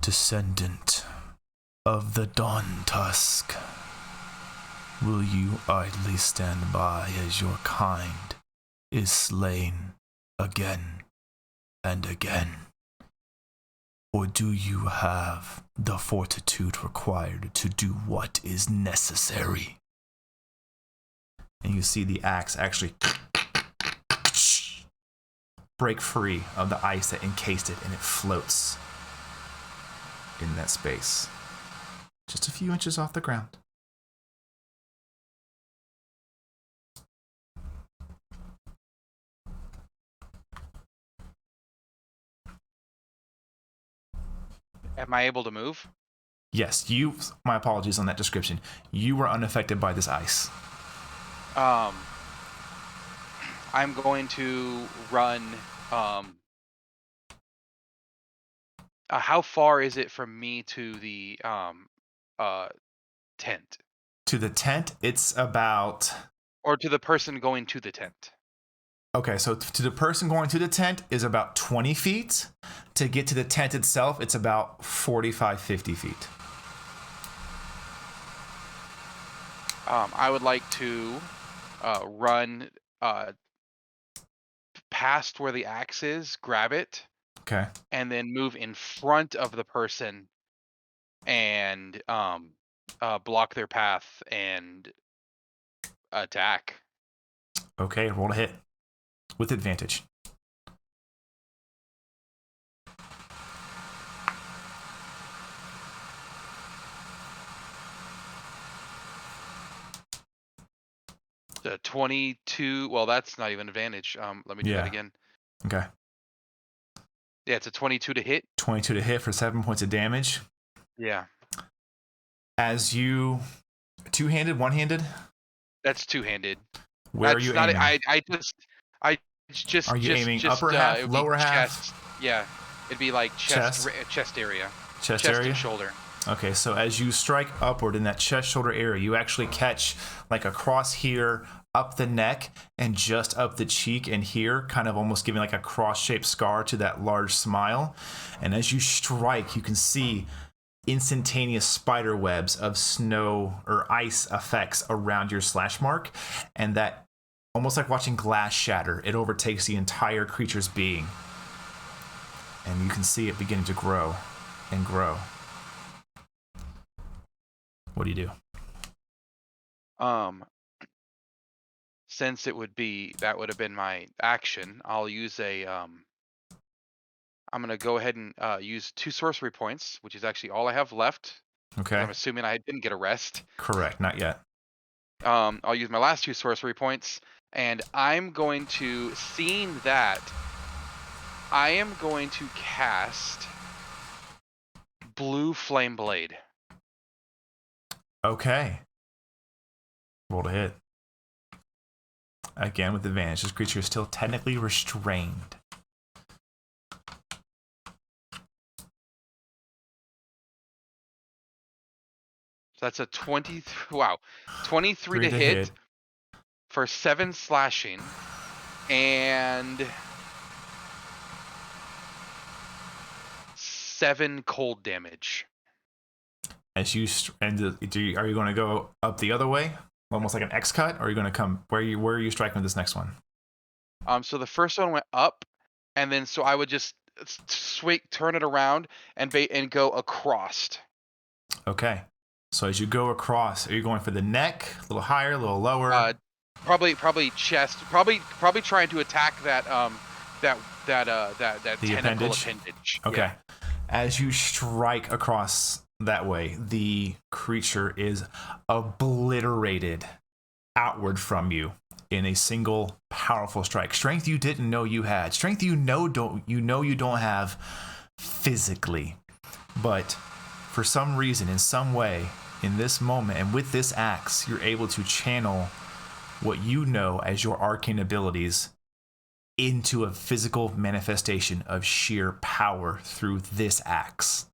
Descendant of the Dawn Tusk, will you idly stand by as your kind is slain again and again? Or do you have the fortitude required to do what is necessary? And you see the axe actually break free of the ice that encased it, and it floats in that space, just a few inches off the ground. Am I able to move? Yes, my apologies on that description. You were unaffected by this ice. I'm going to run. How far is it from me to the tent? To the tent, it's about... Or to the person going to the tent? Okay, so to the person going to the tent is about 20 feet. To get to the tent itself, it's about 45, 50 feet. I would like to run past where the axe is, grab it, Okay. and then move in front of the person and block their path and attack. Okay, roll a hit with advantage. The 22. Well, that's not even advantage. Let me do that again. Okay. Yeah, it's a 22 to hit. 22 to hit for 7 points of damage. Yeah. As you... Two-handed, one-handed? That's two-handed. Where are you aiming? I just. Are you aiming upper it half, would be lower half? chest. Yeah, it'd be like chest area. Chest Chest area? and shoulder. Okay, so as you strike upward in that chest shoulder area, you actually catch like across here, up the neck, and just up the cheek and here, kind of almost giving like a cross-shaped scar to that large smile. And as you strike, you can see instantaneous spider webs of snow or ice effects around your slash mark, and that almost like watching glass shatter, it overtakes the entire creature's being. And you can see it beginning to grow and grow. What do you do? Since that would have been my action, I'll use I'm gonna go ahead and use 2 sorcery points, which is actually all I have left. Okay. I'm assuming I didn't get a rest. Correct, not yet. I'll use my last 2 sorcery points, and I'm going to, seeing that, I am going to cast Blue Flame Blade. Okay. Roll to hit. Again with advantage. This creature is still technically restrained. So that's a 23 to hit for 7 slashing and 7 cold damage. As you are you going to go up the other way, almost like an X cut, or are you going to come where are you striking with this next one? So the first one went up, and then so I would just turn it around and go across. Okay. So as you go across, are you going for the neck, a little higher, a little lower? Probably chest. Probably trying to attack that tentacle appendage. Okay. Yeah. As you strike across that way, the creature is obliterated outward from you in a single powerful strike. Strength you didn't know you had. Strength you don't have physically. But for some reason, in some way, in this moment, and with this axe, you're able to channel what you know as your arcane abilities into a physical manifestation of sheer power through this axe.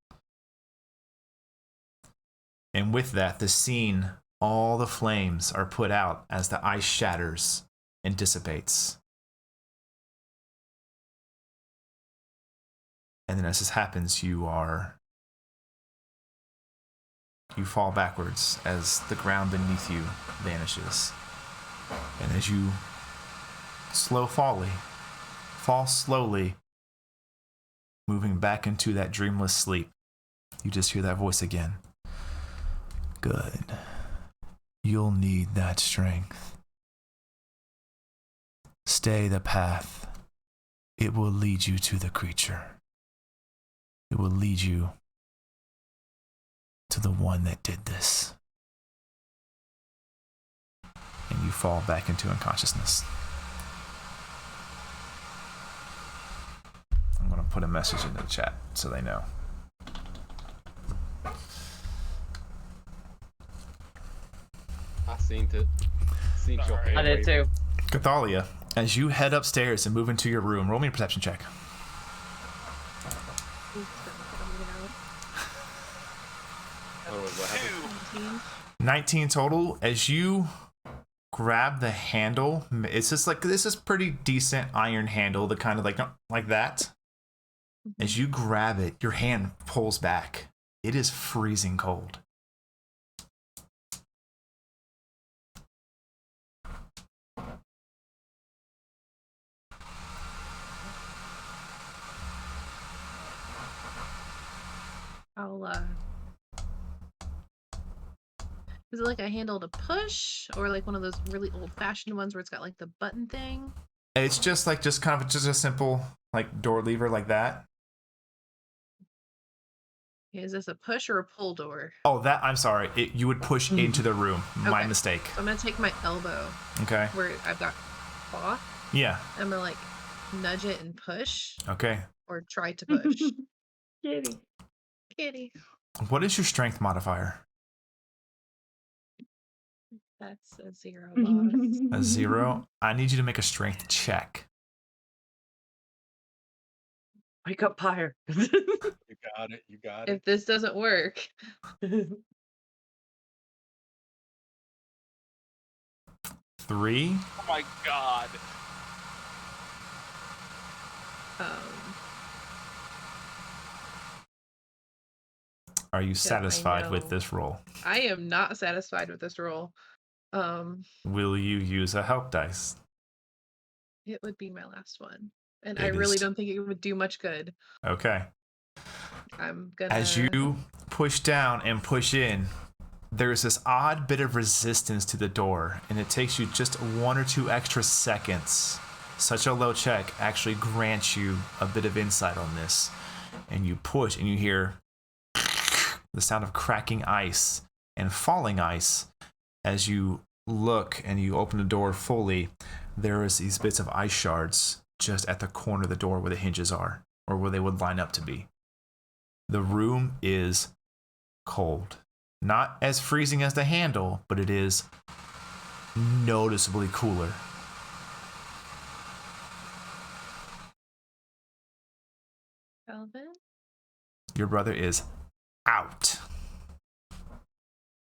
And with that, the scene, all the flames are put out as the ice shatters and dissipates. And then as this happens, you fall backwards as the ground beneath you vanishes. And as you fall slowly, moving back into that dreamless sleep, you just hear that voice again. Good. You'll need that strength. Stay the path. It will lead you to the creature. It will lead you to the one that did this. And you fall back into unconsciousness. I'm going to put a message in the chat so they know. I seen it. Seen your Sorry. hand I did waving. too. Cathalia, as you head upstairs and move into your room, roll me a perception check. Oh, what happened? 19 total. As you grab the handle, it's just like, this is pretty decent iron handle, the kind of like that. As you grab it, your hand pulls back. It is freezing cold. I'll is it like a handle to push, or like one of those really old-fashioned ones where it's got like the button thing? It's just kind of a simple like door lever like that. Is this a push or a pull door? Oh, that, I'm sorry. You would push into the room. My Okay. mistake. So I'm gonna take my elbow Okay. where I've got cloth. Yeah. I'm gonna like nudge it and push, Okay. or try to push. Kitty. Kitty. What is your strength modifier? That's a 0, boss. A 0. I need you to make a strength check. Wake up, Pyre. You got it. You got it. If this doesn't work, 3. Oh my god. um, Are you satisfied with know. this roll? I am not satisfied with this roll. Will you use a help dice? It would be my last one, and It I really is- don't think it would do much good. Okay. I'm gonna. As you push down and push in, there's this odd bit of resistance to the door, and it takes you just 1 or 2 extra seconds. Such a low check actually grants you a bit of insight on this. And you push, and you hear the sound of cracking ice and falling ice. As you look and you open the door fully, there is these bits of ice shards just at the corner of the door where the hinges are, or where they would line up to be. The room is cold. Not as freezing as the handle, but it is noticeably cooler. Calvin? Your brother is out.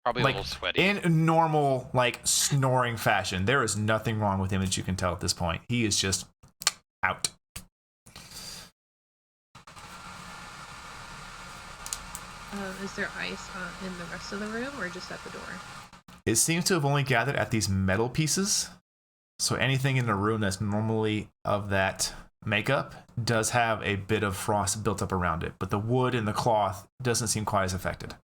Probably Like, a little sweaty. in normal, like, snoring fashion. There is nothing wrong with him that you can tell at this point. He is just out. Is there ice in the rest of the room, or just at the door? It seems to have only gathered at these metal pieces. So anything in the room that's normally of that makeup does have a bit of frost built up around it. But the wood and the cloth doesn't seem quite as affected.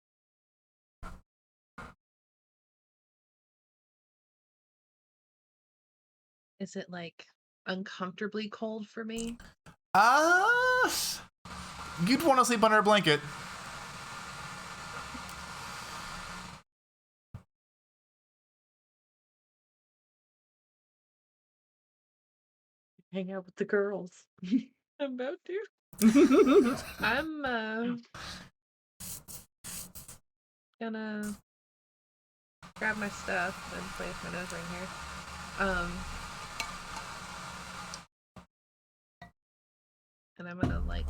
Is it like uncomfortably cold for me? You'd want to sleep under a blanket. hang out with the girls. I'm about to. I'm gonna grab my stuff and place my nose right here. And I'm gonna like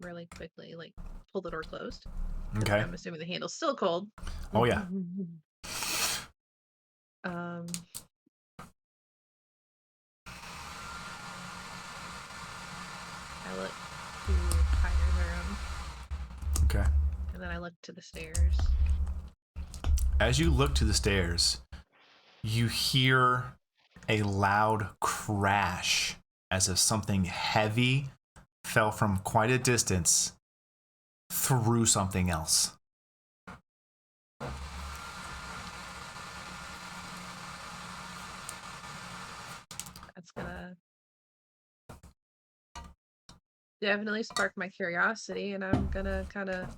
really quickly like pull the door closed. Okay. I'm assuming the handle's still cold. Oh yeah. I look to higher the room, Okay. and then I look to the stairs. As you look to the stairs, you hear a loud crash as if something heavy fell from quite a distance through something else. That's gonna definitely spark my curiosity, and I'm gonna kind of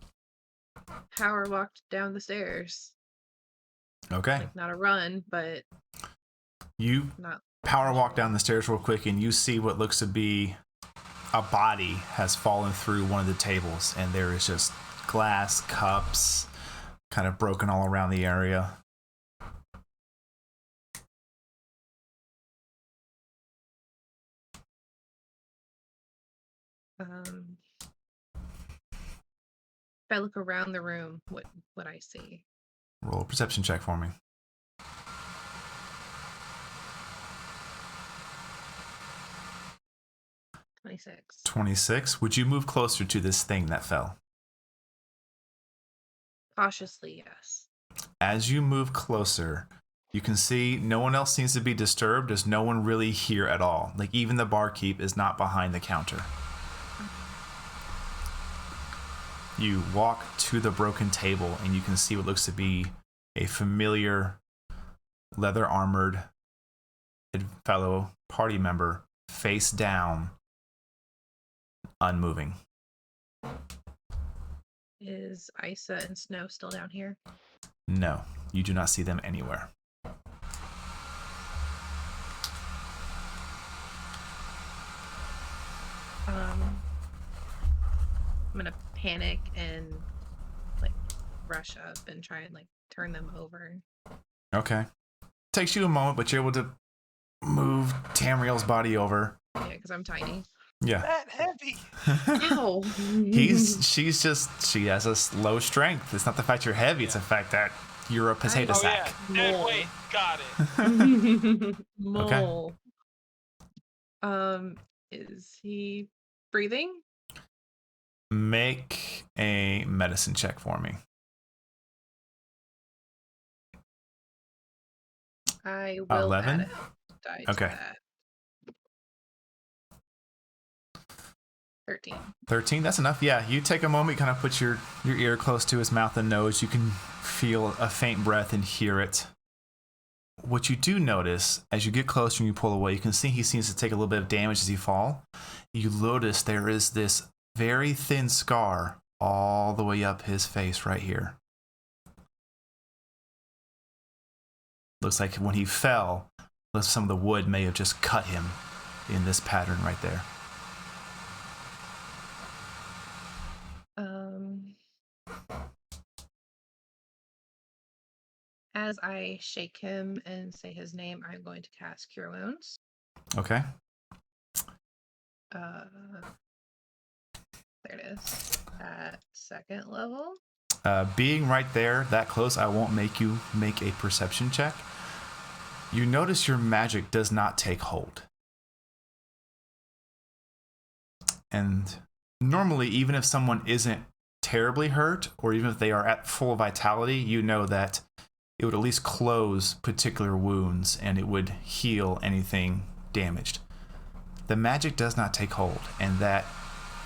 power walk down the stairs. Okay. Like not a run, but You not power walk down the stairs real quick, and you see what looks to be a body has fallen through one of the tables, and there is just glass cups kind of broken all around the area. If I look around the room, what would I see? Roll a perception check for me. $26. 26. Would you move closer to this thing that fell? Cautiously, yes. As you move closer, you can see no one else seems to be disturbed. There's no one really here at all. Like even the barkeep is not behind the counter. You walk to the broken table and you can see what looks to be a familiar leather-armored fellow party member face down, unmoving. Is Isa and Snow still down here? No, you do not see them anywhere. I'm gonna panic and like rush up and try and like turn them over. Okay. Takes you a moment, but you're able to move Tamriel's body over. Yeah, because I'm tiny. Yeah. That heavy. Ow! She has a low strength. It's not the fact you're heavy, it's the fact that you're a potato Oh sack. yeah. Mole. Wait, got it. Mole. Is he breathing? Make a medicine check for me. I will 11? add a die to Okay. that. 13. 13, that's enough. Yeah, you take a moment, kind of put your ear close to his mouth and nose. You can feel a faint breath and hear it. What you do notice, as you get closer and you pull away, you can see he seems to take a little bit of damage as he fall. You notice there is this very thin scar all the way up his face right here. Looks like when he fell, some of the wood may have just cut him in this pattern right there. As I shake him and say his name, I'm going to cast Cure Wounds. Okay. There it is. At second level. Being right there, that close, I won't make you make a perception check. You notice your magic does not take hold. And normally, even if someone isn't terribly hurt, or even if they are at full vitality, you know that it would at least close particular wounds and it would heal anything damaged. The magic does not take hold, and that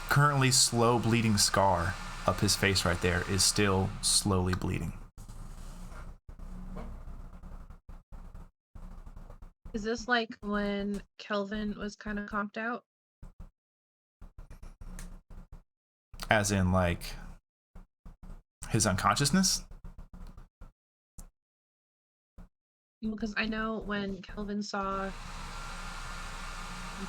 currently slow bleeding scar up his face right there is still slowly bleeding. Is this like when Kelvin was kind of comped out? As in, like, his unconsciousness? Because I know when Kelvin saw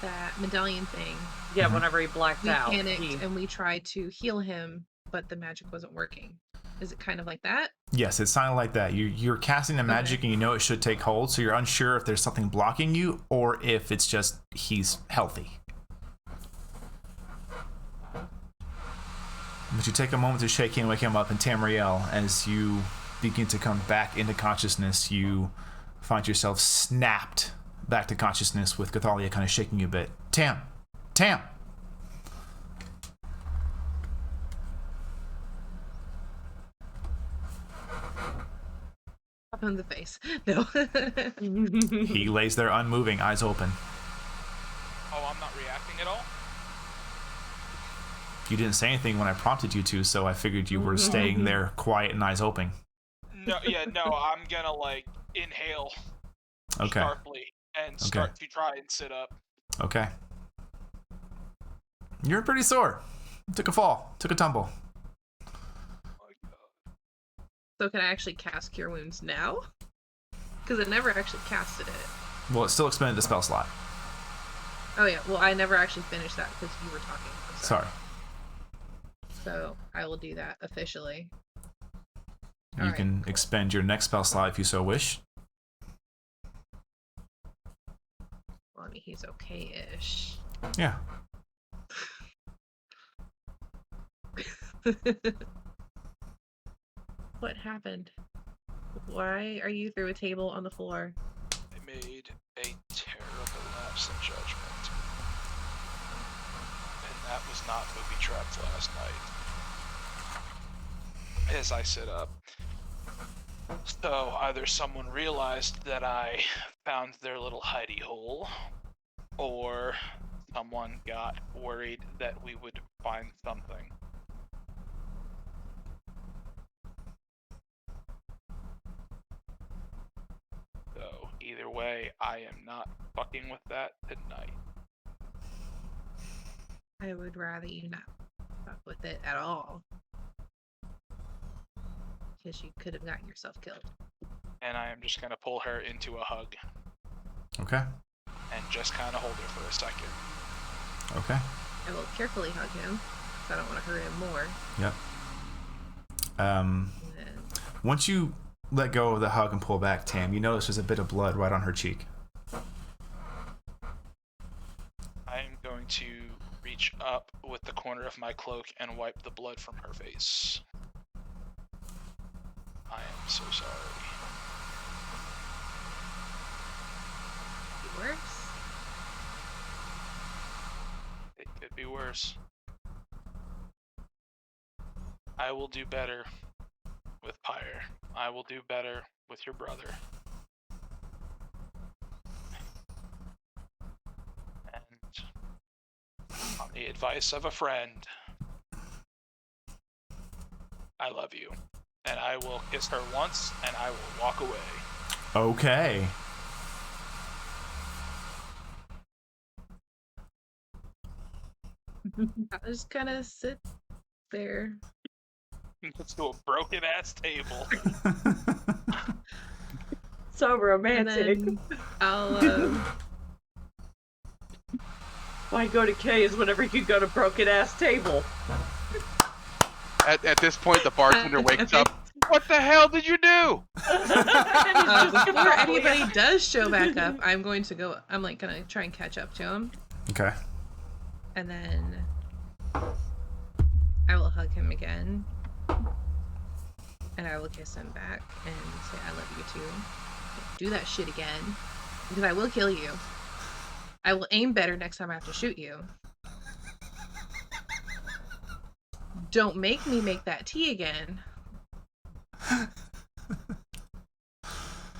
that medallion thing, Yeah, Mhm. whenever he blacked we out. panicked and we tried to heal him, but the magic wasn't working. Is it kind of like that? Yes, it sounded like that. You're casting the magic Okay. and you know it should take hold, so you're unsure if there's something blocking you or if it's just he's healthy. But you take a moment to shake him, wake him up, and Tamriel, as you begin to come back into consciousness, you find yourself snapped back to consciousness with Cathalia kind of shaking you a bit. Tam! Up in the face. No. He lays there unmoving, eyes open. Oh, I'm not reacting at all? You didn't say anything when I prompted you to, so I figured you were staying there quiet and eyes open. No, I'm gonna, like, inhale Okay. sharply and start to try and sit up. Okay. You're pretty sore. Took a fall. Took a tumble. So can I actually cast Cure Wounds now? Because I never actually casted it. Well, it still expended the spell slot. Oh yeah, well I never actually finished that because you were talking. I'm Sorry. So I will do that officially. You Alright, can cool. expend your next spell slot if you so wish. Well, I mean, he's okay-ish. Yeah. What happened? Why are you through a table on the floor? I made a terrible lapse in judgment. And that was not booby trapped last night. As I sit up. So either someone realized that I found their little hidey hole, or someone got worried that we would find something. So either way, I am not fucking with that tonight. I would rather you not fuck with it at all. Because you could have gotten yourself killed. And I am just gonna pull her into a hug Okay. and just kind of hold her for a second. Okay. I will carefully hug him. Because I don't want to hurt him more. Yep. And then Once you let go of the hug and pull back, Tam, you notice there's a bit of blood right on her cheek. I am going to reach up with the corner of my cloak and wipe the blood from her face. I am so sorry. it works. It could be worse. I will do better with Pyre. I will do better with your brother. And on the advice of a friend, I love you. And I will kiss her once and I will walk away. Okay. I'll just kind of sit there. Let's do a broken ass table. So And romantic. then I'll Why go to K is whenever you go to broken ass table. At this point, the bartender wakes up. What the hell did you do? before anybody does show back up, I'm going to go. I'm like gonna try and catch up to him, Okay. and then I will hug him again, and I will kiss him back and say I love you too. Do that shit again, because I will kill you. I will aim better next time I have to shoot you. Don't make me make that tea again.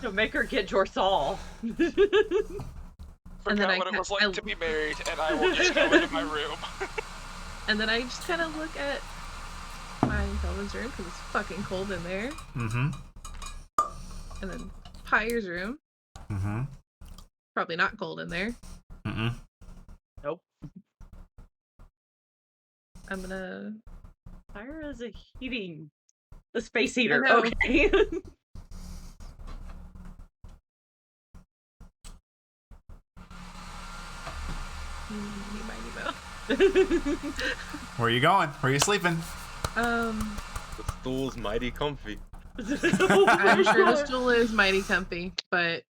Don't make her get your saw. And then Forgot I what it ca- was like I- to be married, and I will just go into my room. And then I just kind of look at mine and Kelvin's room because it's fucking cold in there. Mm-hmm. And then Pyre's room, Mm-hmm. probably not cold in there. Mm-mm. Nope. I'm gonna. Fire is a heating. The space heater. know. Okay. Where are you going? Where are you sleeping? The stool's mighty comfy. I'm sure the stool is mighty comfy, but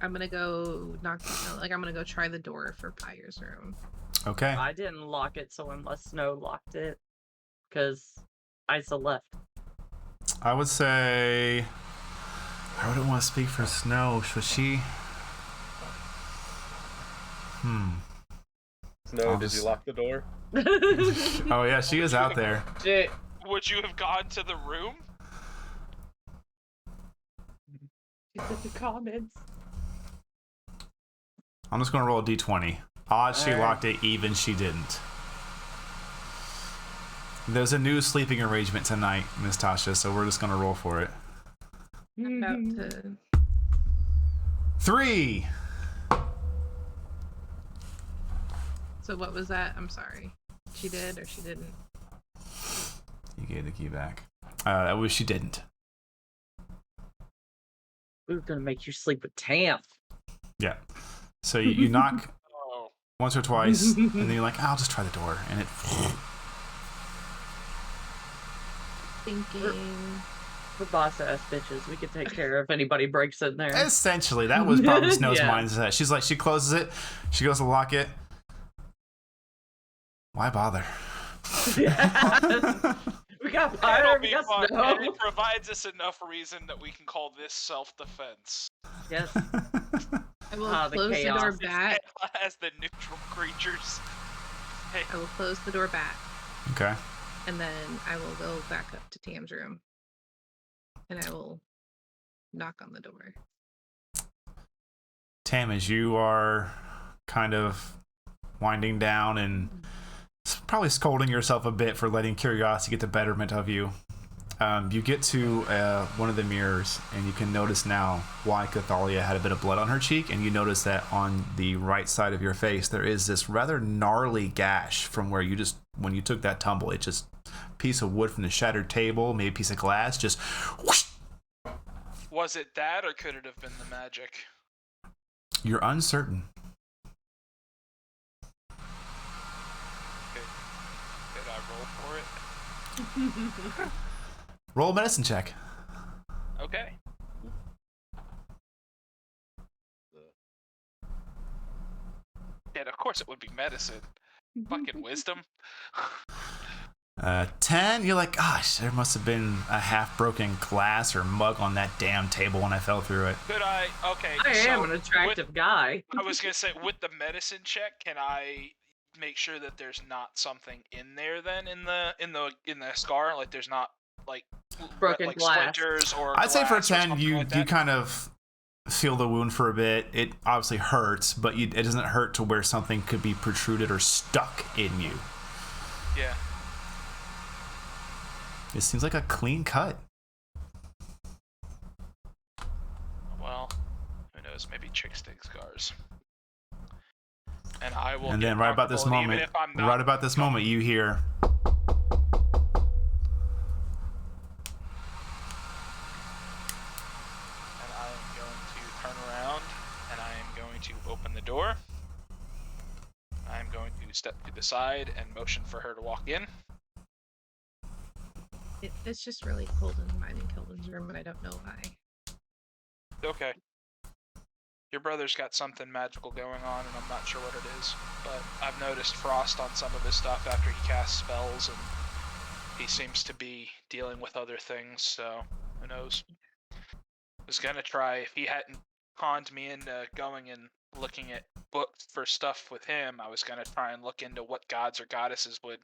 I'm gonna go I'm gonna go try the door for Pyre's room. Okay. I didn't lock it, so unless Snow locked it, because Isa left. I would say I wouldn't want to speak for Snow. Should she? Snow, did you lock the door? Oh yeah, she is out there. Would you have gone to the room? It's in the comments. I'm just gonna roll a d20. Odds she Alright. locked it, even she didn't. There's a new sleeping arrangement tonight, Miss Tasha, so we're just gonna roll for it. I'm about to. 3. So what was that? I'm sorry. She did or she didn't? You gave the key back. That was she didn't. We were gonna make you sleep with Tam. Yeah. So you knock Oh. once or twice, and then you're like, I'll just try the door, and it. Thinking. We're boss ass bitches. We can take care of anybody breaks in there. Essentially, that was probably Snow's Yeah. mindset. She's like, she closes it, she goes to lock it. Why bother? We got It'll fire. We be got fun, snow. and it provides us enough reason that we can call this self-defense. Yes. I will Ah, the close the door chaos. back. As the neutral creatures. Hey, I will close the door back, Okay. and then I will go back up to Tam's room, and I will knock on the door. Tam, as you are kind of winding down and probably scolding yourself a bit for letting curiosity get the betterment of you, you get to one of the mirrors, and you can notice now why Cathalia had a bit of blood on her cheek, and you notice that on the right side of your face there is this rather gnarly gash from where you just, when you took that tumble, it just, piece of wood from the shattered table, maybe a piece of glass, just whoosh. was it that, or could it have been the magic? You're uncertain. Did I roll for it? Roll a medicine check. Okay. And of course it would be medicine. Fucking wisdom. 10, you're like, gosh, there must have been a half-broken glass or mug on that damn table when I fell through it. Could I? Okay. I so am an attractive guy. I was gonna say, with the medicine check, can I make sure that there's not something in there then in the scar? Like there's not like Broken like glass. splinters or I'd say for a glass or 10, something you like you that? kind of feel the wound for a bit. It obviously hurts, but it doesn't hurt to where something could be protruded or stuck in you. Yeah. It seems like a clean cut. Well, who knows? Maybe chick stick scars. And I will. And get then right about this comfortable, and moment, even if I'm not right about this moment, you hear. And I am going to turn around, and I am going to open the door. I am going to step to the side and motion for her to walk in. It's just really cold in mine and Kelvin's room, and I don't know why. Okay. Your brother's got something magical going on, and I'm not sure what it is. But I've noticed frost on some of his stuff after he casts spells, and he seems to be dealing with other things, so who knows. I was gonna try, if he hadn't conned me into going and looking at books for stuff with him, I was gonna try and look into what gods or goddesses would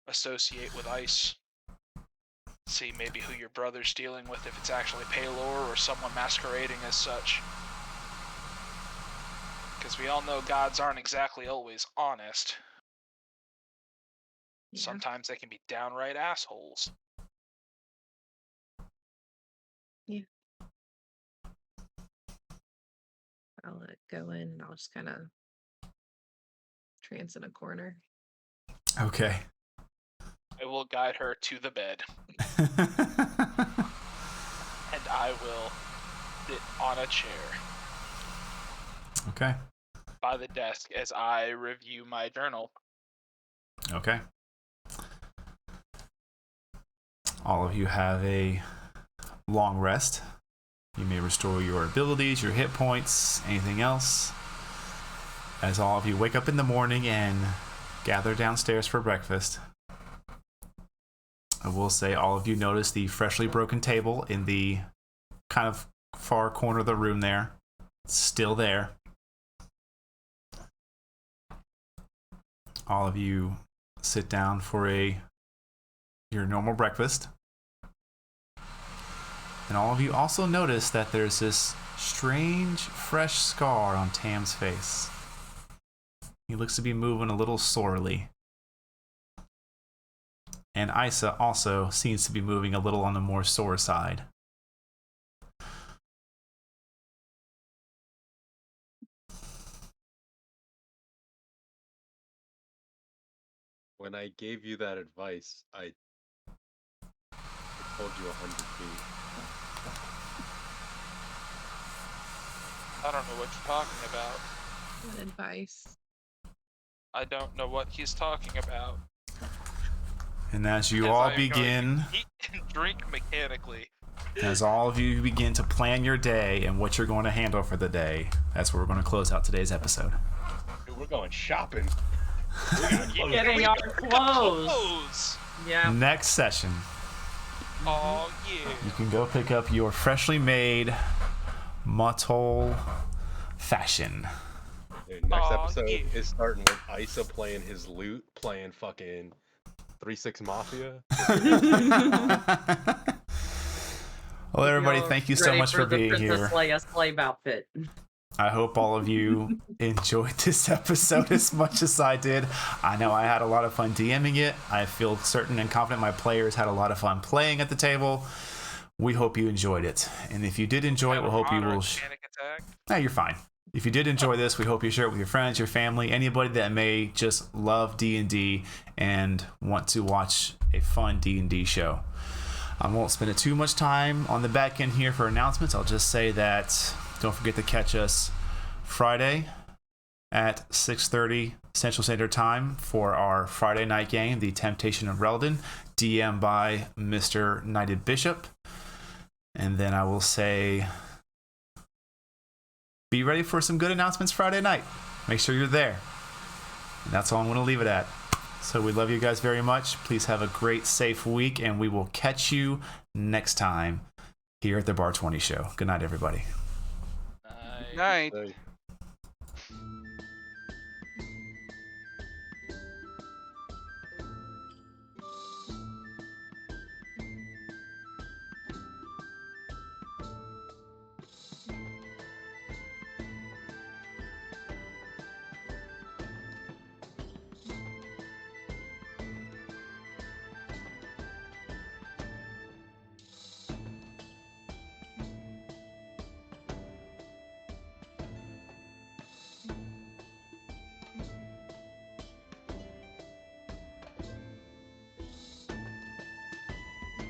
associate with ice. See maybe who your brother's dealing with, if it's actually Palor or someone masquerading as such. Because we all know gods aren't exactly always honest. Yeah. Sometimes they can be downright assholes. I'll let it go in, and I'll just kind of trance in a corner. Okay. I will guide her to the bed, and I will sit on a chair. Okay. by the desk as I review my journal. Okay. All of you have a long rest. You may restore your abilities, your hit points, anything else. As all of you wake up in the morning and gather downstairs for breakfast. I will say all of you notice the freshly broken table in the kind of far corner of the room there. It's still there. All of you sit down for your normal breakfast. And all of you also notice that there's this strange, fresh scar on Tam's face. He looks to be moving a little sorely. And Isa also seems to be moving a little on the more sore side. When I gave you that advice, I told you 100 feet. I don't know what you're talking about. What advice? I don't know what he's talking about. And as you As all I am going to begin, eat and drink mechanically. as all of you begin to plan your day and what you're going to handle for the day, that's where we're going to close out today's episode. Dude, we're going shopping. Getting our clothes. Yeah. Next session, Oh yeah. you can go pick up your freshly made Muttle fashion. Dude, next Aw, episode yeah. is starting with Isa playing his lute, playing fucking 3-6 Mafia. Well, everybody, Y'all thank you so ready much for the being Princess here. Leia slave outfit. I hope all of you enjoyed this episode as much as I did. I know I had a lot of fun DMing it. I feel certain and confident my players had a lot of fun playing at the table. We hope you enjoyed it. And if you did enjoy it, we hope you will... Panic attack. Nah, you're fine. If you did enjoy this, we hope you share it with your friends, your family, anybody that may just love D&D and want to watch a fun D&D show. I won't spend too much time on the back end here for announcements. I'll just say that don't forget to catch us Friday at 6:30 Central Standard Time for our Friday night game, The Temptation of Reldon, DM by Mr. Knighted Bishop. And then I will say, be ready for some good announcements Friday night. Make sure you're there. And that's all I'm going to leave it at. So we love you guys very much. Please have a great, safe week, and we will catch you next time here at the Bar20 Show. Good night, everybody. Nice. Night. Hey.